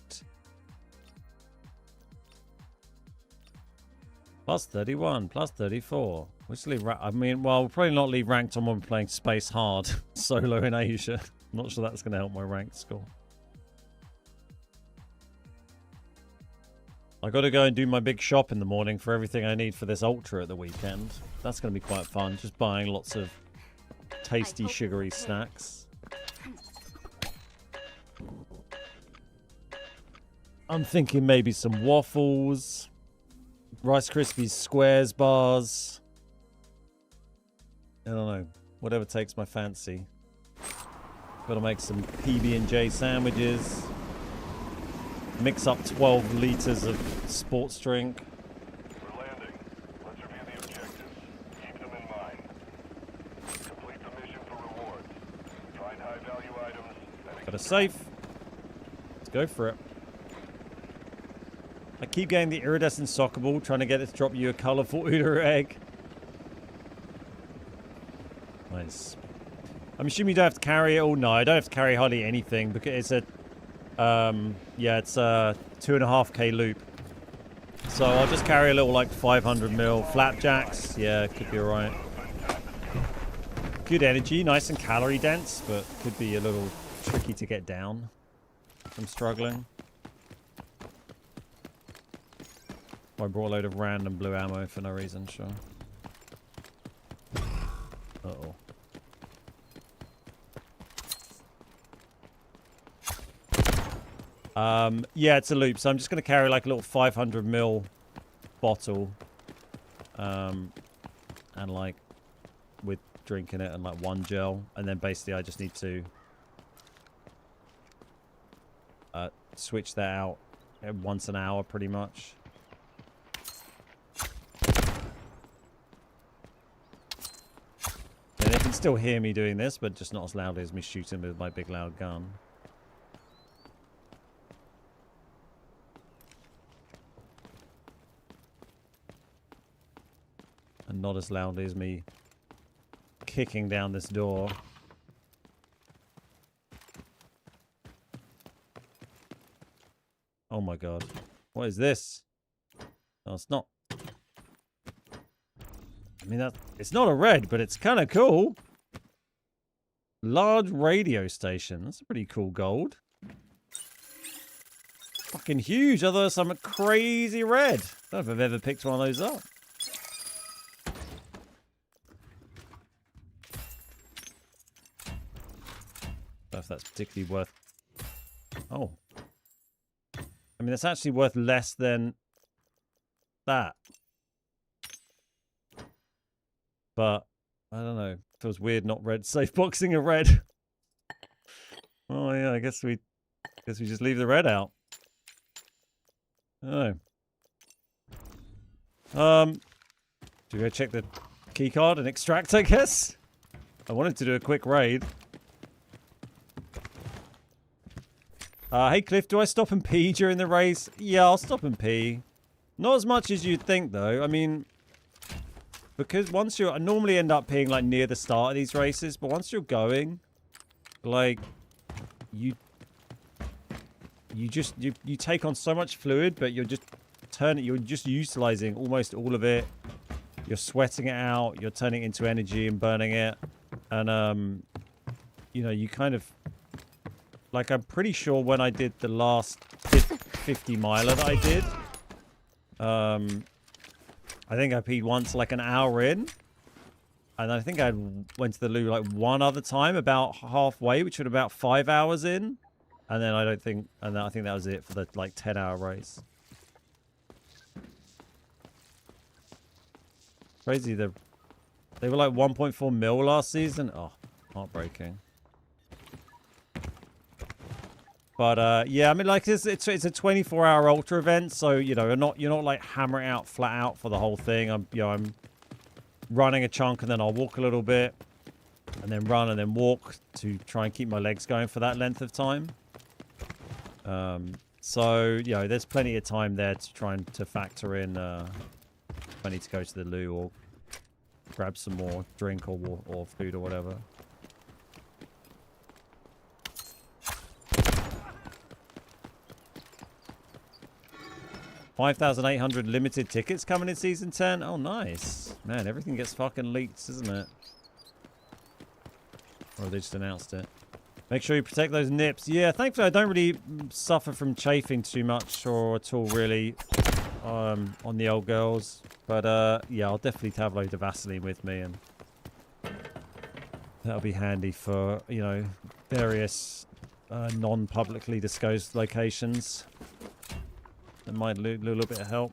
Plus 31, plus 34. Which leave I mean, well, we'll probably not leave ranked on when we're playing Space Hard solo in Asia. Not sure that's going to help my ranked score. I got to go and do my big shop in the morning for everything I need for this Ultra at the weekend. That's going to be quite fun. Just buying lots of tasty, sugary snacks. I'm thinking maybe some waffles, Rice Krispies Squares bars. I don't know. Whatever takes my fancy. Got to make some PB&J sandwiches. Mix up 12 liters of sports drink. We're landing. Let's review the objectives. Keep them in mind. Complete the mission for rewards. Find high-value items and Got a safe. Let's go for it. I keep getting the iridescent soccer ball, trying to get it to drop you a colorful Ulu egg. Nice. I'm assuming you don't have to carry it all. No, I don't have to carry hardly anything because it's a yeah, it's a 2.5k loop. So I'll just carry a little like 500ml flapjacks. Yeah, could be alright. Good energy, nice and calorie dense, but could be a little tricky to get down. I'm struggling. I brought a load of random blue ammo for no reason, sure. Uh-oh. Yeah, it's a loop, so I'm just going to carry like a little 500ml bottle. And like with drink in it and like one gel. And then basically I just need to switch that out once an hour pretty much. And they can still hear me doing this, but just not as loudly as me shooting with my big loud gun. And not as loudly as me kicking down this door. Oh my god. What is this? No, it's not. I mean, it's not a red, but it's kind of cool. Large radio station. That's a pretty cool gold. Fucking huge. Otherwise, I'm a crazy red. I don't know if I've ever picked one of those up. Don't know if that's particularly worth... Oh. I mean, that's actually worth less than that. But, I don't know. Feels weird not red safe boxing a red. Oh yeah, I guess we just leave the red out. Oh. Do we go check the keycard and extract, I guess? I wanted to do a quick raid. Hey Cliff, do I stop and pee during the race? Yeah, I'll stop and pee. Not as much as you'd think though. I mean, because once I normally end up peeing like near the start of these races, but once you're going, like, you take on so much fluid, but you're just utilizing almost all of it. You're sweating it out, you're turning it into energy and burning it. And, you know, you kind of, like, I'm pretty sure when I did the last 50 miler that I did, I think I peed once like an hour in. And I think I went to the loo like one other time about halfway, which was about 5 hours in. And then I think that was it for the like 10-hour race. Crazy. They were like 1.4 mil last season. Oh, heartbreaking. But yeah, I mean, like it's a 24-hour ultra event, so you know you're not like hammering out flat out for the whole thing. I'm running a chunk and then I'll walk a little bit, and then run and then walk to try and keep my legs going for that length of time. So you know, there's plenty of time there to try and to factor in if I need to go to the loo or grab some more drink or food or whatever. 5,800 limited tickets coming in Season 10. Oh, nice. Man, everything gets fucking leaked, isn't it? Or they just announced it. Make sure you protect those nips. Yeah, thankfully I don't really suffer from chafing too much or at all, really, on the old girls. But, yeah, I'll definitely have loads of Vaseline with me, and that'll be handy for, you know, various non-publicly disclosed locations. That might need a little bit of help.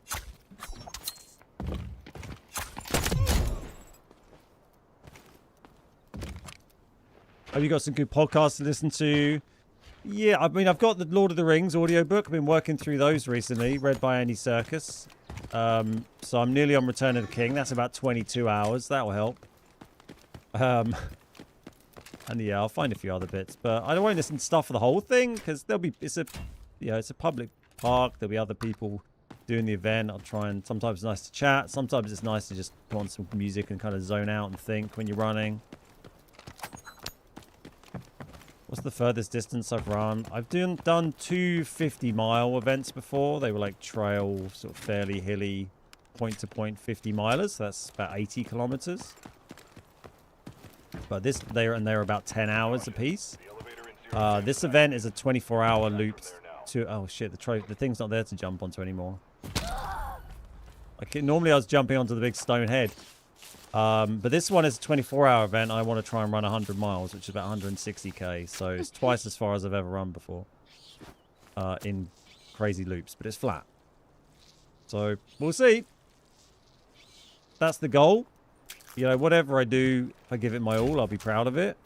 Have you got some good podcasts to listen to? Yeah, I mean, I've got the Lord of the Rings audiobook. I've been working through those recently, read by Andy Serkis. So I'm nearly on Return of the King. That's about 22 hours. That'll help. And yeah, I'll find a few other bits. But I don't want to listen to stuff for the whole thing, because it's a public park. There'll be other people doing the event. I'll try and sometimes it's nice to chat. Sometimes it's nice to just put on some music and kind of zone out and think when you're running. What's the furthest distance I've run? I've done 2 50-mile events before. They were like trail, sort of fairly hilly, point-to-point 50-milers. So that's about 80 kilometers. But they're about 10 hours apiece. This event is a 24-hour loop. Oh shit! The thing's not there to jump onto anymore. Normally I was jumping onto the big stone head, but this one is a 24-hour event. I want to try and run 100 miles, which is about 160k. So it's twice as far as I've ever run before in crazy loops, but it's flat. So we'll see. That's the goal. You know, whatever I do, if I give it my all, I'll be proud of it.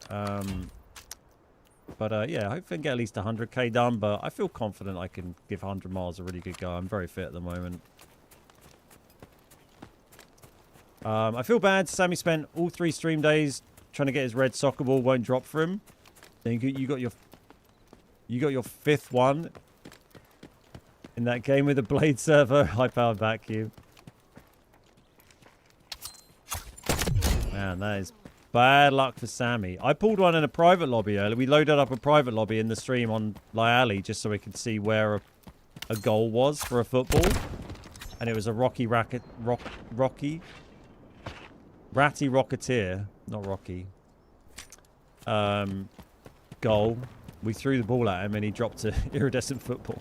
But yeah, hopefully I can get at least 100k done, but I feel confident I can give 100 miles a really good go. I'm very fit at the moment. I feel bad. Sammy spent all 3 stream days trying to get his red soccer ball, won't drop for him. Then you got your 5th one in that game with the blade server, high powered vacuum. Man, that is bad luck for Sammy. I pulled one in a private lobby earlier. We loaded up a private lobby in the stream on Lyali just so we could see where a goal was for a football. And it was a Ratty Rocketeer. Not Rocky. Goal. We threw the ball at him and he dropped an iridescent football.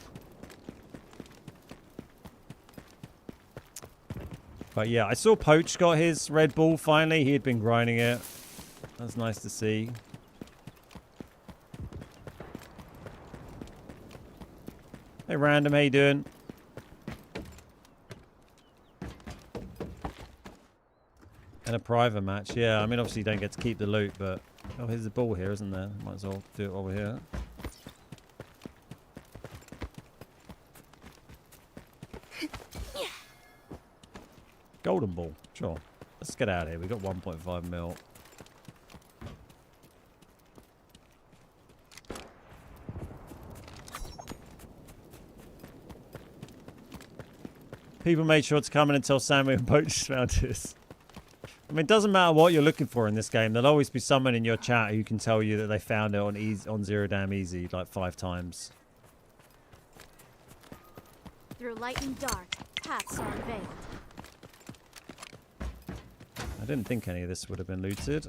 But yeah, I saw Poach got his red ball finally. He had been grinding it. That's nice to see. Hey Random, how you doing? And a private match. Yeah, I mean obviously you don't get to keep the loot, but oh, here's the ball here, isn't there? Might as well do it over here. Golden ball. Sure. Let's get out of here. We got 1.5 mil. People made sure to come in and tell Sammy and Poach found this. I mean, it doesn't matter what you're looking for in this game. There'll always be someone in your chat who can tell you that they found it on Zero Damn Easy like 5 times. Through light and dark, paths are unveiled. I didn't think any of this would have been looted.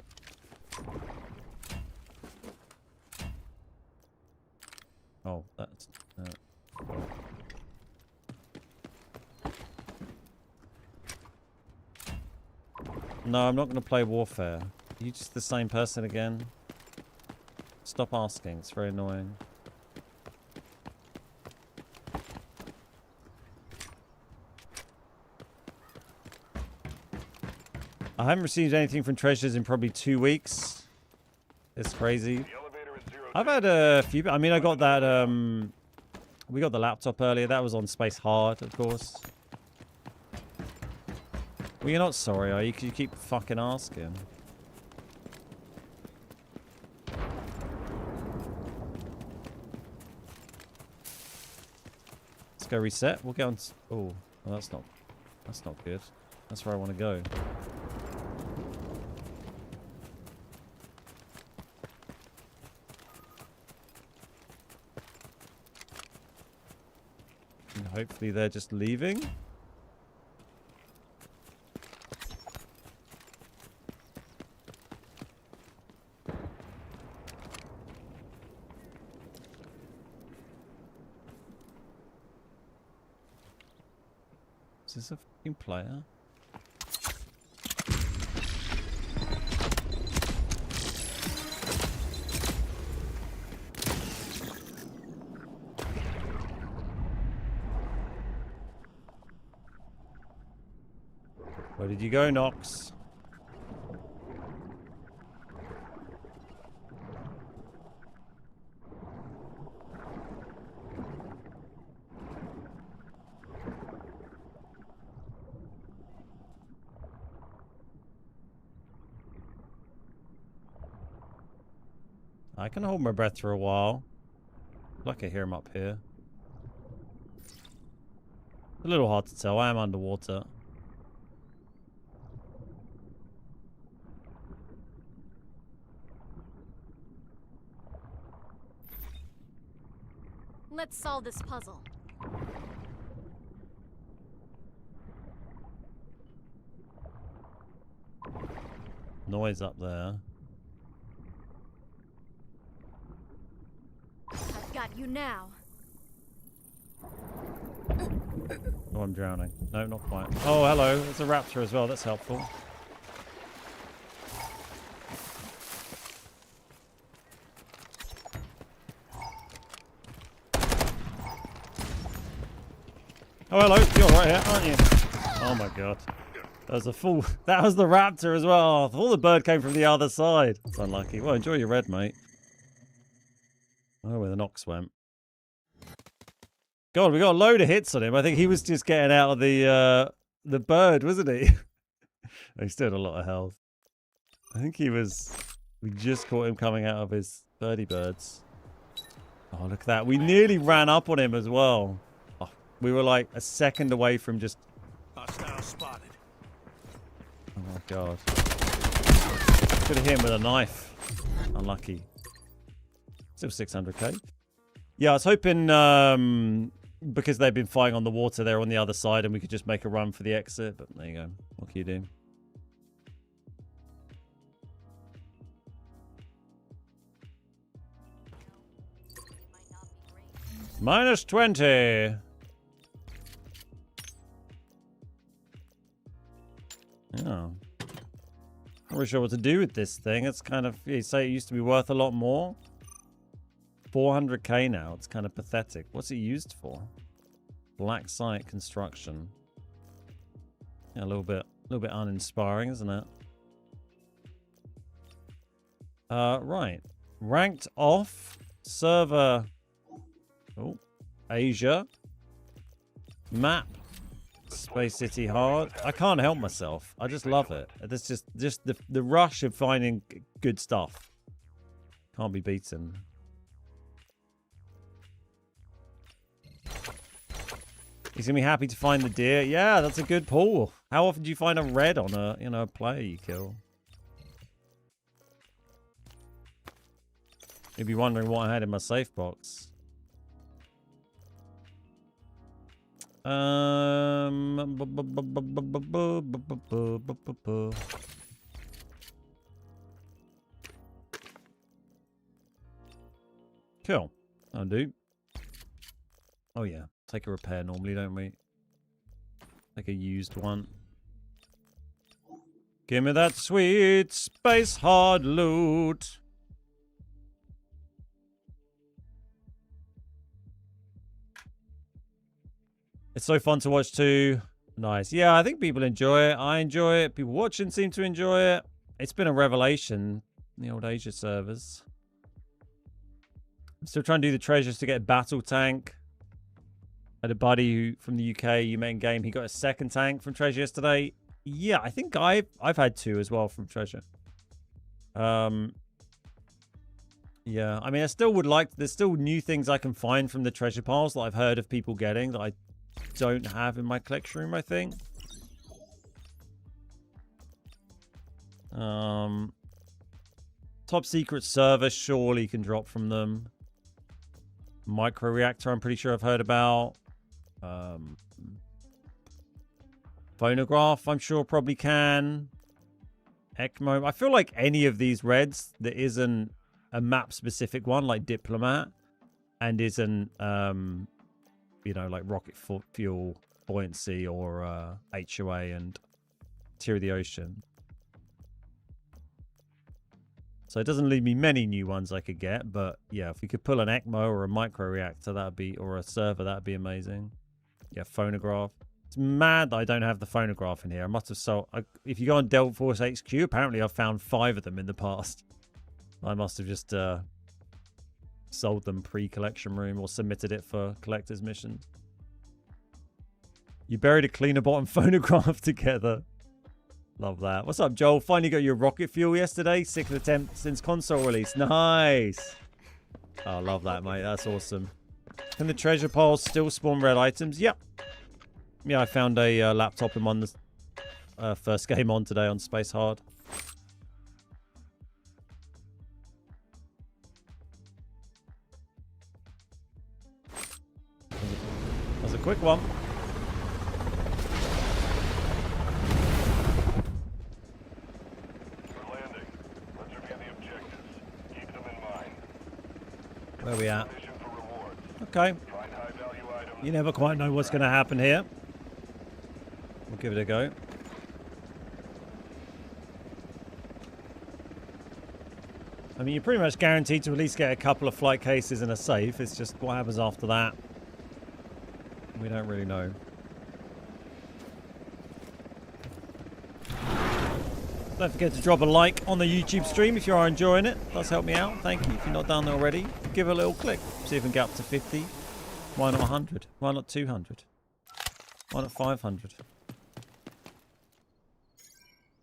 Oh, that's... No, I'm not going to play Warfare. Are you just the same person again? Stop asking. It's very annoying. I haven't received anything from treasures in probably 2 weeks. It's crazy. The elevator is 0. I've had a few. I mean, I got that. We got the laptop earlier. That was on Space Hard, of course. Well, you're not sorry, are you? 'Cause you keep fucking asking. Let's go reset. We'll get on. Oh, well, that's not good. That's where I want to go. And hopefully they're just leaving. Is this a fucking player? Where did you go, Nox? I can hold my breath for a while. Like I hear him up here. A little hard to tell. I am underwater. Let's solve this puzzle. Noise up there. I've got you now. Oh, I'm drowning. No, not quite. Oh, hello. There's a raptor as well. That's helpful. Oh, hello. You're right here, aren't you? Oh my god. That was a full... That was the raptor as well. I thought the bird came from the other side. It's unlucky. Well, enjoy your red, mate. I don't know where the Nox went. God, we got a load of hits on him. I think he was just getting out of the bird, wasn't he? He still had a lot of health. I think he was... We just caught him coming out of his birdie birds. Oh, look at that. We nearly ran up on him as well. Oh, we were like a second away from just... Hostile spotted. Oh my god. Could have hit him with a knife. Unlucky. Still 600k. Yeah, I was hoping because they've been fighting on the water, they're on the other side and we could just make a run for the exit. But there you go. What can you do? Minus 20. Yeah. Not really sure what to do with this thing. It's kind of, you say it used to be worth a lot more. 400k now. It's kind of pathetic. What's it used for? Black site construction. Yeah, a little bit uninspiring, isn't it? Right. Ranked off. Server. Oh, Asia. Map. Space City hard. I can't help myself. I just love it. It's just the rush of finding good stuff. Can't be beaten. He's gonna be happy to find the deer. Yeah, that's a good pull. How often do you find a red on a a player you kill? You'd be wondering what I had in my safe box. Cool. I'll do. Oh yeah. Take a repair normally, don't we? Like a used one. Give me that sweet space hard loot. It's so fun to watch too. Nice. Yeah, I think people enjoy it. I enjoy it. People watching seem to enjoy it. It's been a revelation in the old Asia servers. I'm still trying to do the treasures to get a battle tank. I had a buddy who from the UK you met in game. He got a second tank from treasure yesterday. Yeah, I think I've had 2 as well from treasure. Yeah, I mean, I still would like. There's still new things I can find from the treasure piles that I've heard of people getting that I don't have in my collection room, I think. Top secret server surely can drop from them. Micro reactor, I'm pretty sure I've heard about. Phonograph, I'm sure probably can. ECMO. I feel like any of these reds that isn't a map specific one, like Diplomat, and isn't you know, like rocket fuel, buoyancy, or HOA and Tier of the Ocean. So it doesn't leave me many new ones I could get, but yeah, if we could pull an ECMO or a micro reactor, that'd be, or a server, that'd be amazing. Yeah, phonograph. It's mad that I don't have the phonograph in here. I must have sold. If you go on Delta Force HQ, apparently I've found 5 of them in the past. I must have just sold them pre-collection room or submitted it for collector's missions. You buried a cleaner bottom phonograph together. Love that. What's up, Joel? Finally got your rocket fuel yesterday. 6th attempt since console release. Nice. Oh, love that, mate. That's awesome. Can the treasure piles still spawn red items? Yep. Yeah, I found a laptop in one the first game on today on Space Hard. That was a quick one. We're landing. Let's review the objectives. Keep them in mind. Where we at? Mission for rewards. Okay. Find high-value items. You never quite know what's going to happen here. We'll give it a go. I mean, you're pretty much guaranteed to at least get a couple of flight cases and a safe. It's just what happens after that. We don't really know. Don't forget to drop a like on the YouTube stream if you are enjoying it. It does help me out. Thank you. If you're not done already, give it a little click. See if we can get up to 50. Why not 100? Why not 200? Why not 500?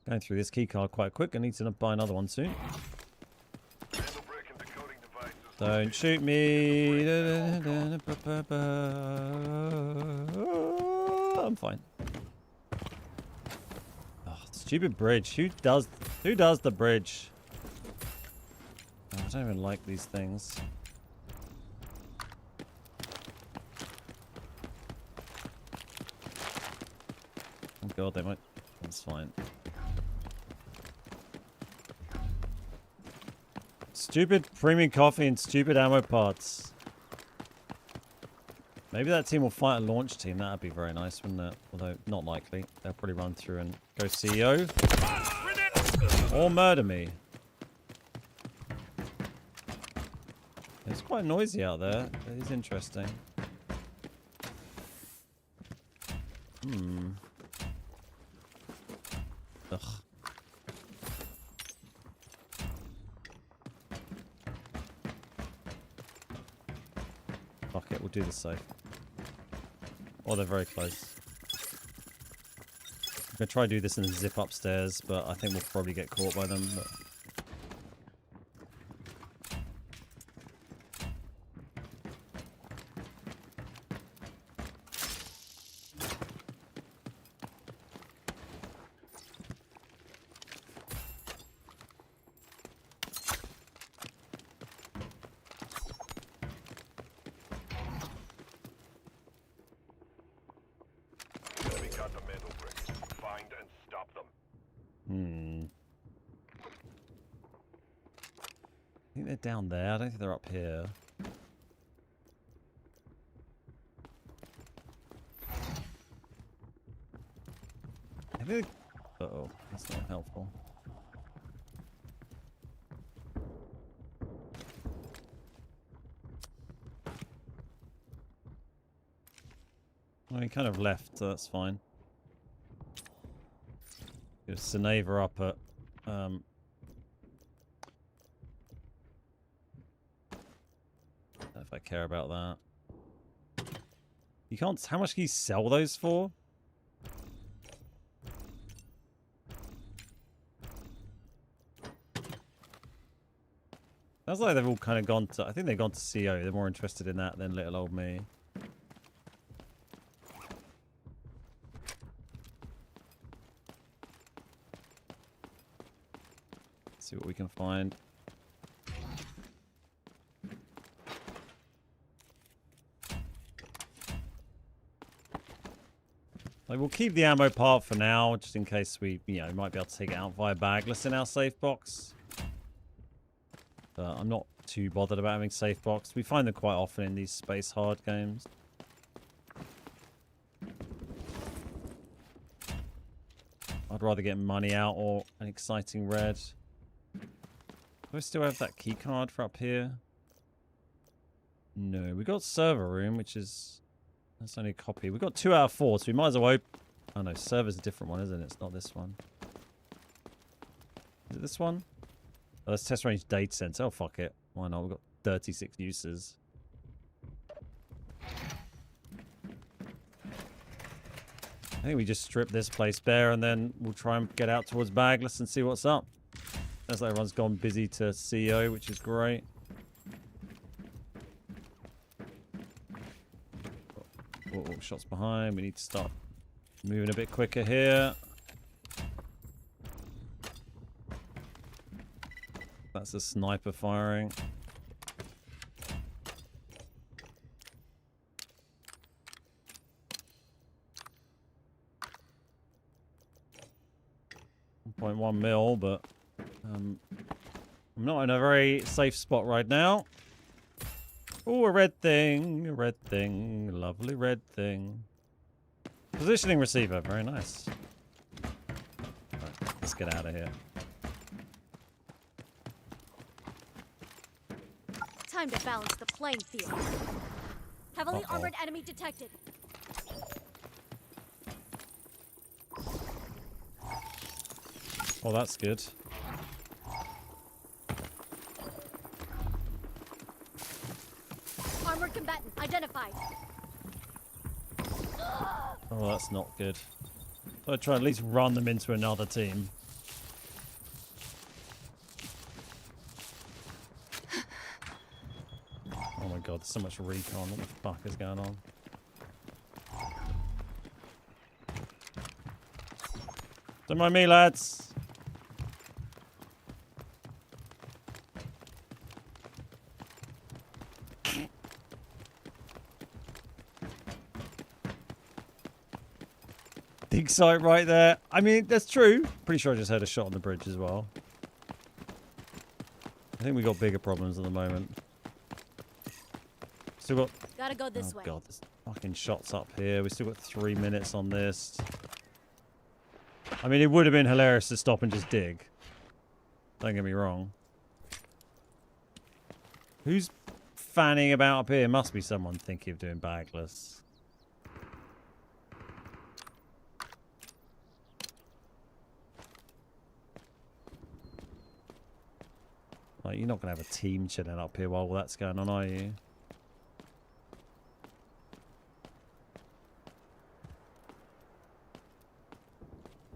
Going through this keycard quite quick. I need to buy another one soon. Don't shoot me. I'm fine. Oh, stupid bridge. Who does the bridge? Oh, I don't even like these things. Oh god, they might. That's fine. Stupid premium coffee and stupid ammo parts. Maybe that team will fight a launch team. That'd be very nice, wouldn't it? Although, not likely. They'll probably run through and go CEO. Or murder me. It's quite noisy out there. It is interesting. Ugh. Fuck it, we'll do the safe. Oh, they're very close. I'm gonna try to do this in the zip upstairs, but I think we'll probably get caught by them. But... We got the middle bricks. Find and stop them. I think they're down there. I don't think they're up here. Uh-oh, that's not helpful. Well, he kind of left, so that's fine. Give Seneva up at don't know if I care about that. You can't. How much can you sell those for? Sounds like they've all kind of gone to. I think they've gone to CO. They're more interested in that than little old me. Let's see what we can find. Like, we'll keep the ammo part for now, just in case we, might be able to take it out via bagless in our safe box. But I'm not too bothered about having safe box. We find them quite often in these space hard games. I'd rather get money out or an exciting red. Do I still have that key card for up here? No, we got server room, which is... That's only a copy. We've got 2 out of 4, so we might as well open... Oh no, server's a different one, isn't it? It's not this one. Is it this one? Oh, let's test range data center. Oh, fuck it. Why not? We've got 36 uses. I think we just strip this place bare and then we'll try and get out towards bagless and see what's up. Looks like everyone's gone busy to CO, which is great. Oh, shots behind. We need to start moving a bit quicker here. That's a sniper firing. .1 mil, but I'm not in a very safe spot right now. Oh, a red thing, lovely red thing. Positioning receiver, very nice. Right, let's get out of here. Time to balance the playing field. Heavily armored enemy detected. Oh, that's good. Armored combatant identified. Oh, that's not good. I'll try at least run them into another team. Oh my god, there's so much recon. What the fuck is going on? Don't mind me, lads. Dig site right there. I mean, that's true. Pretty sure I just heard a shot on the bridge as well. I think we got bigger problems at the moment. Still got... Gotta go this way. Oh god, there's fucking shots up here. We still got 3 minutes on this. I mean, it would have been hilarious to stop and just dig. Don't get me wrong. Who's fanning about up here? Must be someone thinking of doing bagless. Like, you're not going to have a team chilling up here while all that's going on, are you?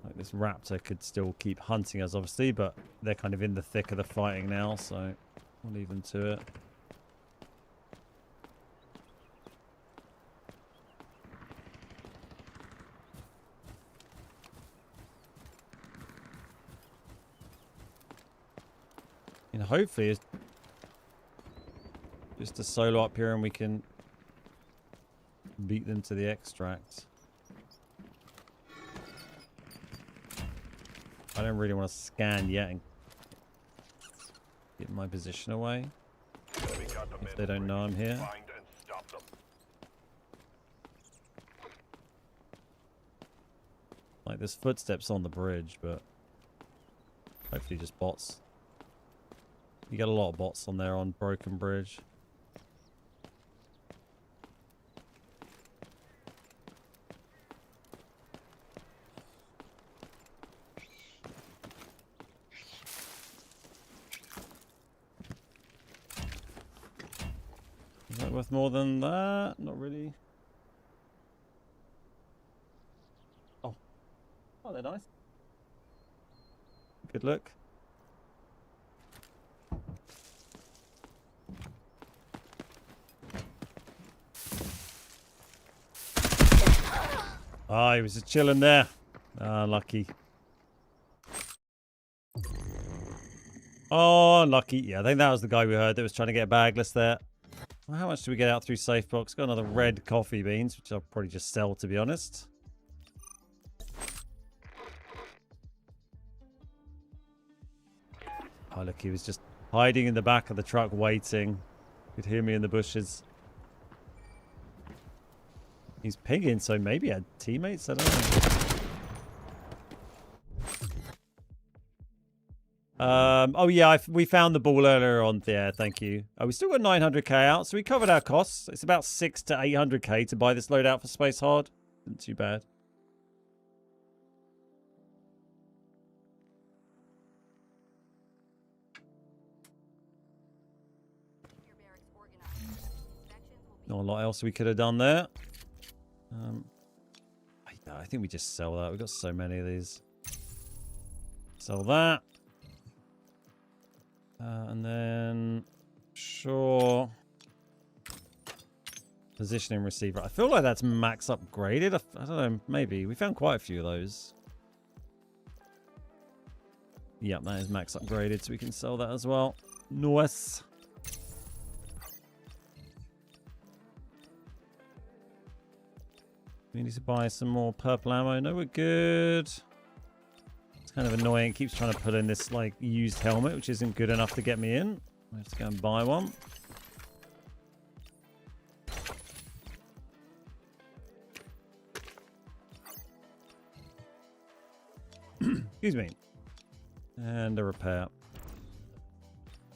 Like, this raptor could still keep hunting us, obviously, but they're kind of in the thick of the fighting now, so we'll leave them to it. And hopefully it's just a solo up here and we can beat them to the extract. I don't really want to scan yet and get my position away. If they don't know I'm here. Like, there's footsteps on the bridge, but hopefully just bots. You get a lot of bots on there on Broken Bridge. Is that worth more than that? Not really. Oh. Oh, they're nice. Good look. Ah, he was just chilling there. Ah, lucky. Oh, lucky. Yeah, I think that was the guy we heard that was trying to get a bagless there. Well, how much do we get out through safe box? Got another red coffee beans, which I'll probably just sell, to be honest. Oh, look, he was just hiding in the back of the truck waiting. Could hear me in the bushes. He's pinging, so maybe he had teammates? I don't know. Oh yeah, we found the ball earlier on there. Thank you. We still got 900k out, so we covered our costs. It's about 6 to 800k to buy this loadout for Space Hard. Not too bad. Not a lot else we could have done there. I think we just sell that. We've got so many of these. Sell that. And then, sure. Positioning receiver. I feel like that's max upgraded. I don't know, maybe. We found quite a few of those. Yep, that is max upgraded, so we can sell that as well. Nice. We need to buy some more purple ammo. No, we're good. It's kind of annoying. It keeps trying to put in this like used helmet, which isn't good enough to get me in. I have to go and buy one. Excuse me. And a repair.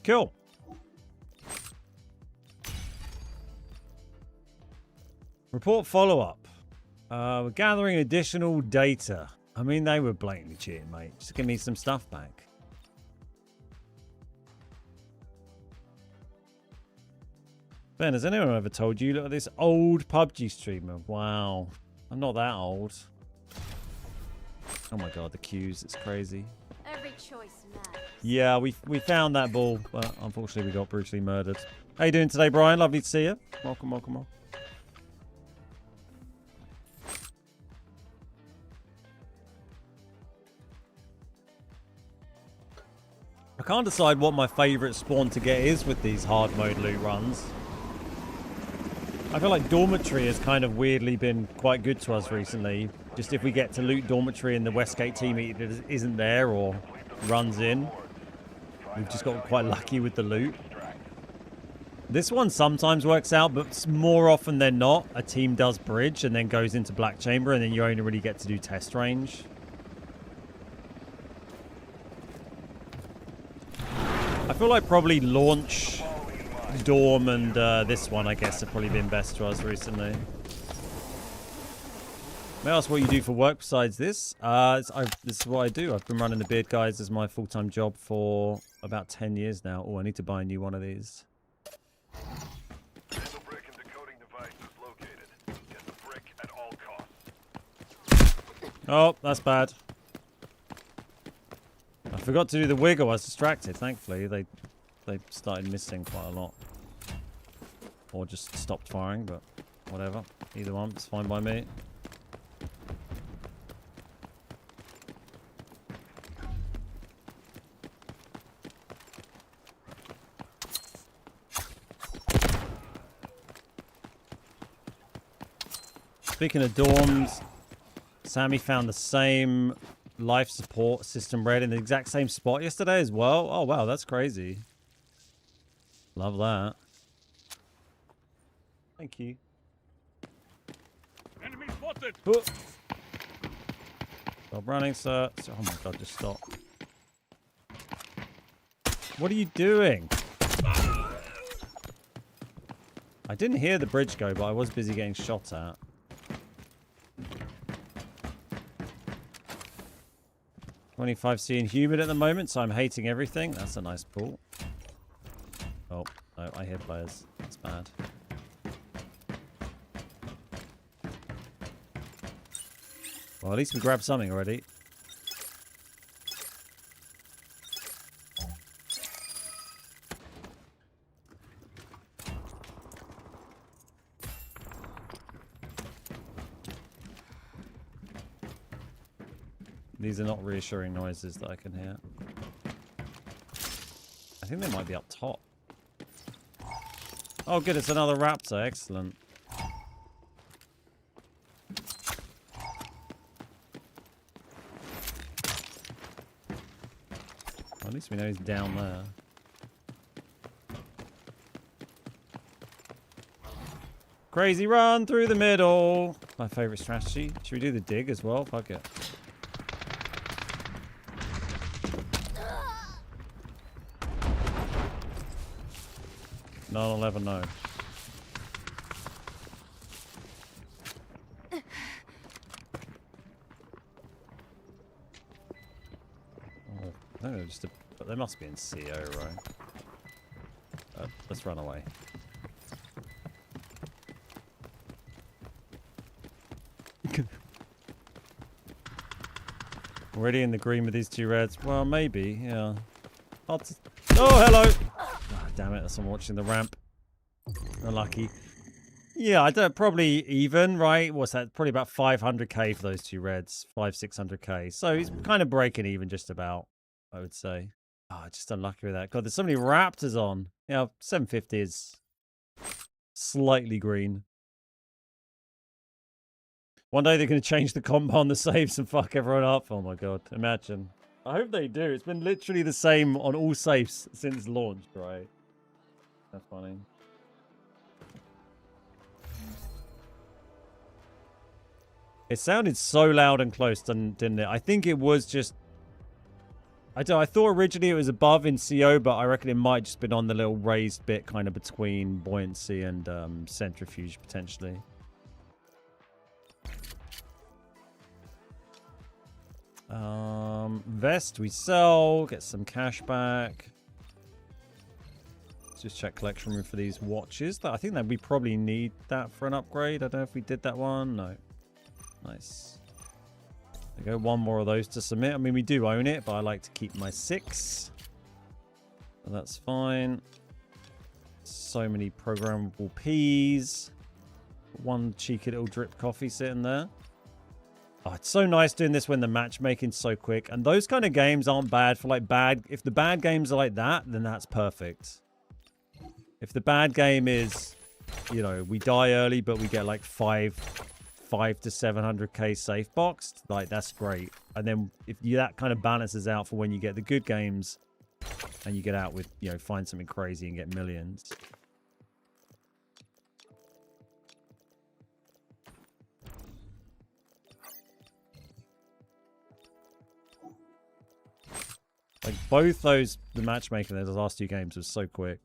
Cool. Report follow-up. We're gathering additional data. I mean, they were blatantly cheating, mate. Just give me some stuff back. Ben, has anyone ever told you, look at this old PUBG streamer? Wow. I'm not that old. Oh my god, the queues. It's crazy. Every choice matters. Yeah, we found that ball, but unfortunately we got brutally murdered. How you doing today, Brian? Lovely to see you. Welcome, welcome, welcome. I can't decide what my favourite spawn to get is with these hard mode loot runs. I feel like Dormitory has kind of weirdly been quite good to us recently. Just if we get to loot Dormitory and the Westgate team isn't there or runs in, we've just got quite lucky with the loot. This one sometimes works out, but more often than not, a team does bridge and then goes into Black Chamber, and then you only really get to do test range. I feel like probably Launch, Dorm, and this one, I guess, have probably been best to us recently. May I ask what you do for work besides this? This is what I do. I've been running the Beard Guys as my full-time job for about 10 years now. Oh, I need to buy a new one of these. The brick and decoding device is located. Get the brick at all costs. Oh, that's bad. I forgot to do the wiggle. I was distracted. Thankfully, they started missing quite a lot. Or just stopped firing, but whatever. Either one, it's fine by me. Speaking of dorms, Sammy found the same life support system red in the exact same spot yesterday as well. Oh, wow, that's crazy. Love that. Thank you. Enemy spotted. Oh. Stop running, sir. Oh my god, just stop. What are you doing? I didn't hear the bridge go, but I was busy getting shot at. 25C and humid at the moment, so I'm hating everything. That's a nice pool. Oh, no, I hear players. That's bad. Well, at least we grabbed something already. These are not reassuring noises that I can hear. I think they might be up top. Oh, good. It's another raptor. Excellent. Well, at least we know he's down there. Crazy run through the middle. My favorite strategy. Should we do the dig as well? Fuck it. No, I'll never know. Oh, no, but they must be in CO, right? Let's run away. Already in the green with these two reds? Well, maybe, yeah. Oh, hello! Oh, damn it, that's someone watching the ramp. Unlucky. Yeah, I don't, probably even, right? What's that? Probably about 500k for those two reds. 600k. So he's kind of breaking even just about, I would say. Oh, just unlucky with that. God, there's so many raptors on. Yeah, 750 is slightly green. One day they're going to change the comp on the saves and fuck everyone up. Oh my god, imagine. I hope they do. It's been literally the same on all safes since launch, right? That's funny. It sounded so loud and close, didn't it? I think it was just... I thought originally it was above in CO, but I reckon it might just been on the little raised bit kind of between buoyancy and centrifuge, potentially. Vest we sell, get some cash back. Let's just check collection room for these watches. I think that we probably need that for an upgrade. I don't know if we did that one. No. Nice. There we go. One more of those to submit. I mean, we do own it, but I like to keep my 6. So that's fine. So many programmable peas. One cheeky little drip coffee sitting there. Oh, it's so nice doing this when the matchmaking's so quick. And those kind of games aren't bad for like bad... If the bad games are like that, then that's perfect. If the bad game is, you know, we die early, but we get like 5 to 700k safe boxed, like that's great. And then if you, that kind of balances out for when you get the good games and you get out with, you know, find something crazy and get millions. Like both those, the matchmaking in those last 2 games was so quick.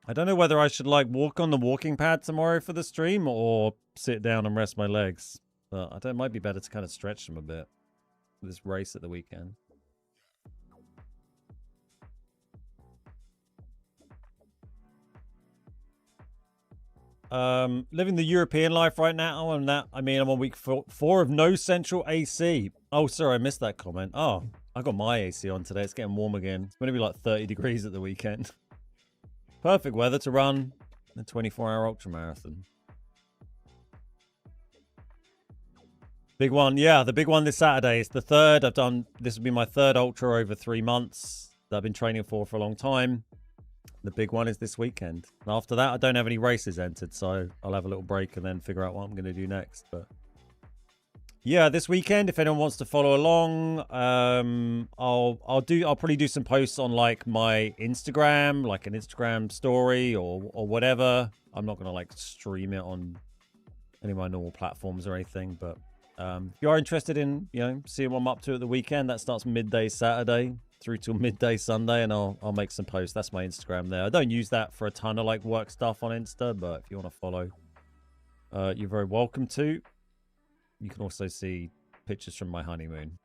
I don't know whether I should like walk on the walking pad tomorrow for the stream or sit down and rest my legs. But I don't, it might be better to kind of stretch them a bit for this race at the weekend. Living the European life right now, and that, I mean, I'm on week 4 of no central AC. Oh, sorry, I missed that comment. Oh, I got my AC on today. It's getting warm again. It's going to be like 30 degrees at the weekend. Perfect weather to run a 24-hour ultra marathon. Big one, yeah, the big one this Saturday. It's the 3rd. I've done, this will be my 3rd ultra over 3 months that I've been training for a long time. The big one is this weekend. And after that, I don't have any races entered, so I'll have a little break and then figure out what I'm going to do next. But yeah, this weekend, if anyone wants to follow along, I'll probably do some posts on like my Instagram, like an Instagram story or whatever. I'm not going to like stream it on any of my normal platforms or anything, but if you are interested in, you know, seeing what I'm up to at the weekend, that starts midday Saturday through till midday Sunday, and I'll make some posts. That's my Instagram there. I don't use that for a ton of like work stuff on Insta, but if you want to follow, you're very welcome to. You can also see pictures from my honeymoon.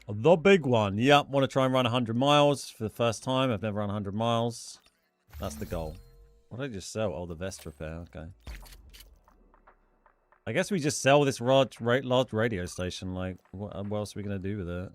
The big one. Yep, want to try and run 100 miles for the first time. I've never run 100 miles. That's the goal. What did I just sell? Oh, the vest repair. Okay. I guess we just sell this large radio station. Like, what else are we going to do with it?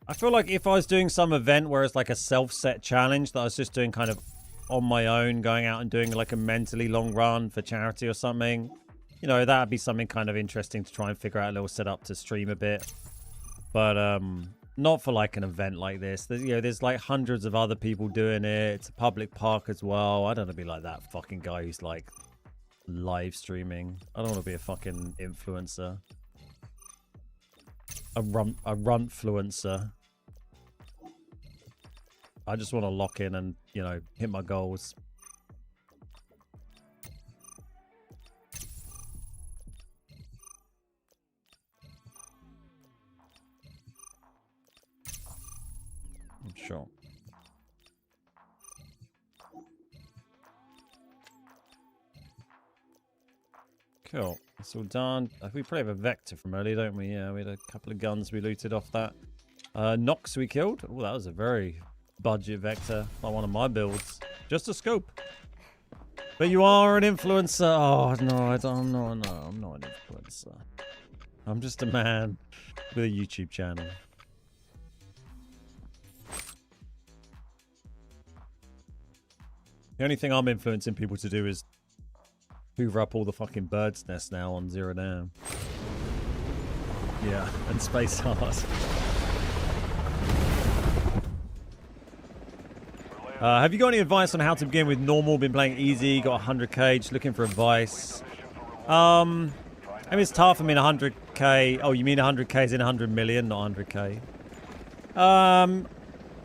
I feel like if I was doing some event where it's like a self-set challenge that I was just doing kind of on my own, going out and doing like a mentally long run for charity or something, you know, that'd be something kind of interesting to try and figure out a little setup to stream a bit. But not for like an event like this. There's, you know, there's like hundreds of other people doing it. It's a public park as well. I don't want to be like that fucking guy who's like live streaming. I don't want to be a fucking influencer. A runtfluencer. I just want to lock in and, you know, hit my goals. I'm sure. Cool. It's all done. We probably have a vector from earlier, don't we? Yeah, we had a couple of guns we looted off that. Nox we killed. Oh, that was a very budget vector. Not one of my builds. Just a scope. But you are an influencer. Oh, no, I don't know. No, I'm not an influencer. I'm just a man with a YouTube channel. The only thing I'm influencing people to do is hoover up all the fucking birds' nests now on Zero Down. Yeah, and Space Hard. Have you got any advice on how to begin with normal? Been playing easy, got 100k, just looking for advice. I mean, it's tough. I mean, 100k. Oh, you mean 100k is in 100 million, not 100k.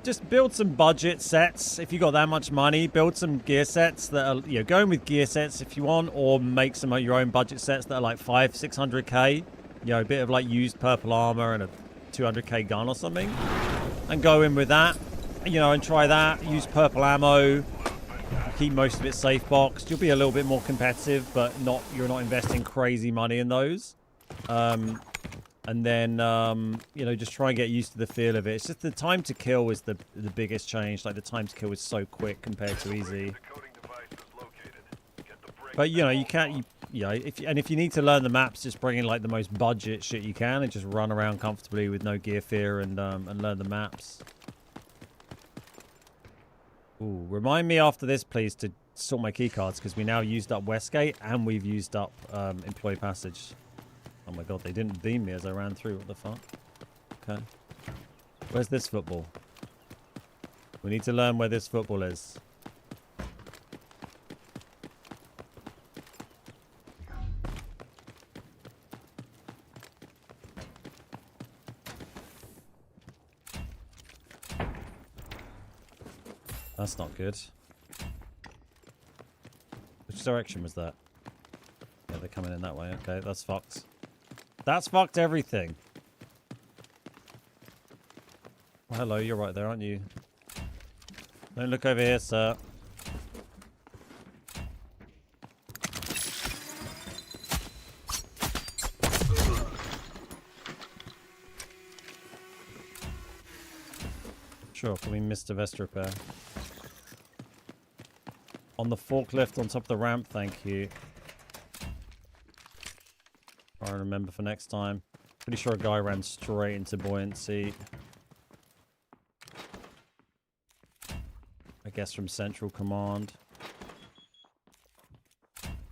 Just build some budget sets. If you got that much money, build some gear sets that are, you know, going with gear sets if you want, or make some of your own budget sets that are like 500-600k. You know, a bit of like used purple armor and a 200k gun or something, and go in with that. You know, and try that. Use purple ammo. Keep most of it safe boxed. You'll be a little bit more competitive, but you're not investing crazy money in those. And then, you know, just try and get used to the feel of it. It's just the time to kill is the biggest change. Like, the time to kill is so quick compared to easy. But, you know, you can't... You know, if you need to learn the maps, just bring in, like, the most budget shit you can and just run around comfortably with no gear fear and learn the maps. Ooh, remind me after this, please, to sort my keycards, because we now used up Westgate and we've used up Employee Passage. Oh my god, they didn't beam me as I ran through. What the fuck? Okay. Where's this football? We need to learn where this football is. That's not good. Which direction was that? Yeah, they're coming in that way. Okay, that's fucked. That's fucked everything. Oh, hello, you're right there, aren't you? Don't look over here, sir. Sure, can we miss the vest repair? On the forklift on top of the ramp, thank you. Try and remember for next time. Pretty sure a guy ran straight into buoyancy. I guess from Central Command.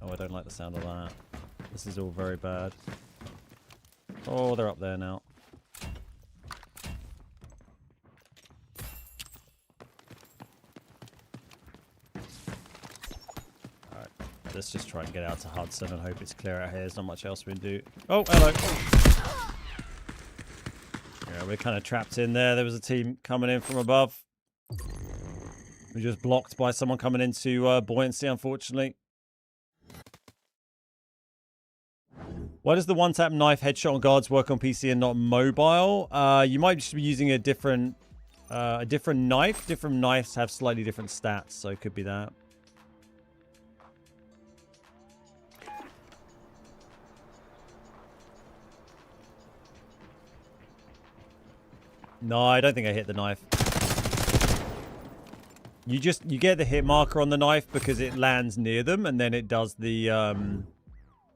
Oh, I don't like the sound of that. This is all very bad. Oh, they're up there now. Let's just try and get out to Hudson and hope it's clear out here. There's not much else we can do. Oh, hello. Yeah, we're kind of trapped in there. There was a team coming in from above. We're just blocked by someone coming into buoyancy, unfortunately. Why does the one-tap knife headshot on guards work on PC and not mobile? You might just be using a different knife. Different knives have slightly different stats, so it could be that. No, I don't think I hit the knife. You get the hit marker on the knife because it lands near them, and then it does the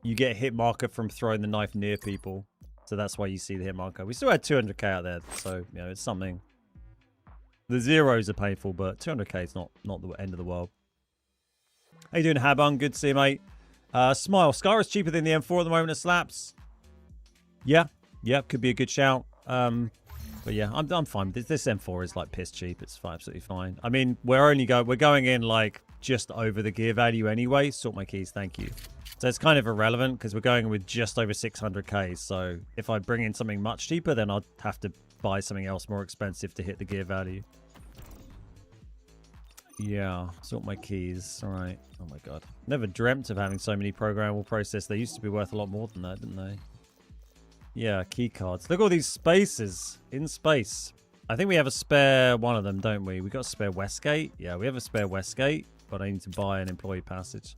you get a hit marker from throwing the knife near people. So that's why you see the hit marker. We still had 200k out there, so you know it's something. The zeros are painful, but 200k is not the end of the world. How you doing, Habung? Good to see you, mate. Smile. Scar is cheaper than the M4 at the moment. It slaps. Yeah, could be a good shout. But yeah, I'm fine. This M4 is like piss cheap. It's absolutely fine. I mean, we're going in like just over the gear value anyway. Sort my keys, thank you. So it's kind of irrelevant because we're going with just over 600k. So if I bring in something much cheaper, then I'll have to buy something else more expensive to hit the gear value. Yeah, sort my keys. All right. Oh my god. Never dreamt of having so many programmable processors. They used to be worth a lot more than that, didn't they? Yeah, key cards. Look at all these spaces in space. I think we have a spare one of them, don't we? We got a spare Westgate. Yeah, we have a spare Westgate, but I need to buy an employee passage.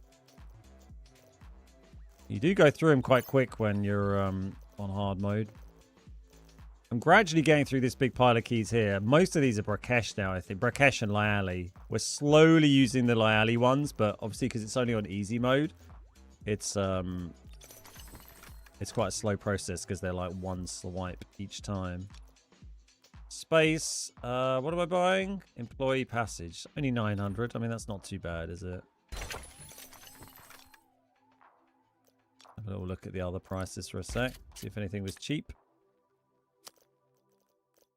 You do go through them quite quick when you're on hard mode. I'm gradually getting through this big pile of keys here. Most of these are Brakesh now, I think. Brakesh and Lyali. We're slowly using the Lyali ones, but obviously because it's only on easy mode, it's quite a slow process because they're like one swipe each time. Space. What am I buying? Employee passage. Only 900. I mean, that's not too bad, is it? Have a little look at the other prices for a sec. See if anything was cheap.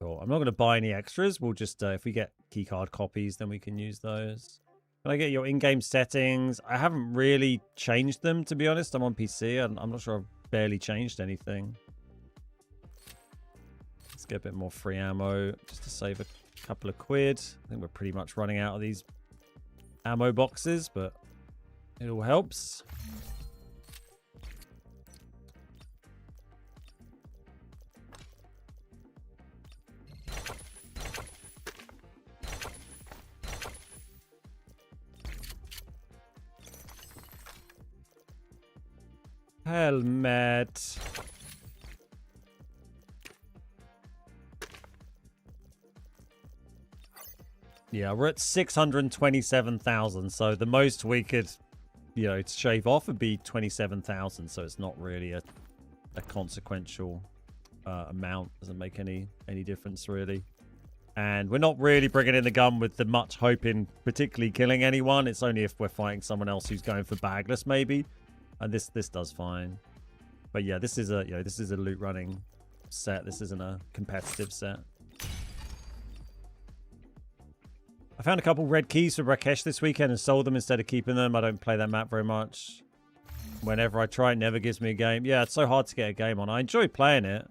Cool. I'm not going to buy any extras. We'll just, if we get keycard copies, then we can use those. Can I get your in-game settings? I haven't really changed them, to be honest. I'm on PC. I'm not sure I've barely changed anything. Let's get a bit more free ammo just to save a couple of quid. I think we're pretty much running out of these ammo boxes, but it all helps. Helmet. Yeah, we're at 627,000. So the most we could, shave off would be 27,000. So it's not really a consequential amount. Doesn't make any difference really. And we're not really bringing in the gun with the much hope in particularly killing anyone. It's only if we're fighting someone else who's going for bagless maybe. And this does fine. But yeah, this is a loot running set. This isn't a competitive set. I found a couple red keys for Rakesh this weekend and sold them instead of keeping them. I don't play that map very much. Whenever I try, it never gives me a game. Yeah, it's so hard to get a game on. I enjoy playing it.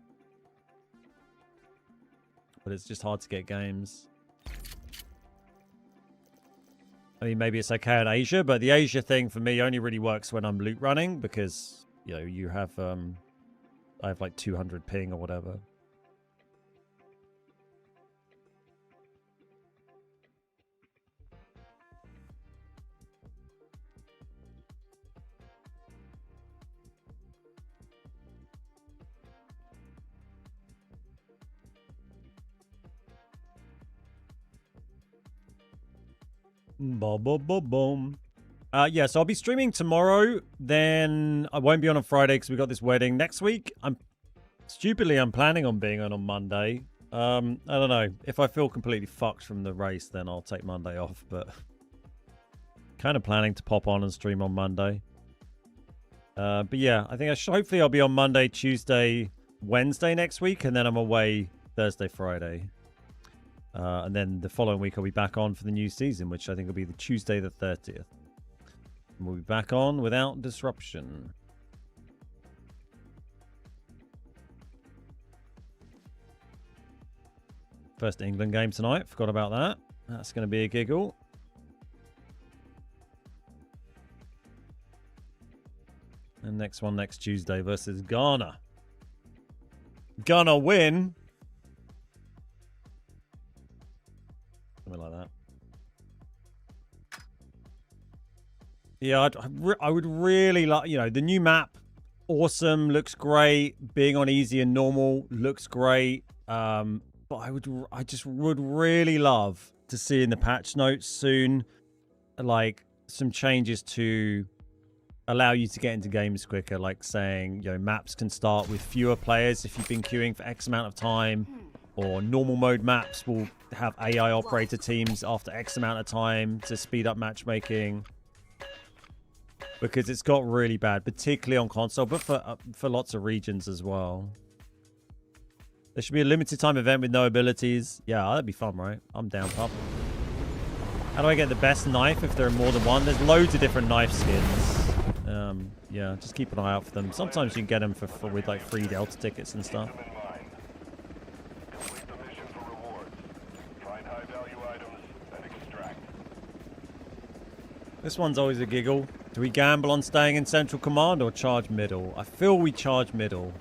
But it's just hard to get games. I mean, maybe it's okay in Asia, but the Asia thing for me only really works when I'm loot running because, you have, I have like 200 ping or whatever. Boom. Yeah, so I'll be streaming tomorrow. Then I won't be on Friday because we got this wedding. Next week, I'm planning on being on Monday. I don't know. If I feel completely fucked from the race, then I'll take Monday off. But kind of planning to pop on and stream on Monday. But yeah, I think hopefully I'll be on Monday, Tuesday, Wednesday next week, and then I'm away Thursday, Friday. And then the following week I'll be back on for the new season, which I think will be the Tuesday the 30th. And we'll be back on without disruption. First England game tonight. Forgot about that. That's going to be a giggle. And next one next Tuesday versus Ghana. Gonna win. Something like that. Yeah, I would really like, the new map. Awesome, looks great. Being on easy and normal looks great. But I just would really love to see in the patch notes soon, like some changes to allow you to get into games quicker, like saying, maps can start with fewer players if you've been queuing for X amount of time, or normal mode maps will have AI operator teams after X amount of time to speed up matchmaking. Because it's got really bad, particularly on console, but for lots of regions as well. There should be a limited time event with no abilities. Yeah, that'd be fun, right? I'm down, pup. How do I get the best knife if there are more than one? There's loads of different knife skins. Yeah, just keep an eye out for them. Sometimes you can get them with like free Delta tickets and stuff. Keep them in mind. Complete the mission for rewards. Find high-value items and extract. This one's always a giggle. Do we gamble on staying in Central Command or charge middle? I feel we charge middle.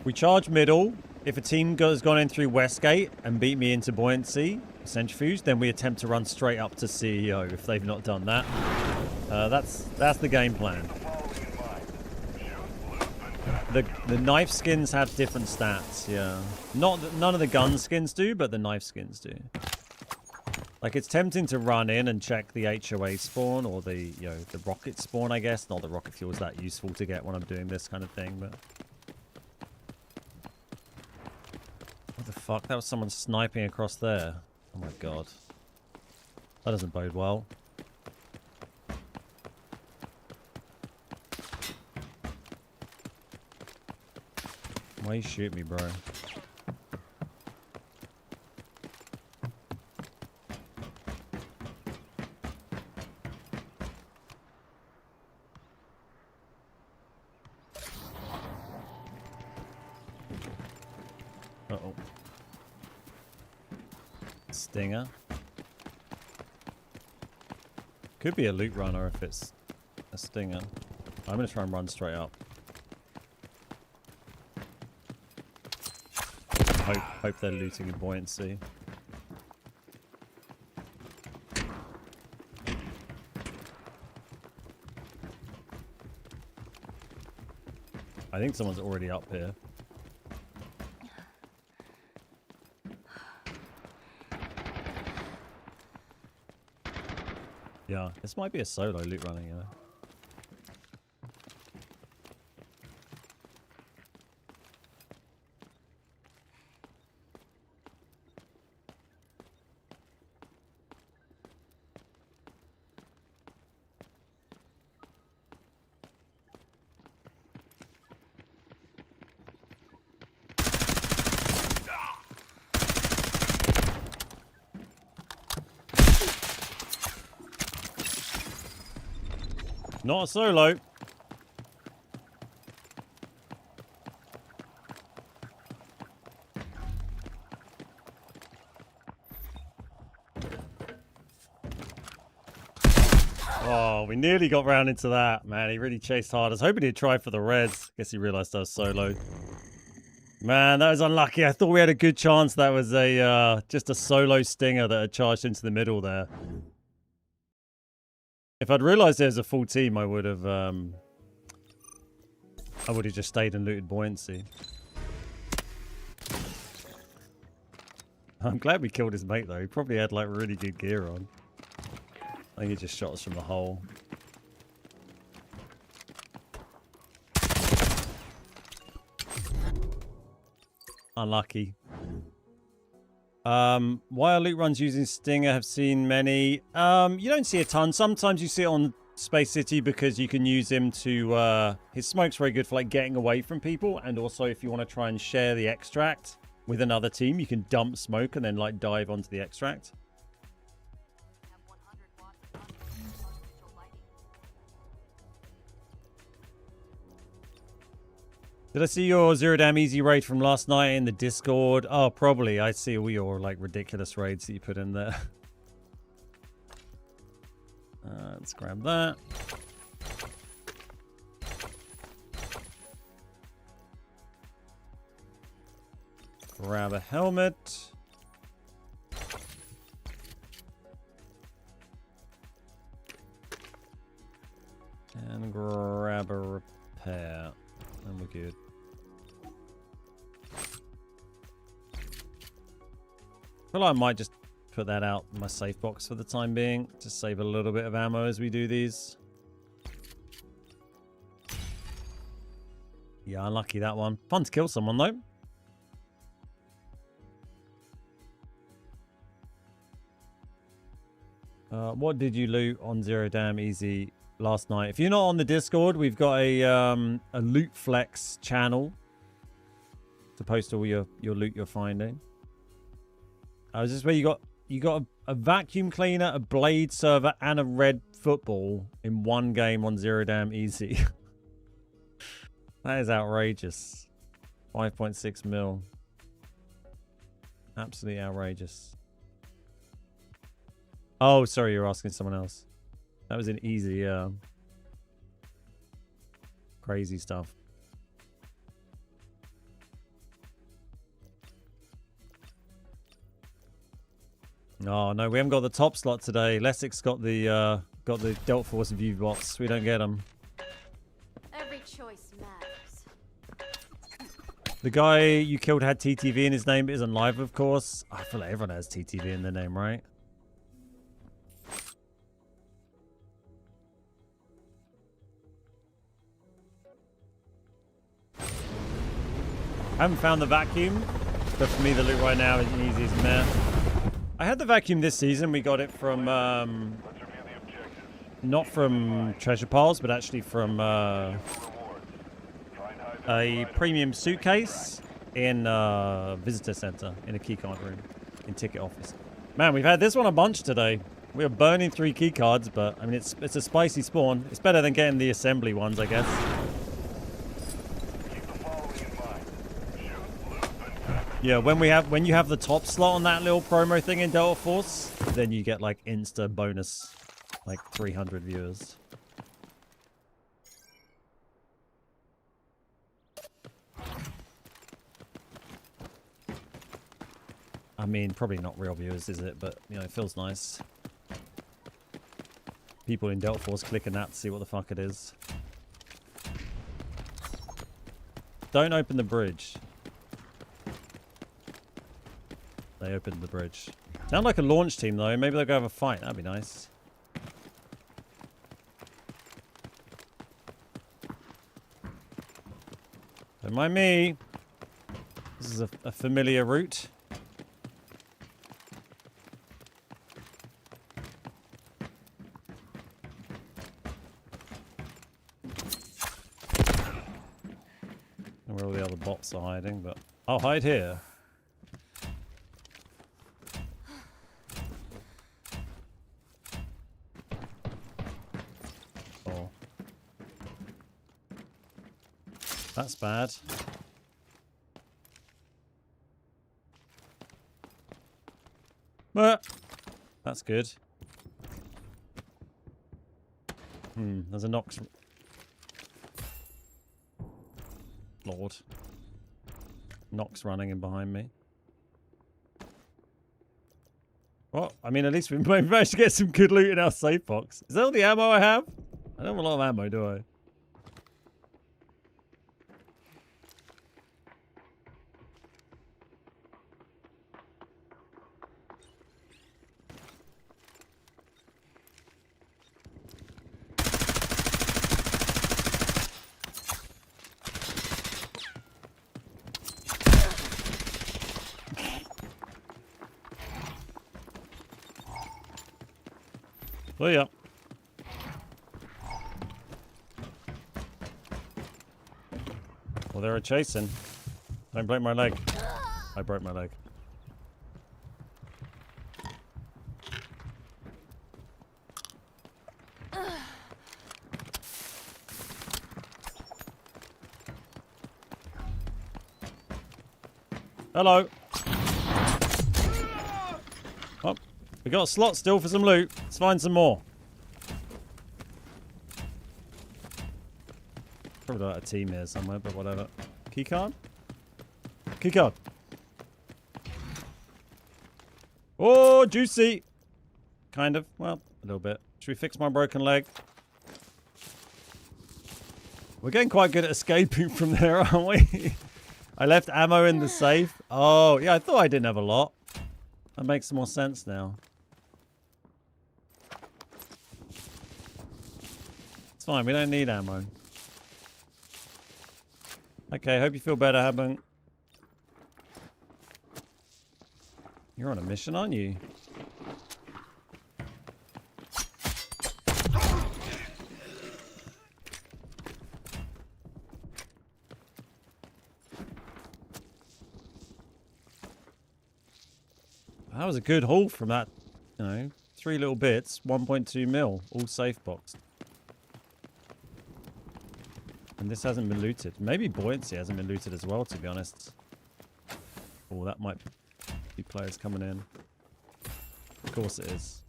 We charge middle. If a team has gone in through Westgate and beat me into Buoyancy, Centrifuge, then we attempt to run straight up to CEO if they've not done that. That's the game plan. The knife skins have different stats, yeah. None of the gun skins do, but the knife skins do. Like, it's tempting to run in and check the HOA spawn or the rocket spawn, I guess. Not that rocket fuel's that useful to get when I'm doing this kind of thing, but... What the fuck? That was someone sniping across there. Oh my god. That doesn't bode well. Why you shoot me, bro? Uh-oh. Stinger. Could be a loot runner if it's a stinger. I'm going to try and run straight up. Hope they're looting in Buoyancy. I think someone's already up here. Yeah, this might be a solo loot running, you know. Not a solo. Oh, we nearly got round into that, man. He really chased hard. I was hoping he'd try for the reds. Guess he realized I was solo. Man, that was unlucky. I thought we had a good chance that was a just a solo stinger that had charged into the middle there. If I'd realized there was a full team, I would have just stayed and looted Buoyancy. I'm glad we killed his mate though. He probably had like really good gear on. I think he just shot us from the hole. Unlucky. Why are loot runs using Stinger? Have seen many. You don't see a ton. Sometimes you see it on Space City because you can use him to... his smoke's very good for like getting away from people. And also if you want to try and share the extract with another team, you can dump smoke and then like dive onto the extract. Did I see your Zero Damn Easy raid from last night in the Discord? Oh, probably. I see all your like ridiculous raids that you put in there. Let's grab that. Grab a helmet. And grab a repair. And we're good. I feel like I might just put that out in my safe box for the time being. To save a little bit of ammo as we do these. Yeah, unlucky that one. Fun to kill someone though. What did you loot on Zero Damn Easy last night? If you're not on the Discord, we've got a loot flex channel to post all your loot you're finding. Is this where you got a vacuum cleaner, a blade server, and a red football in one game on Zero Damn Easy? That is outrageous. 5.6 mil. Absolutely outrageous. Oh, sorry, you're asking someone else. That was an easy, crazy stuff. Oh no, we haven't got the top slot today. Lessix got the Delta Force view bots. We don't get them. Every choice matters. The guy you killed had TTV in his name, but isn't live, of course. I feel like everyone has TTV in their name, right? I haven't found the vacuum, but for me the loot right now is easy as meh. I had the vacuum this season. We got it from, not from treasure piles, but actually from a premium suitcase in a visitor center in a keycard room in ticket office. Man, we've had this one a bunch today. We are burning 3 keycards, but I mean it's a spicy spawn. It's better than getting the assembly ones, I guess. Yeah, when you have the top slot on that little promo thing in Delta Force, then you get like insta bonus, like 300 viewers. I mean, probably not real viewers, is it? But you know, it feels nice. People in Delta Force clicking that to see what the fuck it is. Don't open the bridge. They opened the bridge. Sound like a launch team though. Maybe they'll go have a fight. That'd be nice. Don't mind me. This is a familiar route. I don't know where all the other bots are hiding, but I'll hide here. That's bad. But that's good. There's a Nox. Lord. Nox running in behind me. Well, I mean, at least we managed to get some good loot in our safe box. Is that all the ammo I have? I don't have a lot of ammo, do I? Oh yeah. Well, they're chasing. Don't break my leg. I broke my leg. Hello. Oh, we got a slot still for some loot. Let's find some more. Probably like a team here somewhere, but whatever. Keycard? Keycard! Oh, juicy! Kind of. Well, a little bit. Should we fix my broken leg? We're getting quite good at escaping from there, aren't we? I left ammo in the safe. Oh, yeah, I thought I didn't have a lot. That makes more sense now. It's fine, we don't need ammo. Okay, hope you feel better, Haben. You're on a mission, aren't you? That was a good haul from that, you know, 3 little bits, 1.2 mil, all safe boxed. And this hasn't been looted. Maybe buoyancy hasn't been looted as well, to be honest. Oh, that might be players coming in. Of course it is.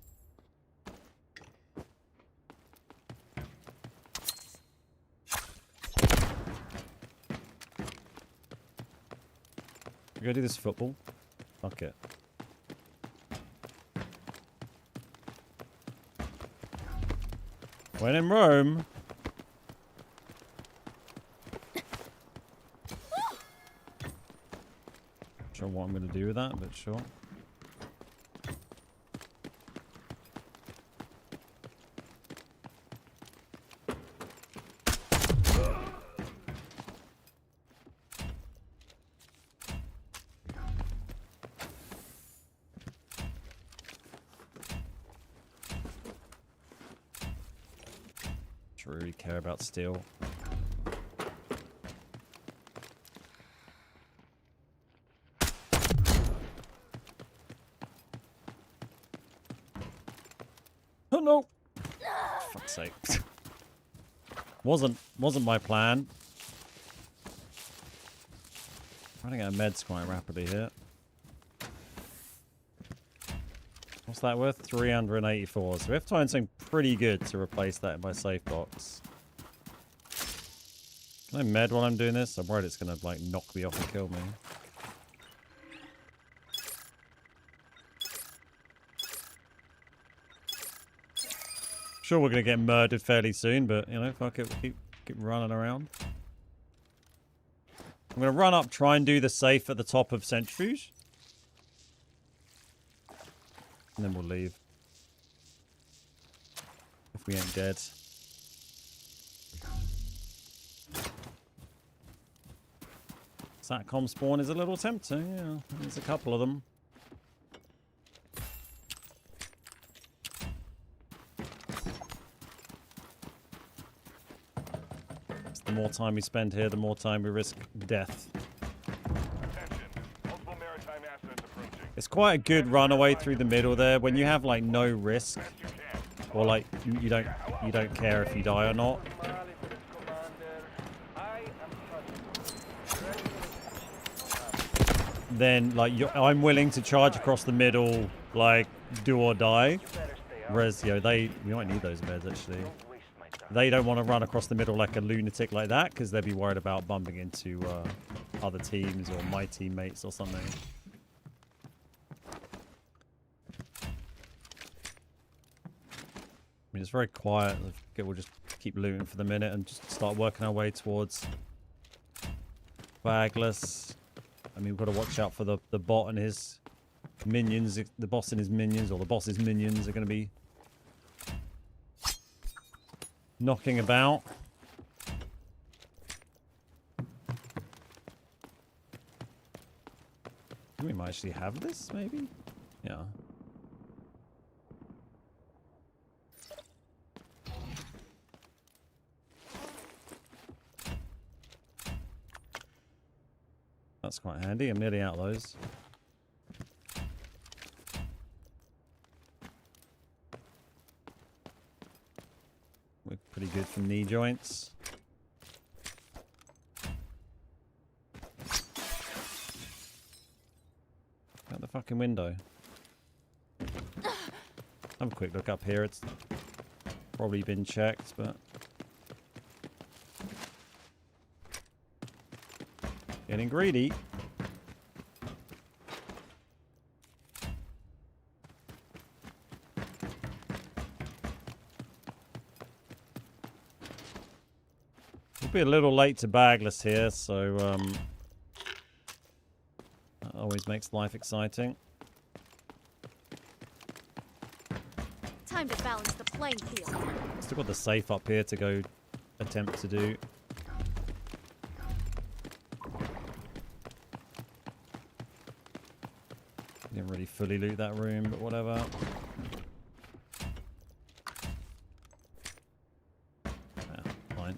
We go do this football. Fuck it. When in Rome. Not sure what I'm going to do with that, but sure. Don't really care about steel. Oh no! Fuck's sake. Wasn't my plan. Running out of meds quite rapidly here. What's that worth? 384. So we have to find something pretty good to replace that in my safe box. Can I med while I'm doing this? I'm worried it's going to like knock me off and kill me. Sure, we're going to get murdered fairly soon, but you know, fuck it, we'll keep running around. I'm going to run up, try and do the safe at the top of Centrifuge. And then we'll leave. If we ain't dead. Satcom spawn is a little tempting, yeah. There's a couple of them. The more time we spend here, the more time we risk death. It's quite a good runaway through the middle there. When you have like no risk, or like you don't care if you die or not. Then like I'm willing to charge across the middle, like do or die. Whereas you know we might need those meds actually. They don't want to run across the middle like a lunatic like that because they'd be worried about bumping into other teams or my teammates or something. I mean, it's very quiet. We'll just keep looting for the minute and just start working our way towards Bagless. I mean, we've got to watch out for the bot and his minions. The boss and his minions, or the boss's minions, are going to be knocking about. We might actually have this, maybe? Yeah. That's quite handy. I'm nearly out of those. We're pretty good for knee joints. Out the fucking window. Have a quick look up here. It's probably been checked, but Getting greedy. We'll be a little late to bagless here, so that always makes life exciting. Time to balance the playing field. Still got the safe up here to go attempt to do. Didn't really fully loot that room, but whatever. Yeah, fine.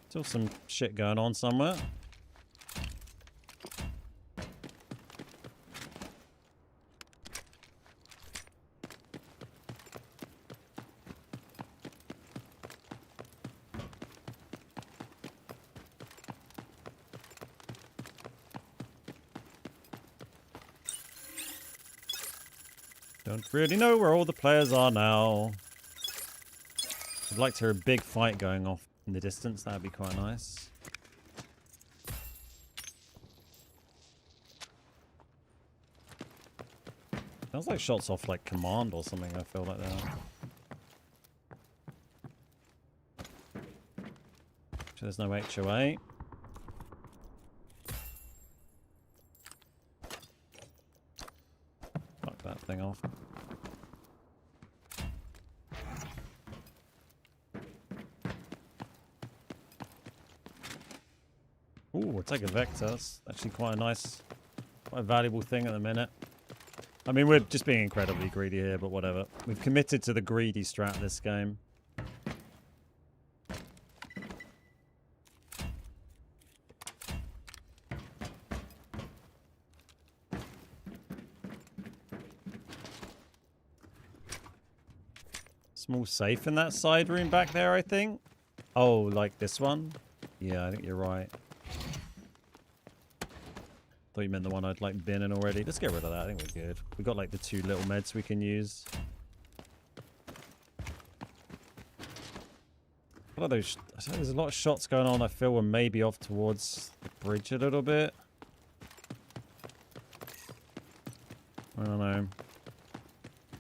Still some shit going on somewhere. Don't really know where all the players are now. I'd like to hear a big fight going off in the distance. That'd be quite nice. Sounds like shots off like command or something. I feel like that. So there's no HOA. Fuck that thing off. Ooh, we'll take a vector. That's actually quite a nice, quite a valuable thing at the minute. I mean, we're just being incredibly greedy here, but whatever. We've committed to the greedy strat this game. Small safe in that side room back there, I think. Oh, like this one? Yeah, I think you're right. Thought you meant the one I'd like been in already. Let's get rid of that. I think we're good. We've got like the 2 little meds we can use. What are those? There's a lot of shots going on. I feel we're maybe off towards the bridge a little bit. I don't know.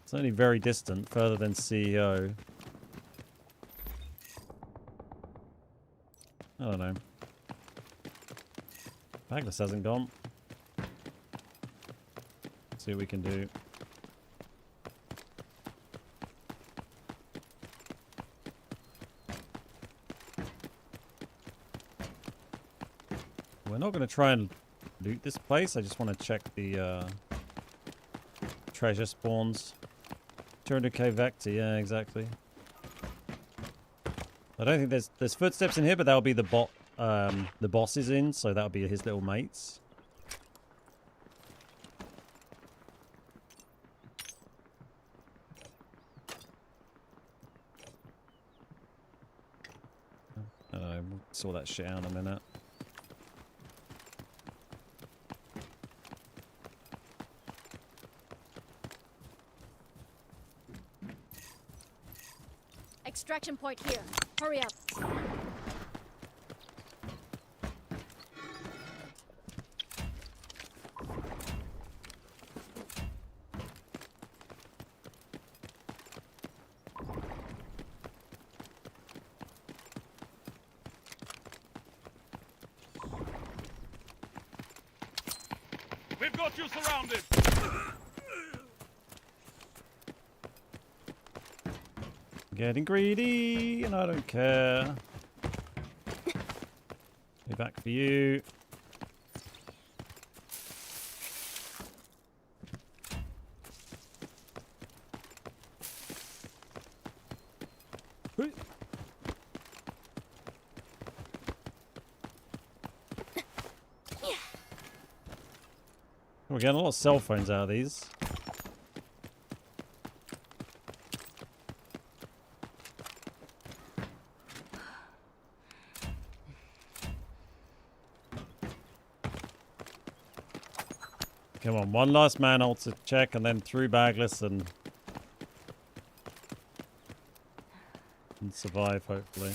It's only very distant, further than CEO. I don't know. Magnus hasn't gone. See what we can do. We're not going to try and loot this place. I just want to check the treasure spawns. 200k vector, yeah, exactly. I don't think there's footsteps in here, but that'll be the boss is in, so that'll be his little mates. I don't know, we'll sort that shit out in a minute. Extraction point here. Hurry up. We've got you surrounded! Getting greedy, and I don't care. Be back for you. We're getting a lot of cell phones out of these. Come on, one last man ult to check and then through bagless and survive, hopefully.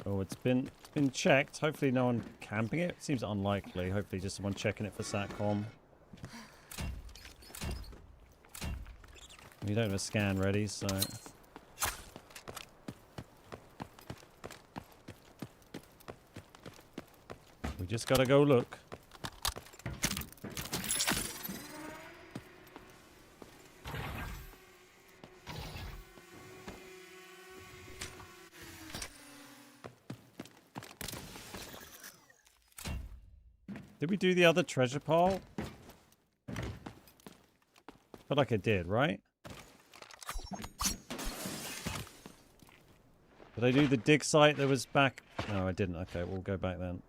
Oh, it's been checked. Hopefully no one camping it. Seems unlikely. Hopefully just someone checking it for SATCOM. We don't have a scan ready, so... we just gotta go look. Did we do the other treasure pile? Felt like I did, right? Did I do the dig site that was back? No, I didn't. Okay, we'll go back then.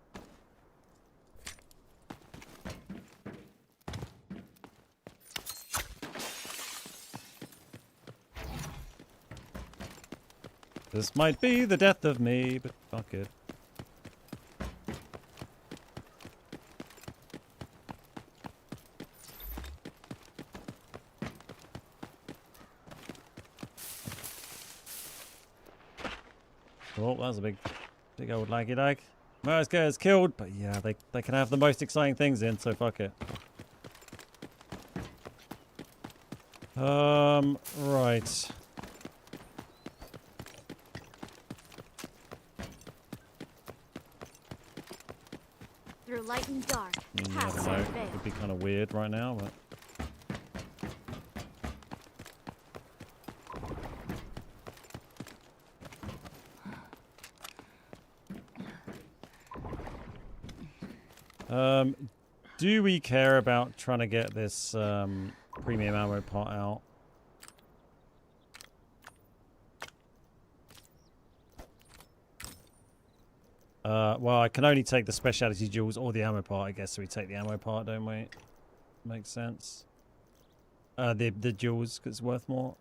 This might be the death of me, but fuck it. Oh, that was a big old laggy lag. Most guys killed, but yeah, they can have the most exciting things in, so fuck it. Right. Through light and dark, I don't paths know. are It veiled. would be kind of weird right now, but... do we care about trying to get this premium ammo part out? Well, I can only take the specialty jewels or the ammo part, I guess. So we take the ammo part, don't we? Makes sense. The jewels, because it's worth more.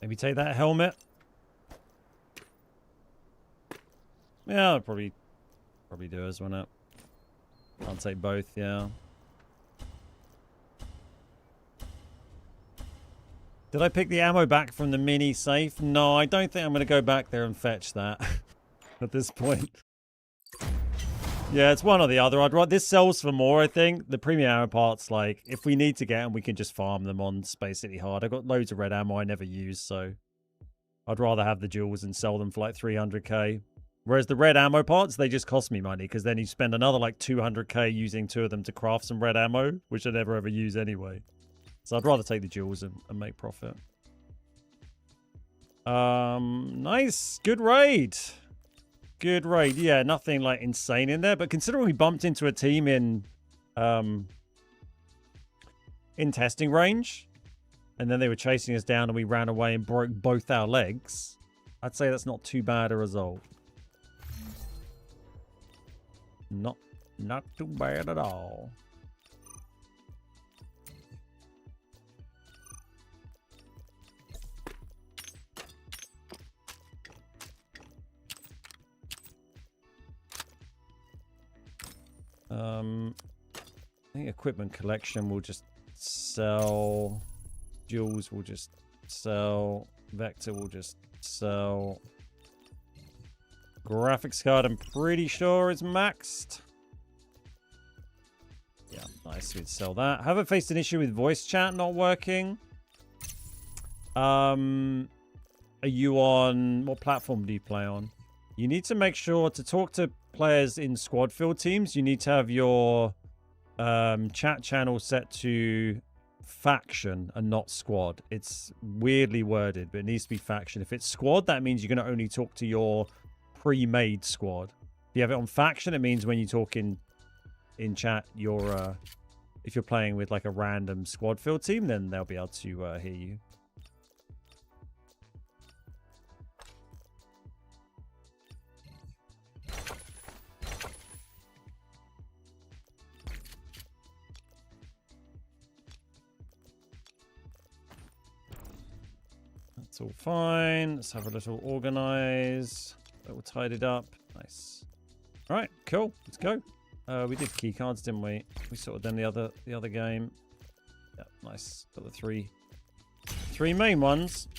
Maybe take that helmet. Yeah, I'll probably do as one up. I'll take both, yeah. Did I pick the ammo back from the mini safe? No, I don't think I'm going to go back there and fetch that at this point. Yeah, it's one or the other. I'd rather this sells for more, I think. The premium ammo parts, like, if we need to get them, we can just farm them on Space City Hard. I've got loads of red ammo I never use, so I'd rather have the jewels and sell them for like 300k. Whereas the red ammo parts, they just cost me money, because then you spend another like 200k using 2 of them to craft some red ammo, which I never ever use anyway. So I'd rather take the jewels and make profit. Nice. Good raid. Good raid. Yeah, nothing like insane in there. But considering we bumped into a team in testing range, and then they were chasing us down and we ran away and broke both our legs, I'd say that's not too bad a result. Not too bad at all. I think equipment collection will just sell. Jewels will just sell. Vector will just sell. Graphics card, I'm pretty sure is maxed. Yeah, nice. We'd sell that. Haven't faced an issue with voice chat not working. Are you on... what platform do you play on? You need to make sure to talk to players in squad field teams. You need to have your chat channel set to faction and not squad. It's weirdly worded, but it needs to be faction. If it's squad, that means you're going to only talk to your pre-made squad. If you have it on faction, it means when you talk in chat, you're if you're playing with like a random squad field team, then they'll be able to hear you. That's all fine. Let's have a little organize. Little tidied up. Nice. All right, cool. Let's go. We did key cards, didn't we? We sorted them the other game. Yeah, Nice. Got the three main ones.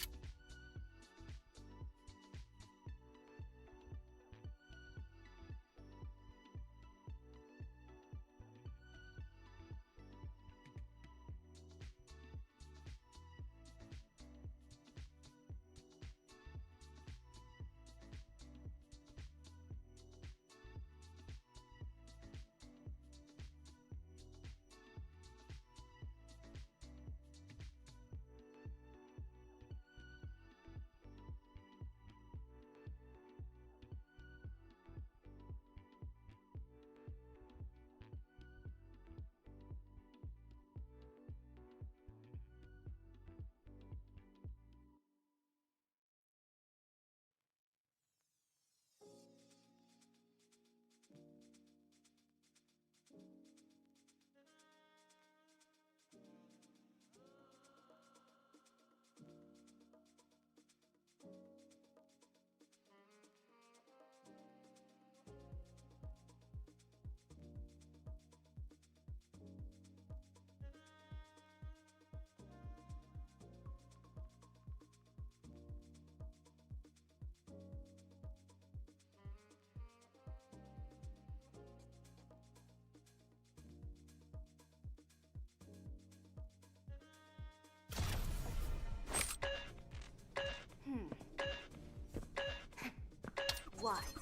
Wise.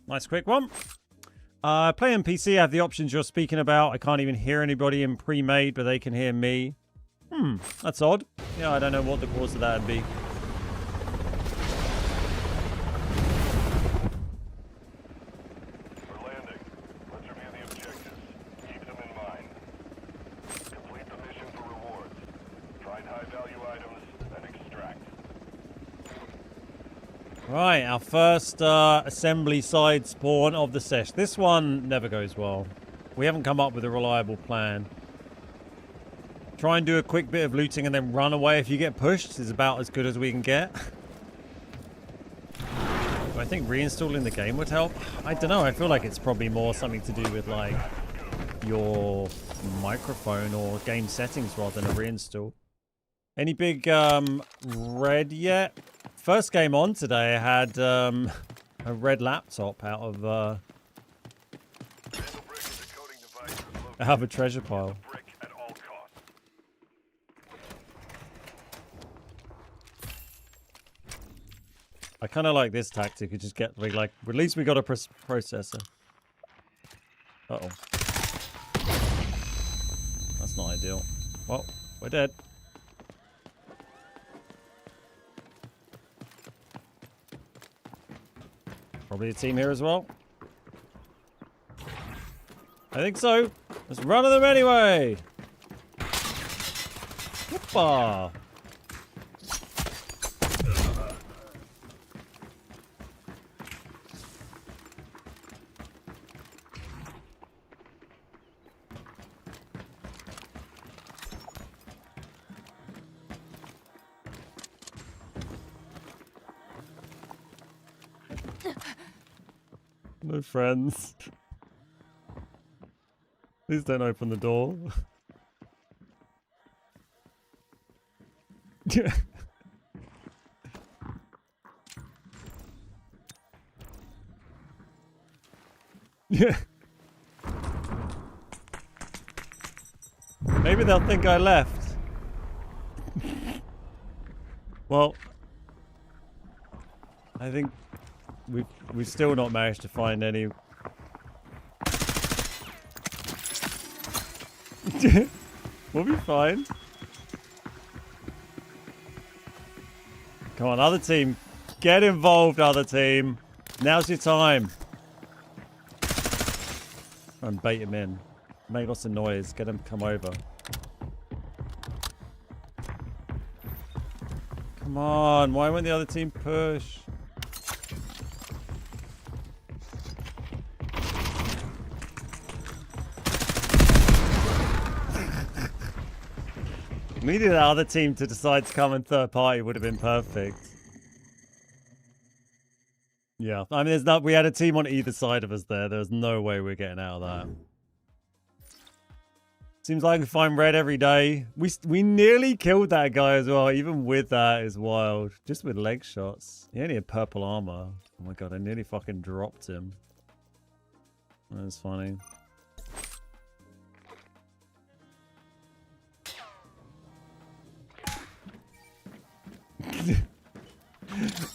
Nice quick one. Playing PC, I have the options you're speaking about. I can't even hear anybody in pre-made, but they can hear me. That's odd. Yeah, I don't know what the cause of that would be. We're landing. Let's review the objectives. Keep them in mind. Complete the mission for rewards. Find high-value items and extract. Right, our first assembly side spawn of the sesh. This one never goes well. We haven't come up with a reliable plan. Try and do a quick bit of looting and then run away if you get pushed is about as good as we can get. Do I think reinstalling the game would help? I don't know. I feel like it's probably more something to do with like your microphone or game settings rather than a reinstall. Any big red yet? First game on today, I had a red laptop out of a treasure pile. I kind of like this tactic. You just get like, at least we got a processor. Uh-oh. That's not ideal. Well, we're dead. Probably a team here as well. I think so. Let's run at them anyway. Whoopah. No friends. Please don't open the door. Yeah. Maybe they'll think I left. Well, I think we've still not managed to find any. We'll be fine. Come on, other team. Get involved, other team. Now's your time. Try and bait him in. Make lots of noise. Get him to come over. Come on. Why won't the other team push? Needed the other team to decide to come in third party would have been perfect. Yeah, I mean, there's not. We had a team on either side of us there. There's no way we're getting out of that. Seems like we find red every day. We nearly killed that guy as well. Even with that is wild. Just with leg shots. He only had purple armor. Oh my god, I nearly fucking dropped him. That was funny.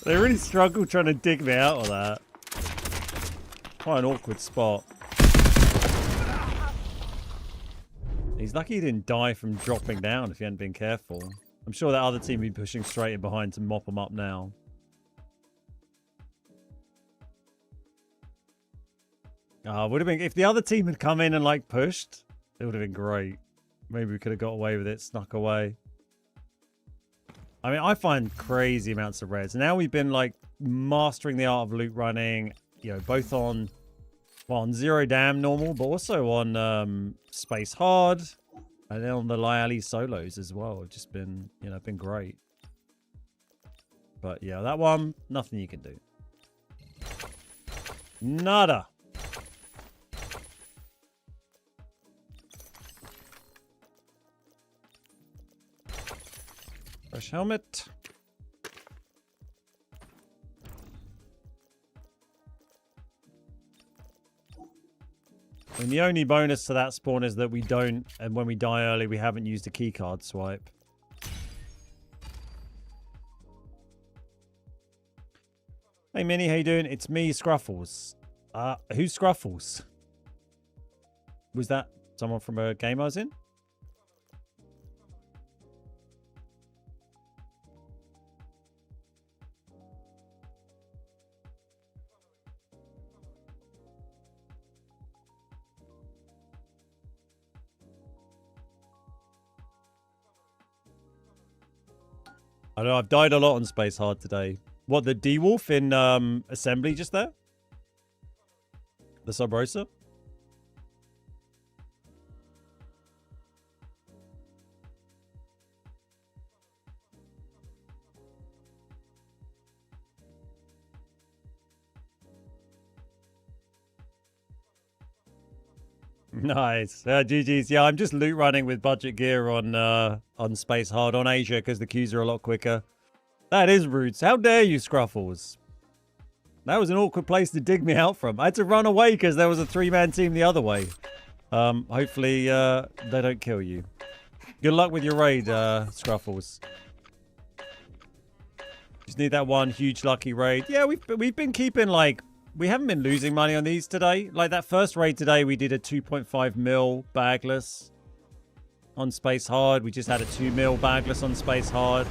They really struggled trying to dig me out of that. Quite an awkward spot. He's lucky he didn't die from dropping down if he hadn't been careful. I'm sure that other team would be pushing straight in behind to mop him up now. Would have been if the other team had come in and like pushed, it would have been great. Maybe we could have got away with it, snuck away. I mean, I find crazy amounts of reds. Now we've been like mastering the art of loot running, you know, both on, well, on Zero Dam normal, but also on Space Hard, and then on the Lyali solos as well. It's just been, you know, been great. But yeah, that one, nothing you can do. Nada. Fresh helmet. And the only bonus to that spawn is that we don't, and when we die early, we haven't used a keycard swipe. Hey Minnie, how you doing? It's me, Scruffles. Who's Scruffles? Was that someone from a game I was in? I know, I've died a lot on Space Hard today. What, the D-Wolf in Assembly just there? The Sub Rosa? Nice. GG's. Yeah, I'm just loot running with budget gear on Space Hard on Asia because the queues are a lot quicker. That is rude. How dare you, Scruffles? That was an awkward place to dig me out from. I had to run away because there was a 3-man team the other way. Hopefully they don't kill you. Good luck with your raid, Scruffles. Just need that one huge lucky raid. Yeah, we've been keeping like. We haven't been losing money on these today. Like that first raid today, we did a 2.5 mil bagless on Space Hard. We just had a 2 mil bagless on Space Hard.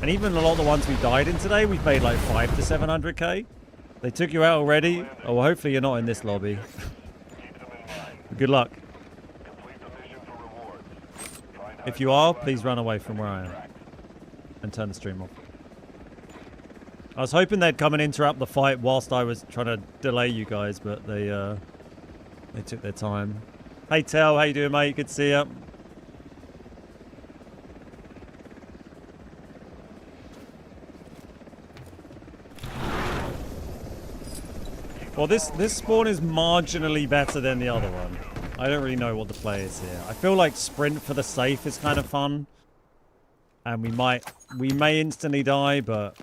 And even a lot of the ones we died in today, we've made like 5 to 700k. They took you out already. Oh, well, hopefully you're not in this lobby. Good luck. If you are, please run away from where I am. And turn the stream off. I was hoping they'd come and interrupt the fight whilst I was trying to delay you guys, but they took their time. Hey, Tel, how you doing, mate? Good to see you. Well, this spawn is marginally better than the other one. I don't really know what the play is here. I feel like sprint for the safe is kind of fun, and we may instantly die, but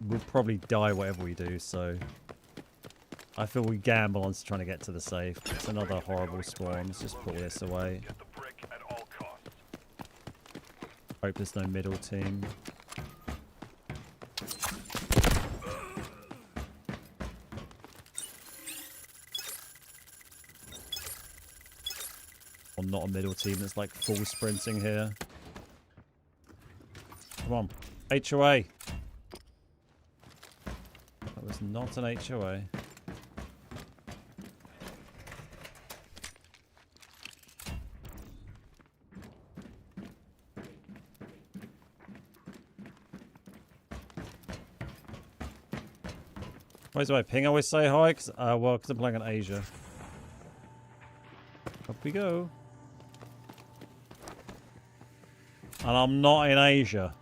we'll probably die whatever we do, so I feel we gamble on trying to get to the safe. It's another horrible spawn. Let's just pull this away. Hope there's no middle team. Or not a middle team that's like full sprinting here. Come on. HOA. That was not an HOA. Why does my ping always say hi? Cause, well, because I'm playing on Asia. Up we go. And I'm not in Asia.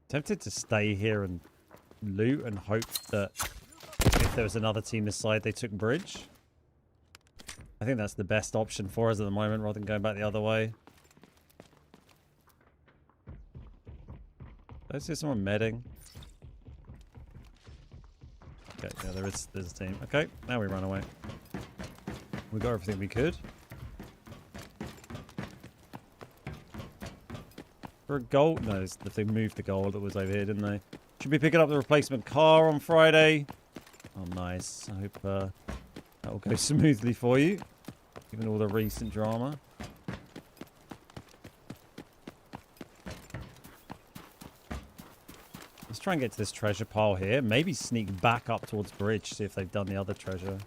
Tempted to stay here and loot and hope that if there was another team this side, they took bridge. I think that's the best option for us at the moment, rather than going back the other way. Did I see someone medding? Okay, yeah, there's a team. Okay, now we run away. We got everything we could. For a gold? No, they moved the gold that was over here, didn't they? Should be picking up the replacement car on Friday. Oh, nice. I hope that will go smoothly for you, given all the recent drama. Let's try and get to this treasure pile here. Maybe sneak back up towards bridge, see if they've done the other treasure.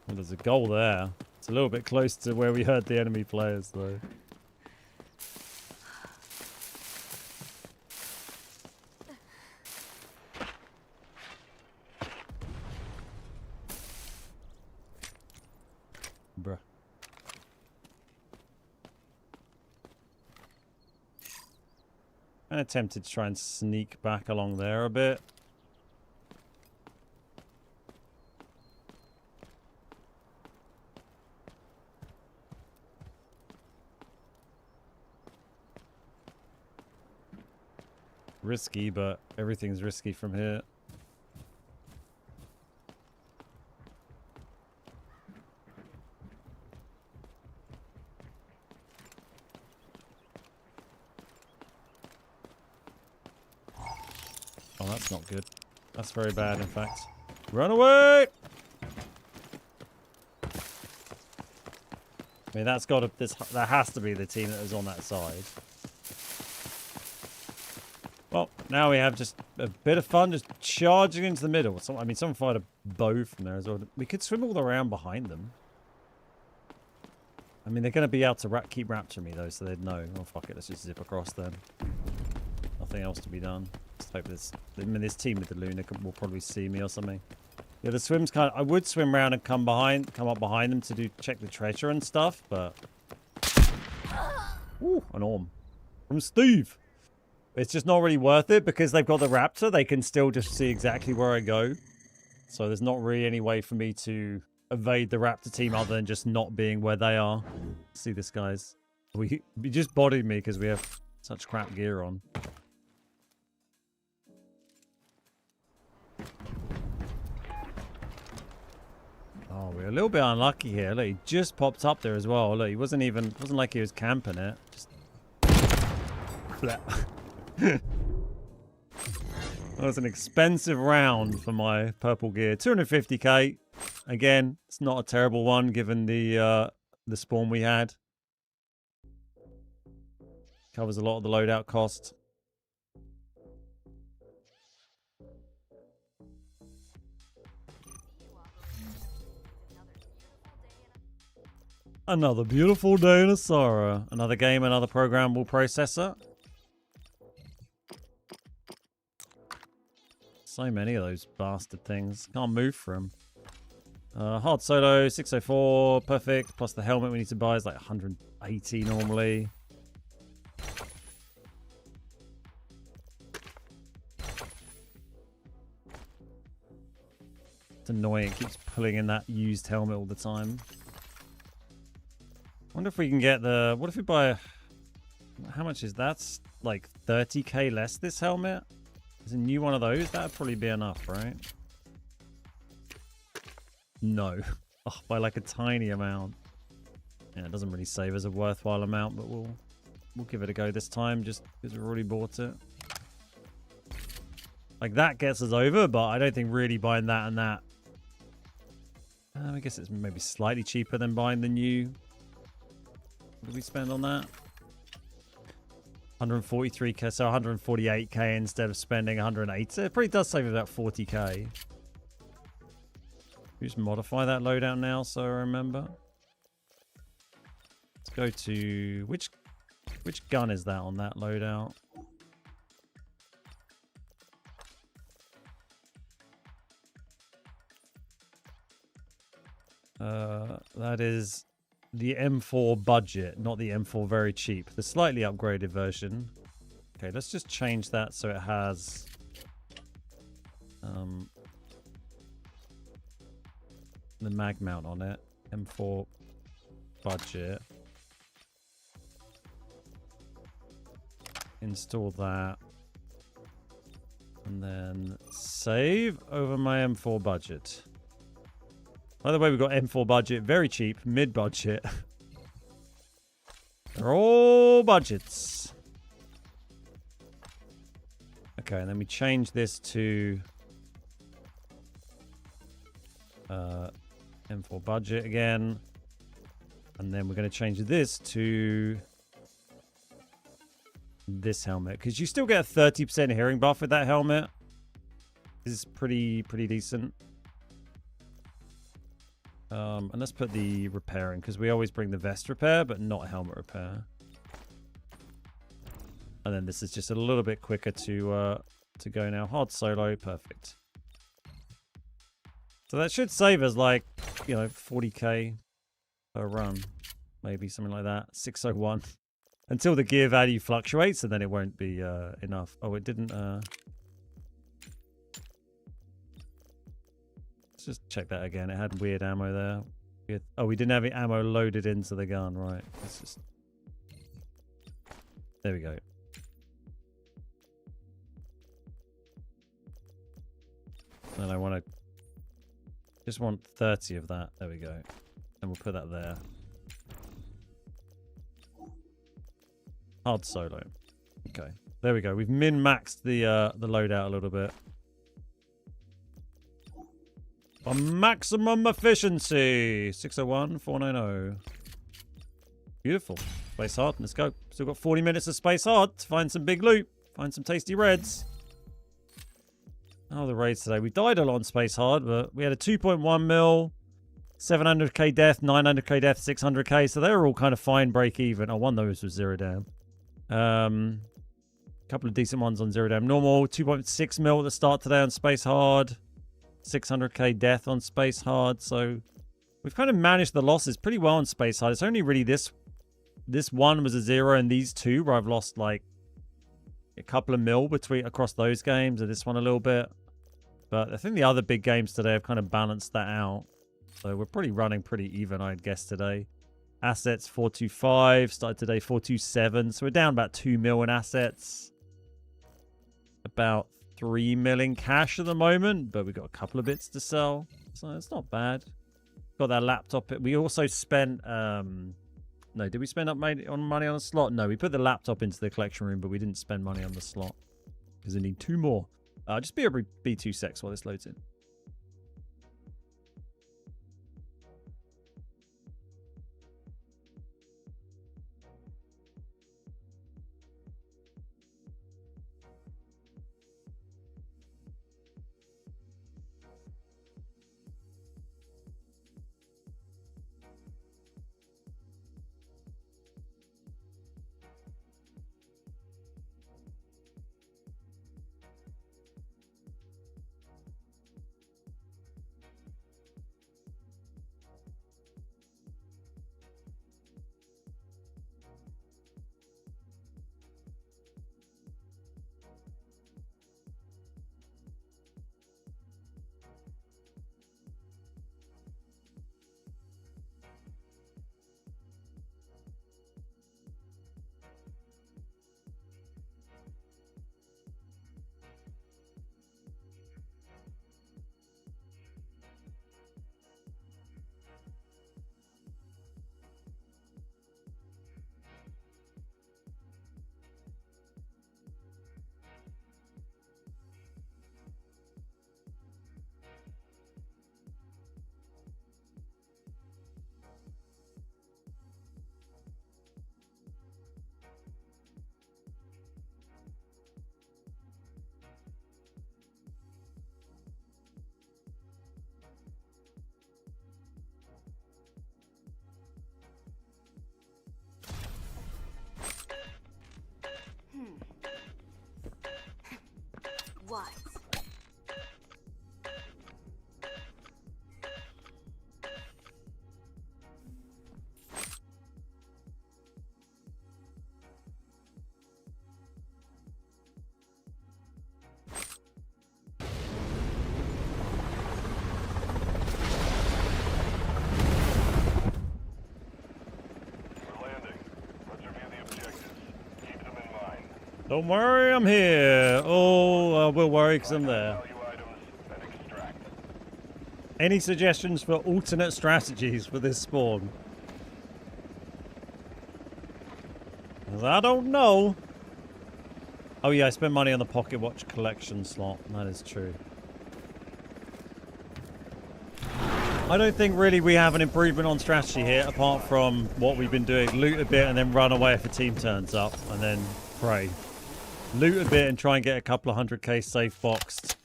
Well, there's a goal there. It's a little bit close to where we heard the enemy players, though. Bruh. I'm tempted to try and sneak back along there a bit. Risky, but everything's risky from here. Oh, that's not good. That's very bad, in fact. Run away! I mean, that's got to. That has to be the team that is on that side. Well, now we have just a bit of fun just charging into the middle. I mean, someone fired a bow from there as well. We could swim all around behind them. I mean, they're going to be able to keep rapturing me, though, so they'd know. Oh, fuck it. Let's just zip across then. Nothing else to be done. Just hope this team with the Luna will probably see me or something. Yeah, the swim's kind of... I would swim around and come up behind them to check the treasure and stuff, but... Ooh, an orm. From Steve. It's just not really worth it because they've got the raptor. They can still just see exactly where I go. So there's not really any way for me to evade the raptor team other than just not being where they are. See this, guys. We just bodied me because we have such crap gear on. Oh, we're a little bit unlucky here. Look, he just popped up there as well. Look, he wasn't like he was camping it. Just... That was an expensive round for my purple gear. 250k. Again, it's not a terrible one given the spawn we had. Covers a lot of the loadout cost. Another beautiful day in a sorrow. Another game, another programmable processor. So many of those bastard things. Can't move from. Hard solo, 604, perfect. Plus the helmet we need to buy is like 180 normally. It's annoying, it keeps pulling in that used helmet all the time. Wonder if we can get the... What if we buy... How much is that? Like 30k less this helmet? Is a new one of those? That'd probably be enough, right? No. Oh, by like a tiny amount. Yeah, it doesn't really save us a worthwhile amount, but we'll give it a go this time just because we've already bought it. Like that gets us over, but I don't think really buying that and that. I guess it's maybe slightly cheaper than buying the new. What did we spend on that? 143k, so 148k instead of spending 108. So it probably does save about 40k. Just modify that loadout now so I remember. Let's go to... Which gun is that on that loadout? That is the M4 budget, not the M4 very cheap. The slightly upgraded version. Okay, let's just change that so it has... the mag mount on it. M4 budget. Install that. And then save over my M4 budget. By the way, we've got M4 budget, very cheap, mid-budget. They're all budgets. Okay, and then we change this to M4 budget again. And then we're going to change this to this helmet. Because you still get a 30% hearing buff with that helmet. This is pretty decent. And let's put the repair in, because we always bring the vest repair, but not helmet repair. And then this is just a little bit quicker to go now. Hard solo, perfect. So that should save us like, 40k per run. Maybe something like that. 601. Until the gear value fluctuates, and then it won't be enough. Oh, it didn't... Let's just check that again. It had weird ammo there. Oh, we didn't have the ammo loaded into the gun. Right. Let's just... There we go. And I want to... Just want 30 of that. There we go. And we'll put that there. Hard solo. Okay. There we go. We've min-maxed the loadout a little bit. For maximum efficiency. 601, 490. Beautiful. Space hard. Let's go. Still got 40 minutes of space hard to find some big loot. Find some tasty reds. Oh, the raids today. We died a lot on space hard, but we had a 2.1 mil, 700k death, 900k death, 600k. So they were all kind of fine break even. Oh, one of those was zero dam. Couple of decent ones on zero dam. Normal, 2.6 mil at the start today on space hard. 600k death on space hard. So we've kind of managed the losses pretty well on space hard. It's only really this one was a 0 and these two where I've lost like a couple of mil across those games, and this one a little bit. But I think the other big games today have kind of balanced that out. So we're running pretty even, I'd guess, today. Assets 425, started today 427. So we're down about 2 mil in assets. About 3 mil in cash at the moment, but we've got a couple of bits to sell. So it's not bad. Got that laptop. We also spent... No, did we spend up money on a slot? No, we put the laptop into the collection room, but we didn't spend money on the slot. Because I need 2 more. Just be 2 secs while this loads in. Don't worry, I'm here. Oh, we'll worry because I'm there. Value items and extract. Any suggestions for alternate strategies for this spawn? 'Cause I don't know. Oh yeah, I spent money on the pocket watch collection slot. That is true. I don't think really we have an improvement on strategy here, apart from what we've been doing. Loot a bit and then run away if a team turns up, and then pray. Loot a bit and try and get a couple of 100k safe boxed.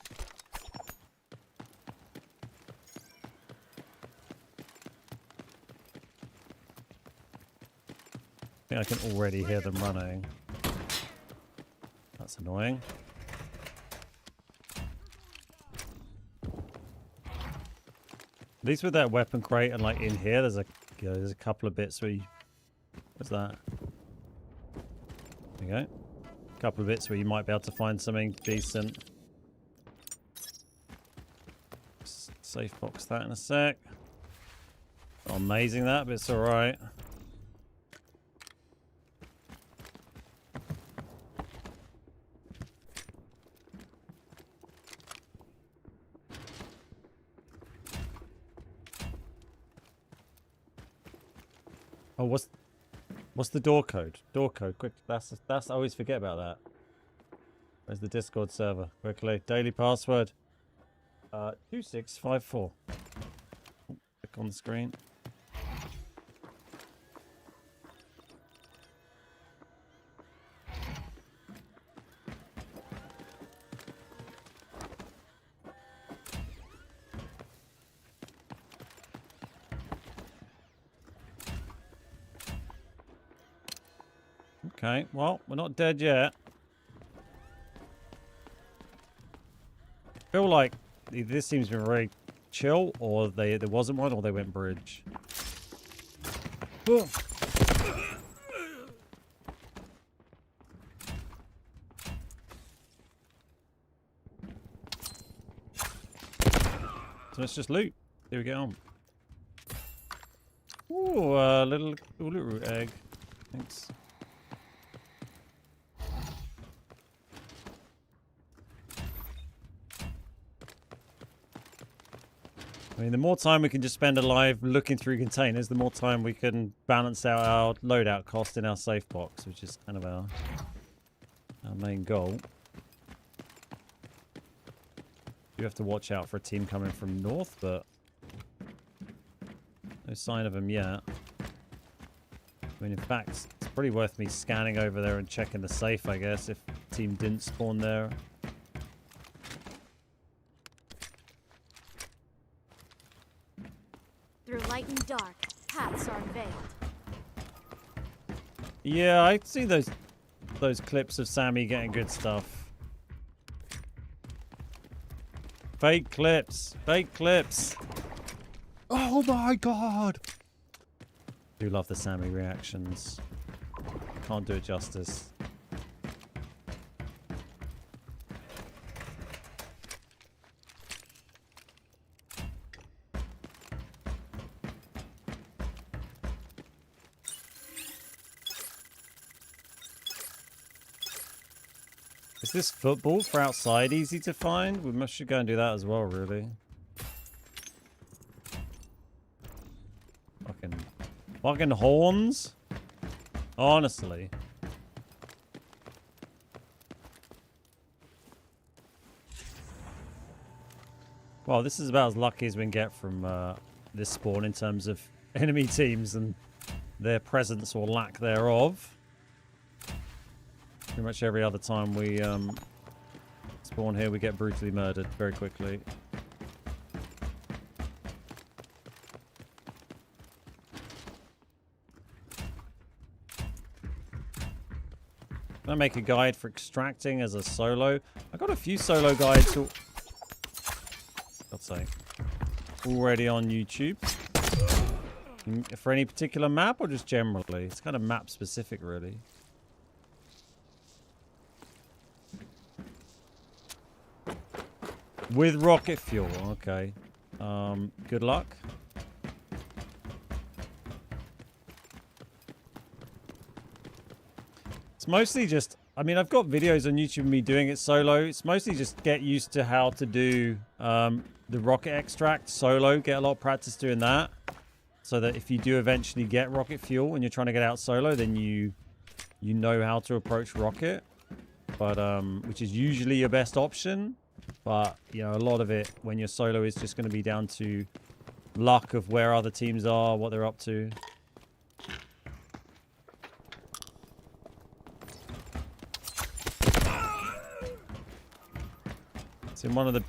I think I can already hear them running. That's annoying. At least with that weapon crate and like in here, there's a couple of bits where you... What's that? There you go. A couple of bits where you might be able to find something decent. Safe box that in a sec. Not amazing that, but it's alright. Oh, what's the door code? Door code, quick. That's I always forget about that. Where's the Discord server? Quickly, daily password. 2654. Click on the screen. Okay, well, we're not dead yet. I feel like this seems to be very chill, or there wasn't one, or they went bridge. Oh. So let's just loot. Here we go. Ooh, little root egg. Thanks. I mean, the more time we can just spend alive looking through containers, the more time we can balance out our loadout cost in our safe box, which is kind of our main goal. You have to watch out for a team coming from north, but no sign of them yet. I mean, in fact, it's pretty worth me scanning over there and checking the safe, I guess, if the team didn't spawn there. Through light and dark, paths are unveiled. Yeah, I see those clips of Sammy getting good stuff. Fake clips. Fake clips. Oh my god. Do love the Sammy reactions. Can't do it justice. Is this football for outside easy to find? We should go and do that as well, really. Fucking horns? Honestly. Well, this is about as lucky as we can get from this spawn in terms of enemy teams and their presence or lack thereof. Pretty much every other time we spawn here, we get brutally murdered very quickly. Can I make a guide for extracting as a solo? I got a few solo guides. God's sake. Already on YouTube. For any particular map or just generally? It's kind of map specific, really. With rocket fuel, okay. Good luck. It's mostly just I mean, I've got videos on YouTube of me doing it solo. It's mostly just get used to how to do the rocket extract solo. Get a lot of practice doing that. So that if you do eventually get rocket fuel and you're trying to get out solo, then you know how to approach rocket. But which is usually your best option. But, you know, a lot of it when you're solo is just going to be down to luck of where other teams are, what they're up to. It's in one of the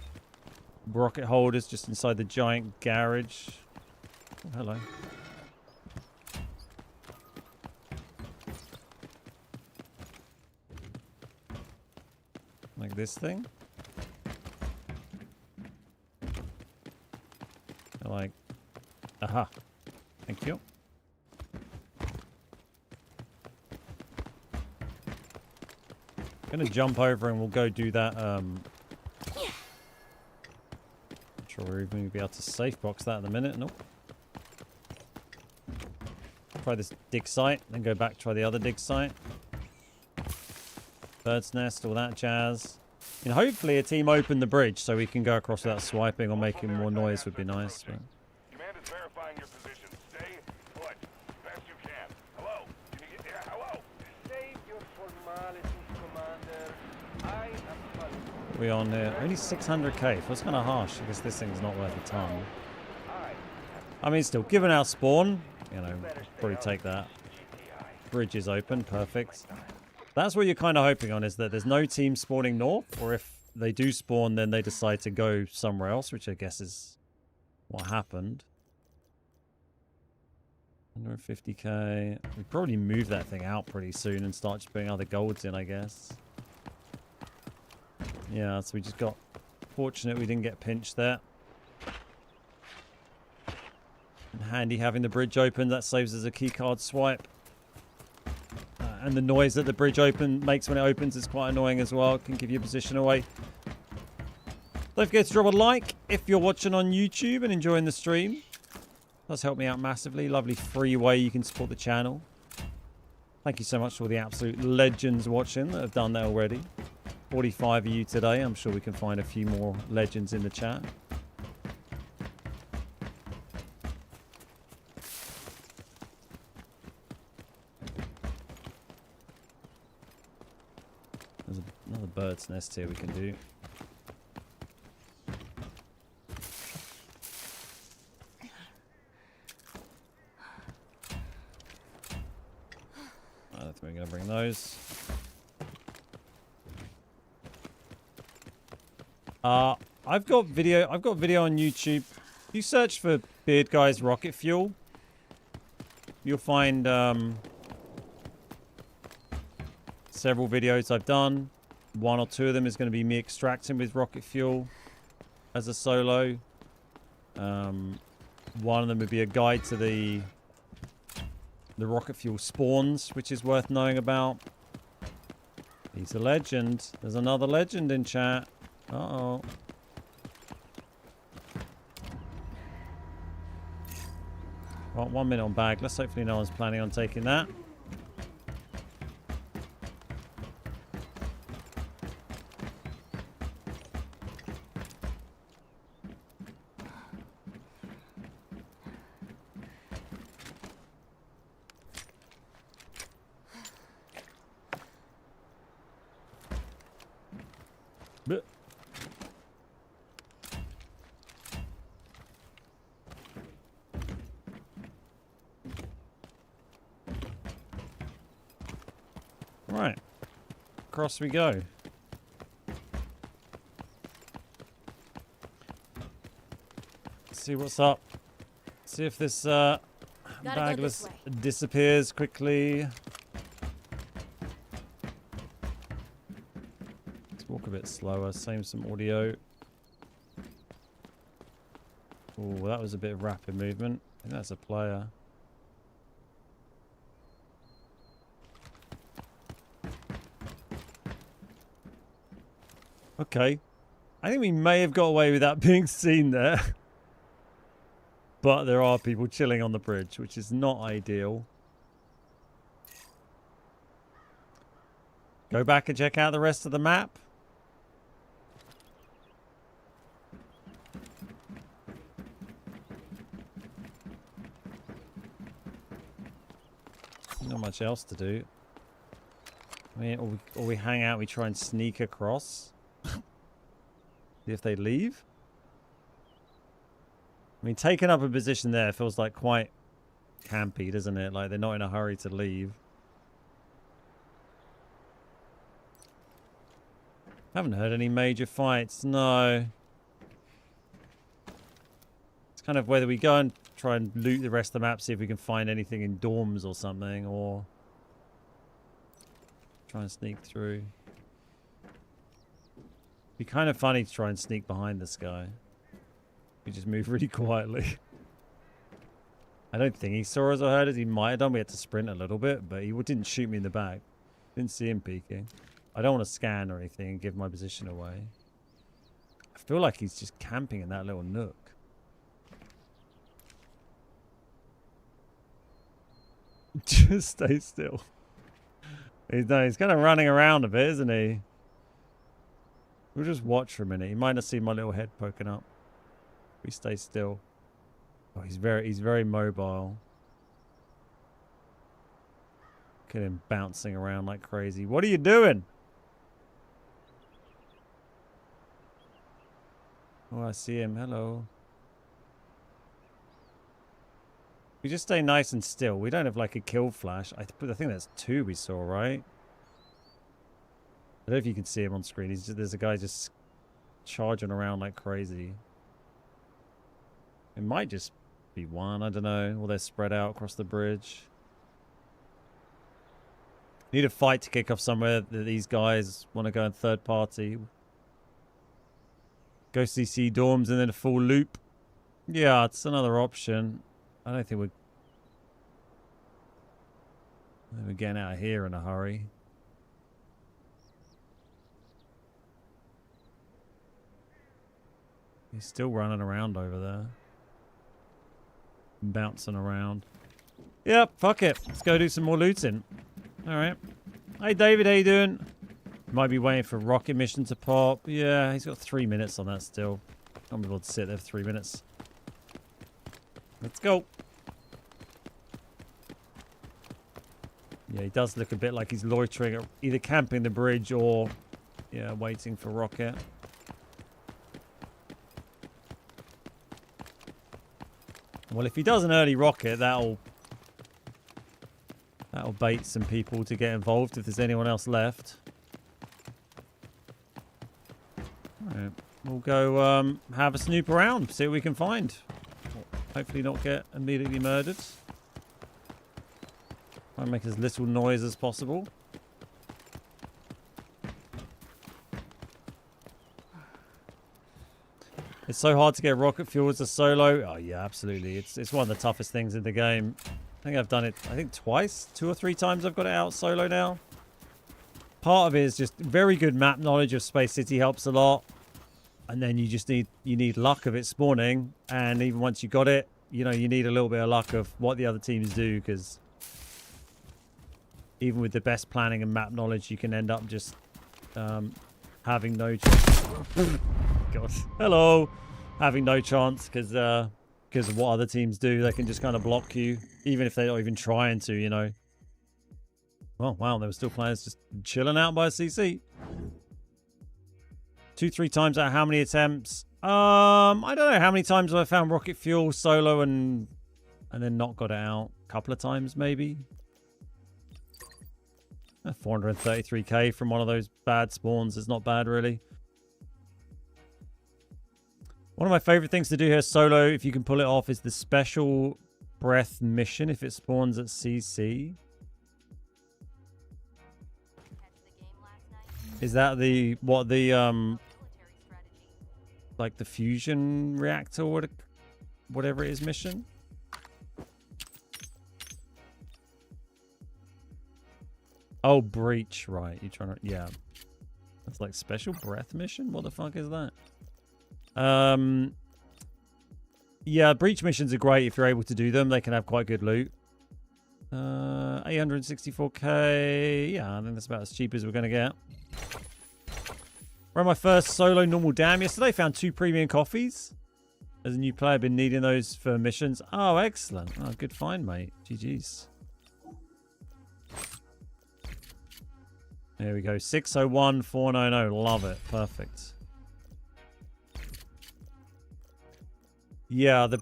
rocket holders just inside the giant garage. Oh, hello. Like this thing. Like, aha. Thank you. I'm gonna jump over and we'll go do that. Not sure we're even gonna be able to safe box that in a minute. Nope. Try this dig site, then go back, try the other dig site. Bird's nest, all that jazz. And hopefully a team open the bridge so we can go across without swiping or making more noise would be nice. But... Command is verifying your position. Stay put. Best you can. Hello? Can you get there? Hello? Save your formalities, Commander. I am following. we on here? Only 600k. That's kind of harsh. I guess this thing's not worth a ton. I mean, still, given our spawn, you know, probably take that. Bridge is open. Perfect. That's what you're kind of hoping on, is that there's no team spawning north, or if they do spawn, then they decide to go somewhere else, which I guess is what happened. 150k. We probably move that thing out pretty soon and start just putting other golds in, I guess. Yeah, so we just got fortunate we didn't get pinched there. And handy having the bridge open. That saves us a keycard swipe. And the noise that the bridge makes when it opens is quite annoying as well. It can give your position away. Don't forget to drop a like if you're watching on YouTube and enjoying the stream. Does help me out massively. Lovely free way you can support the channel. Thank you so much to all the absolute legends watching that have done that already. 45 of you today. I'm sure we can find a few more legends in the chat. There's another bird's nest here we can do. I don't think we're going to bring those. I've got video on YouTube. If you search for Beard Guys rocket fuel, you'll find several videos I've done. One or two of them is going to be me extracting with rocket fuel as a solo. One of them would be a guide to the rocket fuel spawns, which is worth knowing about. He's a legend. There's another legend in chat. Uh-oh. Well, 1 minute on bag. Let's hopefully no one's planning on taking that. Right, across we go. See what's up. See if this bagless disappears quickly. Let's walk a bit slower. Save some audio. Oh, that was a bit of rapid movement. I think that's a player. Okay. I think we may have got away without being seen there. But there are people chilling on the bridge, which is not ideal. Go back and check out the rest of the map. Not much else to do. I mean, or we hang out, we try and sneak across. See if they leave. I mean, taking up a position there feels like quite campy, doesn't it? Like they're not in a hurry to leave. Haven't heard any major fights, no. It's kind of whether we go and try and loot the rest of the map, see if we can find anything in dorms or something, or try and sneak through. Be kind of funny to try and sneak behind this guy. We just move really quietly. I don't think he saw us or heard us. He might have done. We had to sprint a little bit, but he didn't shoot me in the back. Didn't see him peeking. I don't want to scan or anything and give my position away. I feel like he's just camping in that little nook. Just stay still. He's kind of running around a bit, isn't he? We'll just watch for a minute. He might not see my little head poking up. We stay still. Oh, he's very mobile. Look at him bouncing around like crazy. What are you doing? Oh, I see him. Hello. We just stay nice and still. We don't have like a kill flash. I think that's 2 we saw, right? I don't know if you can see him on screen. There's a guy just charging around like crazy. It might just be 1. I don't know. Or they're spread out across the bridge. Need a fight to kick off somewhere that these guys want to go in third party. Go CC dorms and then a full loop. Yeah, it's another option. I don't think we're getting out of here in a hurry. He's still running around over there. Bouncing around. Yep, fuck it. Let's go do some more looting. Alright. Hey David, how you doing? Might be waiting for rocket mission to pop. Yeah, he's got 3 minutes on that still. Can't be able to sit there for 3 minutes. Let's go. Yeah, he does look a bit like he's loitering, either camping the bridge or, yeah, waiting for rocket. Well, if he does an early rocket, that'll bait some people to get involved if there's anyone else left. Alright, we'll go have a snoop around, see what we can find. Hopefully not get immediately murdered. Try and make as little noise as possible. It's so hard to get rocket fuel as a solo. Oh yeah, absolutely. It's one of the toughest things in the game. I think I've done it, twice. 2 or 3 times I've got it out solo now. Part of it is just very good map knowledge of Space City helps a lot. And then you just need luck of it spawning. And even once you got it, you know, you need a little bit of luck of what the other teams do, because even with the best planning and map knowledge, you can end up just having no chance. God. Hello. Having no chance because of what other teams do. They can just kind of block you, even if they're not even trying to, you know. Well, wow, there were still players just chilling out by a CC. 2-3 times out of how many attempts? I don't know how many times I found rocket fuel solo and then not got it out. A couple of times maybe. 433k from one of those bad spawns is not bad really. One of my favorite things to do here solo, if you can pull it off, is the special breath mission if it spawns at CC. Is that like the fusion reactor or whatever it is mission? Oh, breach, right. You're trying to, yeah. That's like special breath mission? What the fuck is that? Yeah, breach missions are great if you're able to do them. They can have quite good loot. 864k. Yeah, I think that's about as cheap as we're going to get. Ran my first solo normal dam yesterday. Found 2 premium coffees. As a new player, been needing those for missions. Oh, excellent. Oh, good find, mate. GG's. There we go. 601 490. Love it. Perfect. Yeah, the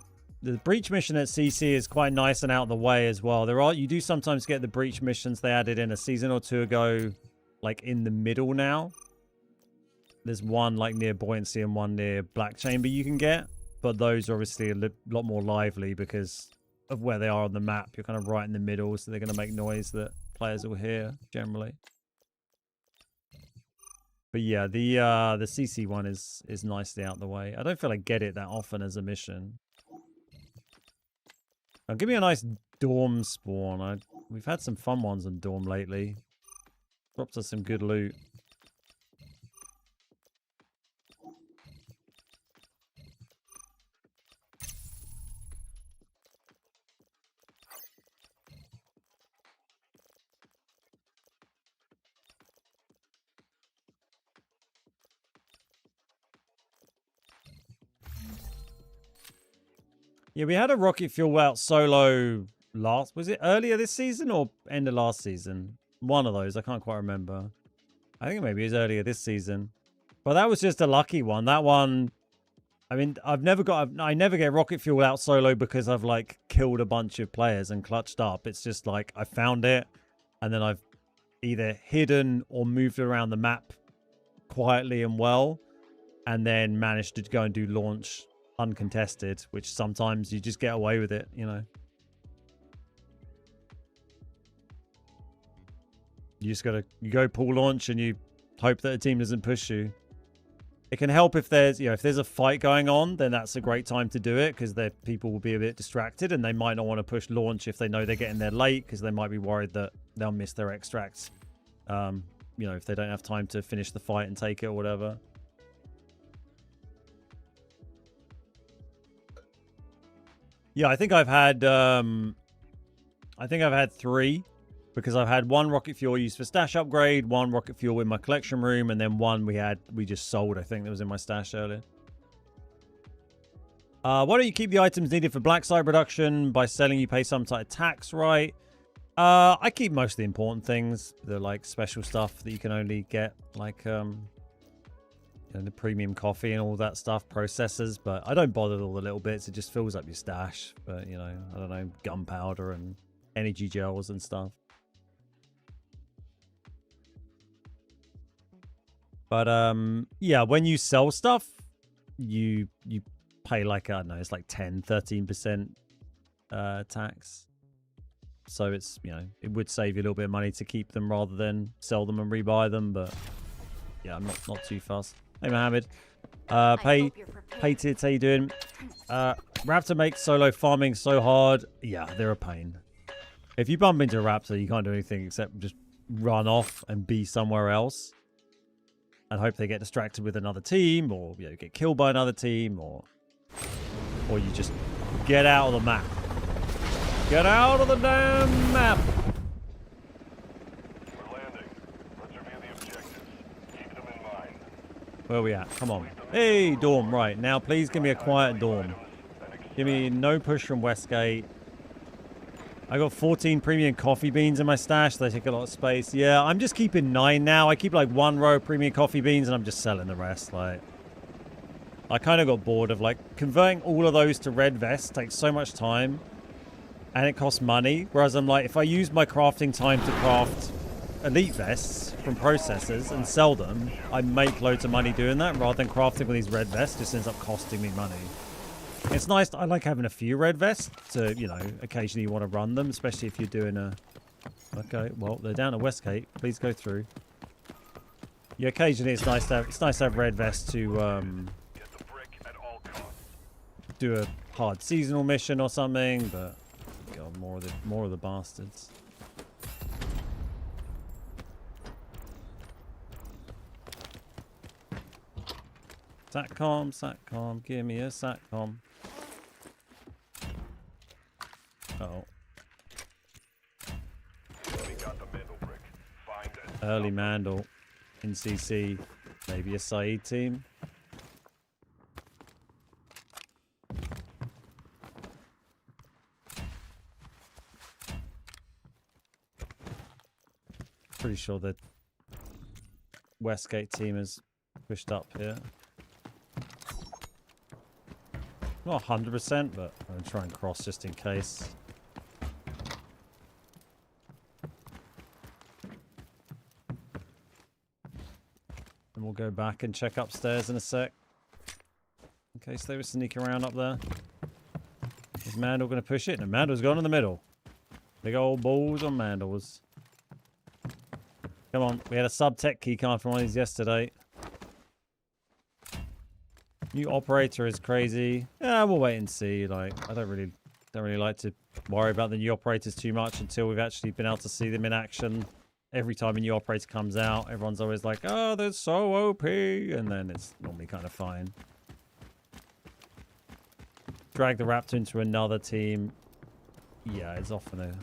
breach mission at CC is quite nice and out of the way as well. You do sometimes get the breach missions they added in a season or 2 ago, like in the middle now. There's one like near Buoyancy and one near Black Chamber you can get, but those are obviously a lot more lively because of where they are on the map. You're kind of right in the middle, so they're going to make noise that players will hear generally. But yeah, the CC one is nicely out the way. I don't feel I get it that often as a mission. Now, give me a nice dorm spawn. We've had some fun ones on dorm lately. Dropped us some good loot. Yeah, we had a rocket fuel out solo was it earlier this season or end of last season? One of those, I can't quite remember. I think maybe it was earlier this season. But that was just a lucky one. That one, I mean, I never get rocket fuel out solo because I've like killed a bunch of players and clutched up. It's just like I found it and then I've either hidden or moved around the map quietly and well and then managed to go and do launch uncontested, which sometimes you just get away with it, you know. You just you go pull launch and you hope that a team doesn't push you. It can help if there's, if there's a fight going on, then that's a great time to do it because people will be a bit distracted and they might not want to push launch if they know they're getting there late because they might be worried that they'll miss their extracts. If they don't have time to finish the fight and take it or whatever. Yeah, I think I've had 3 because I've had 1 rocket fuel used for stash upgrade, 1 rocket fuel in my collection room, and then 1 we just sold, I think, that was in my stash earlier. Why don't you keep the items needed for black site production? By selling, you pay some type of tax, right? I keep most of the important things, the like special stuff that you can only get, like the premium coffee and all that stuff, processors, but I don't bother with all the little bits. It just fills up your stash. But I don't know, gunpowder and energy gels and stuff. But yeah, when you sell stuff, you pay like, I don't know, it's like 10-13% tax. So it's, it would save you a little bit of money to keep them rather than sell them and rebuy them. But yeah, I'm not too fast. Hey, Mohammed. Tits, how you doing? Raptor makes solo farming so hard. Yeah, they're a pain. If you bump into a Raptor, you can't do anything except just run off and be somewhere else. And hope they get distracted with another team or get killed by another team or you just get out of the map. Get out of the damn map! We're landing. Let's review the objectives. Keep them in mind. Where are we at? Come on. Hey, dorm. Right. Now, please give me a quiet dorm. Give me no push from Westgate. I got 14 premium coffee beans in my stash. They take a lot of space. Yeah, I'm just keeping 9 now. I keep like 1 row of premium coffee beans and I'm just selling the rest. Like, I kind of got bored of like converting all of those to red vests takes so much time and it costs money. Whereas I'm like, if I use my crafting time to craft elite vests from processors and sell them, I make loads of money doing that rather than crafting with these red vests. Just ends up costing me money. It's nice. I like having a few red vests to, occasionally you want to run them, especially if you're doing a... Okay, well, they're down at Westgate. Please go through. Yeah, occasionally it's nice to have red vests to Get the brick at all costs. do a hard seasonal mission or something, but God, more of the bastards. Satcom, give me a satcom. Oh. early Mandel in CC. Maybe a Saeed team. Pretty sure the Westgate team is pushed up here. Not 100%, but I'm gonna try and cross just in case. And we'll go back and check upstairs in a sec. In case they were sneaking around up there. Is Mandel going to push it? No, Mandel's gone in the middle. Big old balls on Mandels. Come on, we had a sub-tech keycard from one of these yesterday. New operator is crazy. Yeah, we'll wait and see. Like, I don't really like to worry about the new operators too much until we've actually been able to see them in action. Every time a new operator comes out, everyone's always like, oh, they're so OP. And then it's normally kind of fine. Drag the Raptor into another team. Yeah, it's often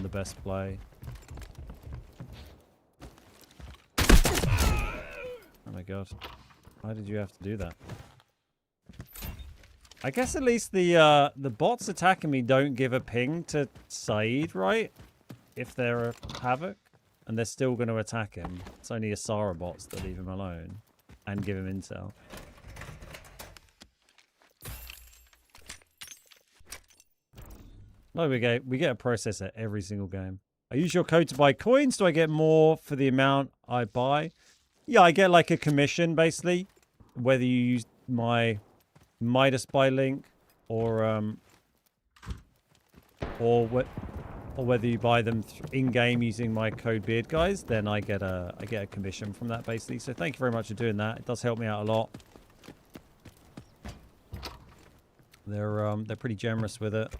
the best play. Oh my god. Why did you have to do that? I guess at least the bots attacking me don't give a ping to Saeed, right? If they're a Havoc. And they're still going to attack him. It's only Asara bots that leave him alone. And give him intel. No, we get a processor every single game. I use your code to buy coins. Do I get more for the amount I buy? Yeah, I get like a commission, basically. Whether you use my Midas buy link or whether you buy them in-game using my code beardguys, then I get a commission from that, basically. So thank you very much for doing that. It does help me out a lot. They're pretty generous with it.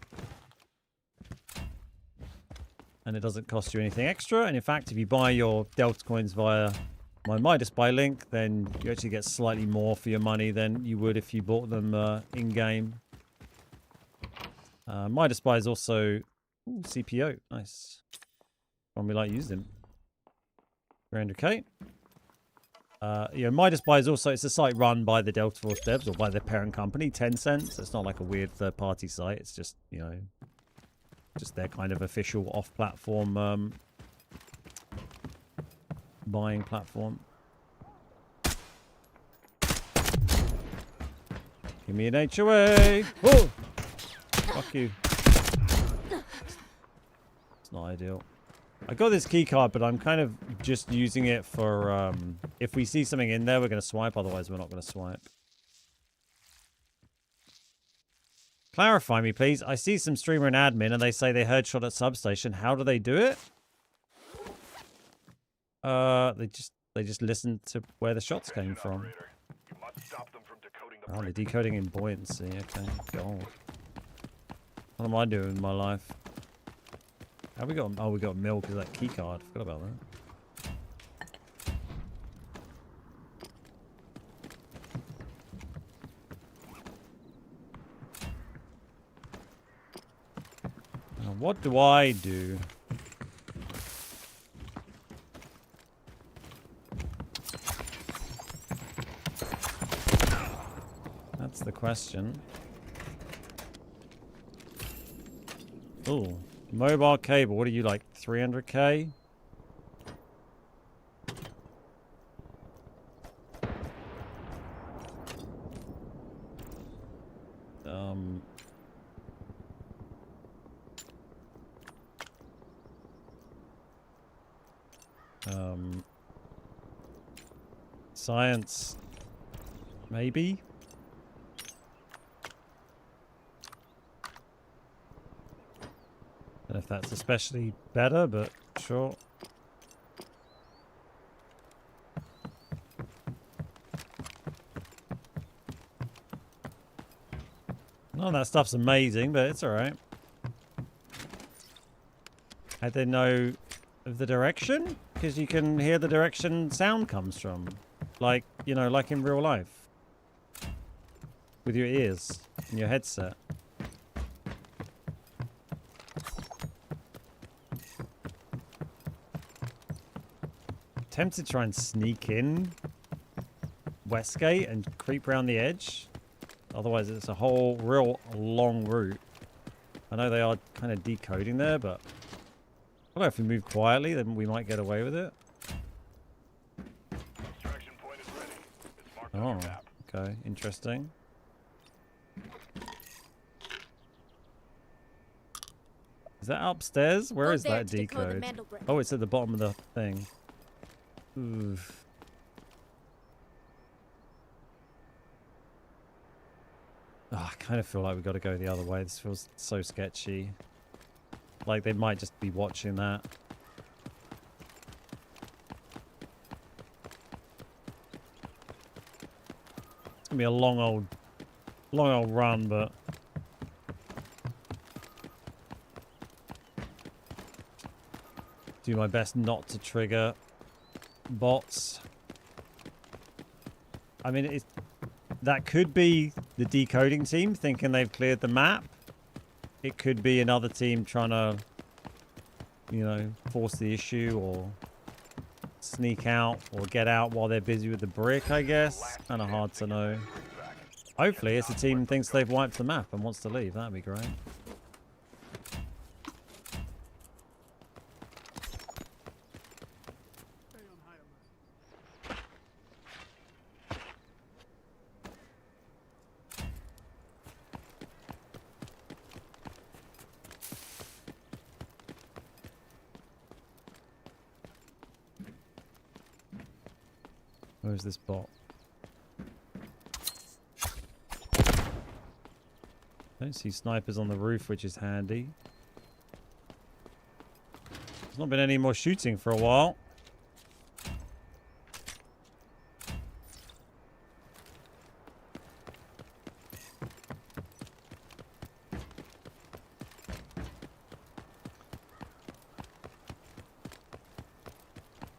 And it doesn't cost you anything extra. And in fact, if you buy your Delta coins via my Midas buy link, then you actually get slightly more for your money than you would if you bought them in-game. Midas buy is also CPO. Nice. One we like used him. 300k. Midas buy is also, it's a site run by the Delta Force devs or by their parent company, Tencent. So it's not like a weird third-party site. It's just, just their kind of official off-platform buying platform. Give me an HOA. Oh! Fuck you. It's not ideal. I got this key card, but I'm kind of just using it for if we see something in there, we're going to swipe. Otherwise, we're not going to swipe. Clarify me, please. I see some streamer and admin, and they say they heard shot at substation. How do they do it? They just listen to where the shots came from. Oh, they're decoding in buoyancy. Okay, God. What am I doing in my life? Have we got? Oh, we got milk. Is that key card? Forgot about that. What do I do? That's the question. Oh, mobile cable. What are you, like 300k? Science, maybe? Don't know if that's especially better, but sure. None of that stuff's amazing, but it's alright. I didn't know of the direction, because you can hear the direction sound comes from. Like, like in real life. With your ears and your headset. tempted to try and sneak in Westgate and creep around the edge. Otherwise, it's a whole real long route. I know they are kind of decoding there, but I don't know if we move quietly, then we might get away with it. Extraction point is ready. It's marked on your Oh, map. okay. Interesting. Is that upstairs? Where Go is there that to decode the decode? mandel brick. Oh, it's at the bottom of the thing. Oof. Oh, I kind of feel like we've got to go the other way. This feels so sketchy. Like they might just be watching that. It's gonna be a long old run, but do my best not to trigger bots. I mean, that could be the decoding team thinking they've cleared the map. It could be another team trying to, you know, force the issue or sneak out or get out while they're busy with the brick, I guess. Kind of hard to know. Hopefully it's a team that thinks they've wiped the map and wants to leave. That'd be great. Where's this bot? Don't see snipers on the roof, which is handy. There's not been any more shooting for a while.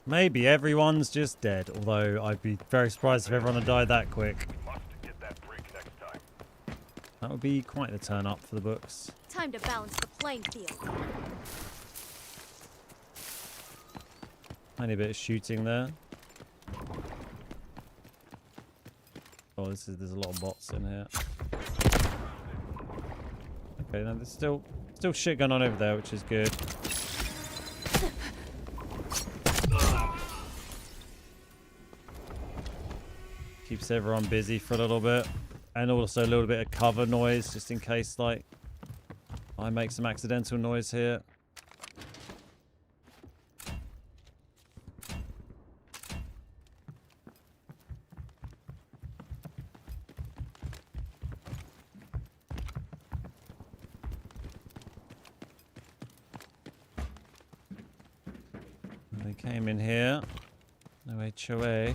Maybe everyone's just dead, although I'd be very surprised if everyone had died that quick. We must get that brick next time. That would be quite the turn up for the books. Time to balance the playing field. Tiny bit of shooting there. Oh, there's a lot of bots in here. Okay, now there's still shit going on over there, which is good. Keeps everyone busy for a little bit. And also a little bit of cover noise, just in case, like, I make some accidental noise here. They came in here. No HOA.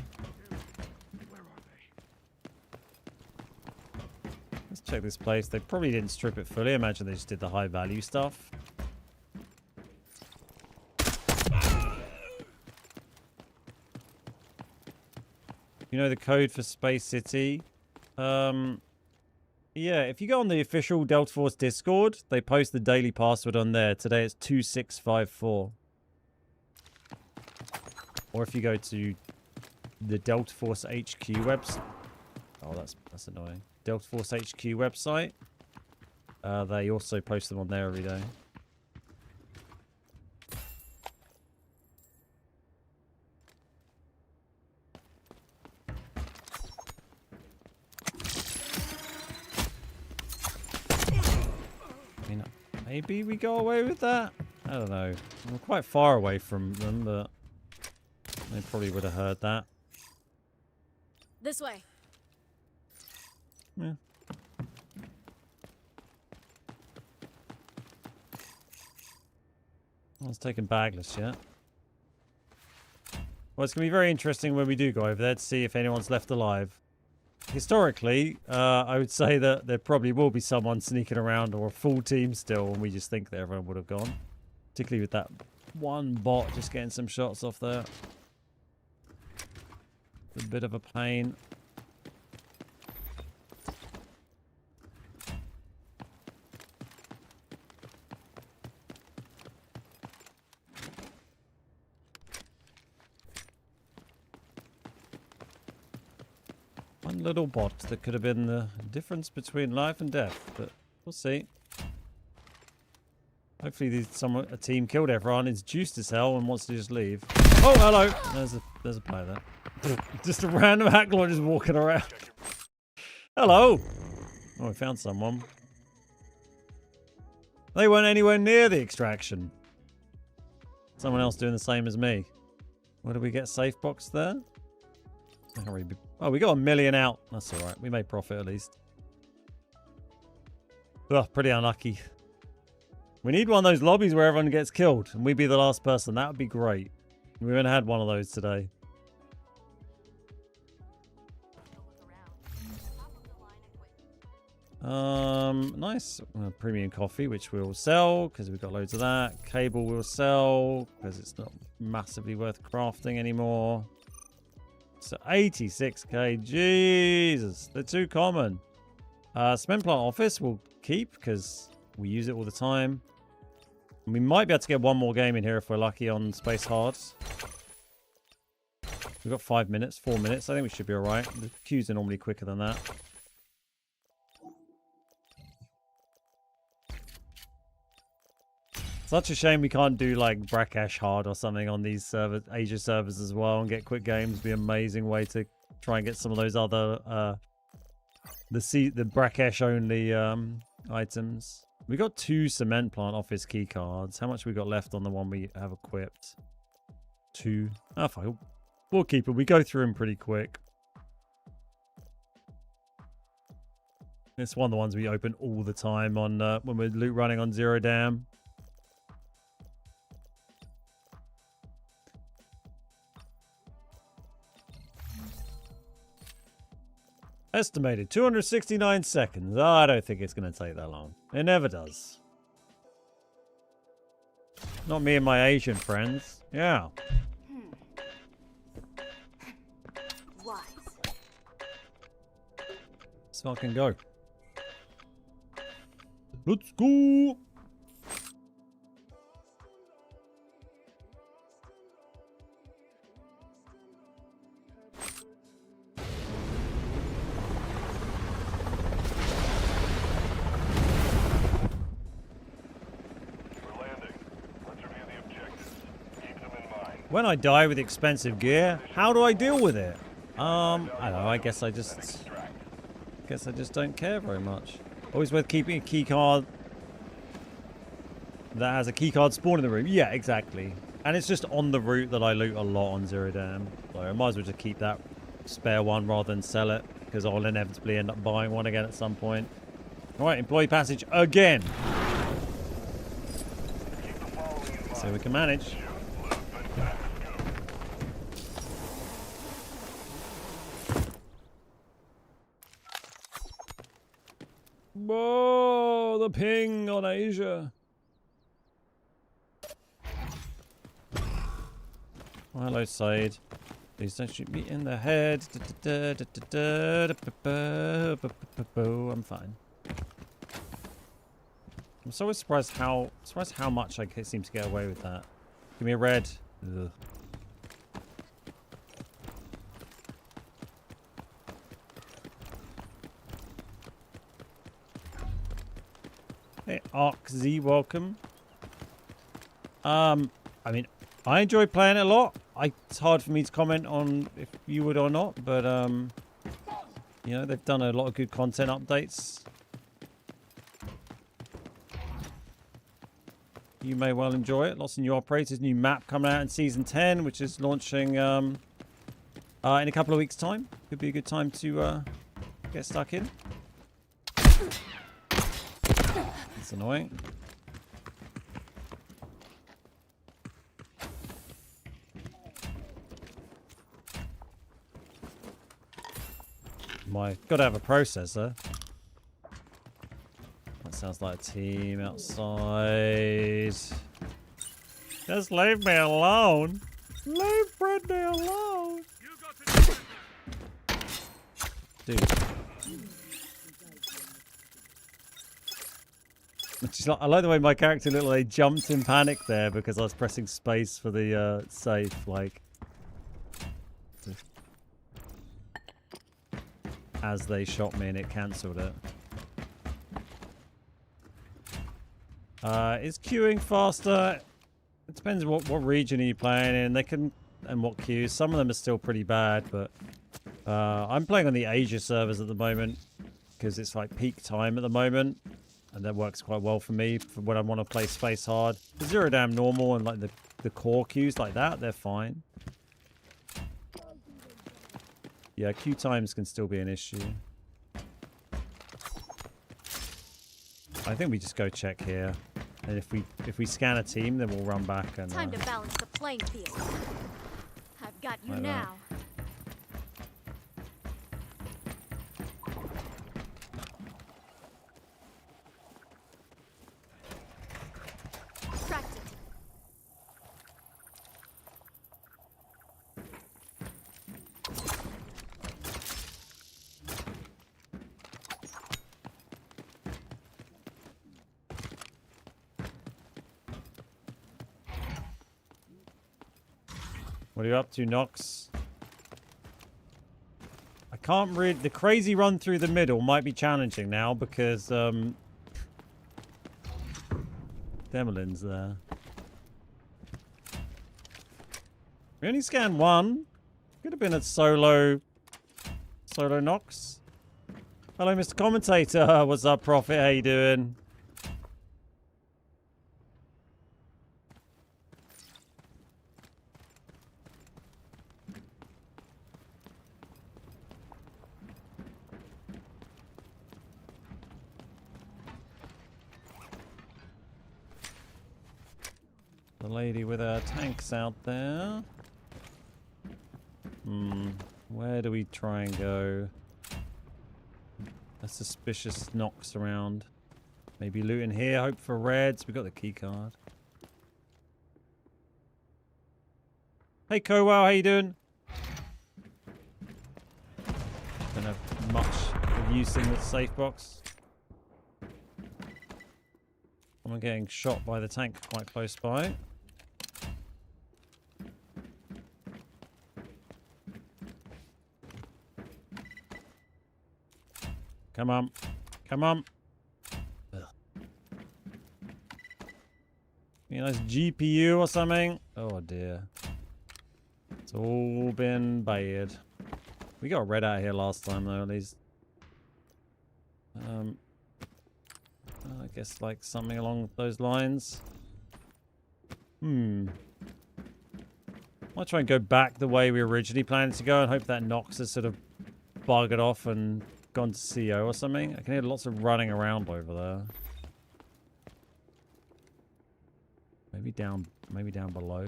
Let's check this place. They probably didn't strip it fully. I imagine they just did the high value stuff. You know the code for Space City? Yeah, if you go on the official Delta Force Discord, they post the daily password on there. Today it's 2654. Or if you go to the Delta Force HQ website. Oh, that's annoying. Delta Force HQ website. They also post them on there every day. I mean, maybe we go away with that? I don't know. I'm quite far away from them, but they probably would have heard that. This way. Yeah. No one's taken bagless yet. Well, it's going to be very interesting when we do go over there to see if anyone's left alive. Historically, I would say that there probably will be someone sneaking around or a full team still, and we just think that everyone would have gone. Particularly with that one bot just getting some shots off there. It's a bit of a pain. One little bot that could have been the difference between life and death, but we'll see. Hopefully a team killed everyone, is juiced as hell and wants to just leave. Oh, hello! There's a player there. Just a random hacklord just walking around. Hello! Oh, we found someone. They weren't anywhere near the extraction. Someone else doing the same as me. Where do we get safe box there? Oh, we got 1 million out. That's alright. We made profit at least. Ugh, pretty unlucky. We need one of those lobbies where everyone gets killed and we be the last person. That would be great. We haven't had one of those today. Nice. Premium coffee, which we'll sell because we've got loads of that. Cable we'll sell because it's not massively worth crafting anymore. So 86k. Jesus, they're too common. Cement plant office we'll keep because we use it all the time. We might be able to get one more game in here if we're lucky on Space Hard. We've got 5 minutes, 4 minutes. I think we should be alright. The queues are normally quicker than that. Such a shame we can't do like Brackesh Hard or something on these Asia servers as well and get quick games. Be an amazing way to try and get some of those other the Brackesh only items. We got 2 cement plant office key cards. How much we got left on the one we have equipped? 2. Oh, fine. We'll keep it. We go through them pretty quick. It's one of the ones we open all the time on when we're loot running on Zero Dam. Estimated 269 seconds. Oh, I don't think it's going to take that long. It never does. Not me and my Asian friends. Yeah. Wise. So I can go. Let's go. When I die with expensive gear, how do I deal with it? I don't know. I guess I just don't care very much. Always worth keeping a key card that has a key card spawn in the room. Yeah, exactly. And it's just on the route that I loot a lot on Zero Dam. So I might as well just keep that spare one rather than sell it, because I'll inevitably end up buying one again at some point. All right, employee passage again. So we can manage. Whoa, the ping on Asia. Oh, hello, Said. Please don't shoot me in the head. I'm fine. I'm so surprised how much I seem to get away with that. Give me a red. Ugh. Hey, ArcZ, welcome. I mean, I enjoy playing it a lot. It's hard for me to comment on if you would or not, but you know, they've done a lot of good content updates. You may well enjoy it. Lots of new operators, new map coming out in Season 10, which is launching in a couple of weeks' time. Could be a good time to get stuck in. It's annoying. Gotta have a processor. That sounds like a team outside. Just leave me alone. Leave Bradley alone. Dude. I like the way my character looked like they jumped in panic there because I was pressing space for the safe, like. as they shot me and it cancelled it. Is queuing faster? It depends what region are you playing in. They can, and what queues. Some of them are still pretty bad, but I'm playing on the Asia servers at the moment because it's like peak time at the moment, and that works quite well for me for when I want to play space hard. The Zero Dam normal and like the core queues like that, they're fine. Yeah, queue times can still be an issue. I think we just go check here, and if we scan a team, then we'll run back and. Time to balance the playing field. I've got you like now. Tracked it. What are you up to, Nox? I can't read. The crazy run through the middle might be challenging now because Demolin's there. We only scanned one. Could have been a solo Nox. Hello, Mr. Commentator. What's up, Prophet? How you doing? The lady with her tanks out there. Where do we try and go? A suspicious knocks around. Maybe loot in here, hope for reds. We got the key card. Hey Kowal, how you doing? Don't have much of use in the safe box. I'm getting shot by the tank quite close by. Come on. Come on. Ugh. Be a nice GPU or something. Oh dear. It's all been bad. We got red out here last time though, at least. I guess like something along those lines. I'll try and go back the way we originally planned to go and hope that Nox has sort of buggered off and gone to CO or something. I can hear lots of running around over there. Maybe down below.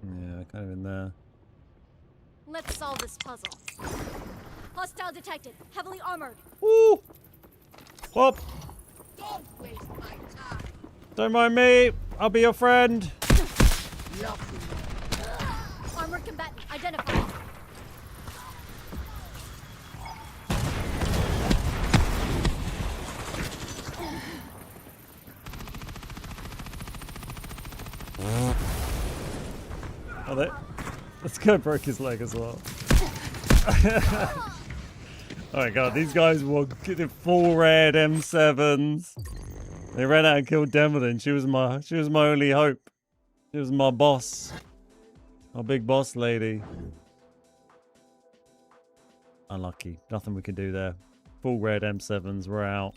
Yeah, kind of in there. Let's solve this puzzle. Hostile detected. Heavily armored. Woo! Whoop! Don't waste my time. Don't mind me. I'll be your friend. Armored combatant identified. Oh, this guy broke his leg as well. Oh my god, these guys were getting full red M7s. They ran out and killed Demolin. She was my only hope. She was my boss. My big boss lady. Unlucky. Nothing we can do there. Full red M7s, we're out.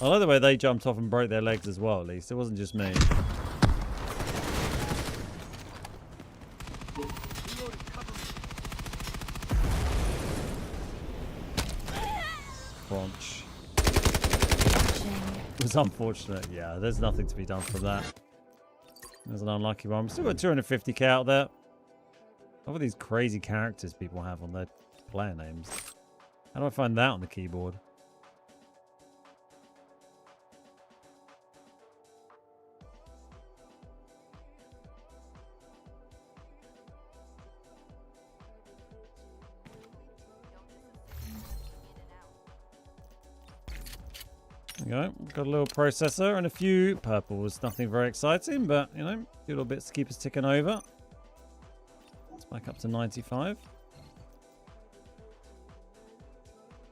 I like the way they jumped off and broke their legs as well, at least. It wasn't just me. Crunch. It was unfortunate. Yeah, there's nothing to be done from that. There's an unlucky one. We've still got 250k out there. What are these crazy characters people have on their player names? How do I find that on the keyboard? There we go. Got a little processor and a few purples. Nothing very exciting, but, you know, little bits to keep us ticking over. It's back up to 95.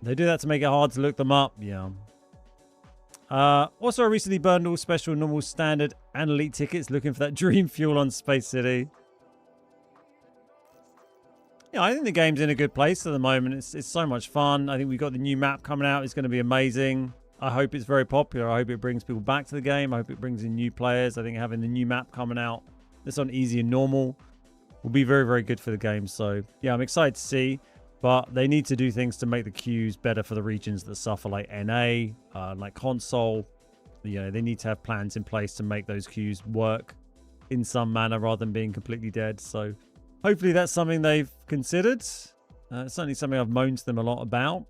They do that to make it hard to look them up. Yeah. Also, I recently burned all special, normal, standard, and elite tickets looking for that dream fuel on Space City. Yeah, I think the game's in a good place at the moment. It's so much fun. I think we've got the new map coming out. It's going to be amazing. I hope it's very popular. I hope it brings people back to the game. I hope it brings in new players. I think having the new map coming out, this on easy and normal, will be very, very good for the game. So, yeah, I'm excited to see. But they need to do things to make the queues better for the regions that suffer, like NA, like console. You know, they need to have plans in place to make those queues work in some manner rather than being completely dead. So hopefully that's something they've considered. It's certainly something I've moaned to them a lot about.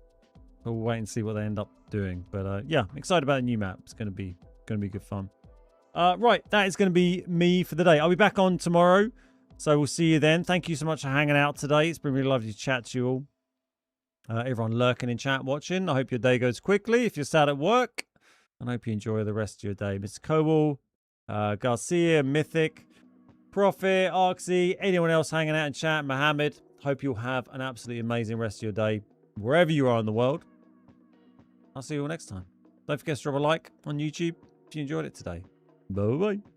But we'll wait and see what they end up doing. But yeah, I'm excited about the new map. It's going to be good fun. Right, that is going to be me for the day. I'll be back on tomorrow. So we'll see you then. Thank you so much for hanging out today. It's been really lovely to chat to you all. Everyone lurking in chat watching. I hope your day goes quickly if you're sad at work. And I hope you enjoy the rest of your day. Mr. Cobal, Garcia, Mythic, Prophet, Arxie, anyone else hanging out in chat, Mohammed. Hope you'll have an absolutely amazing rest of your day wherever you are in the world. I'll see you all next time. Don't forget to drop a like on YouTube if you enjoyed it today. Bye-bye.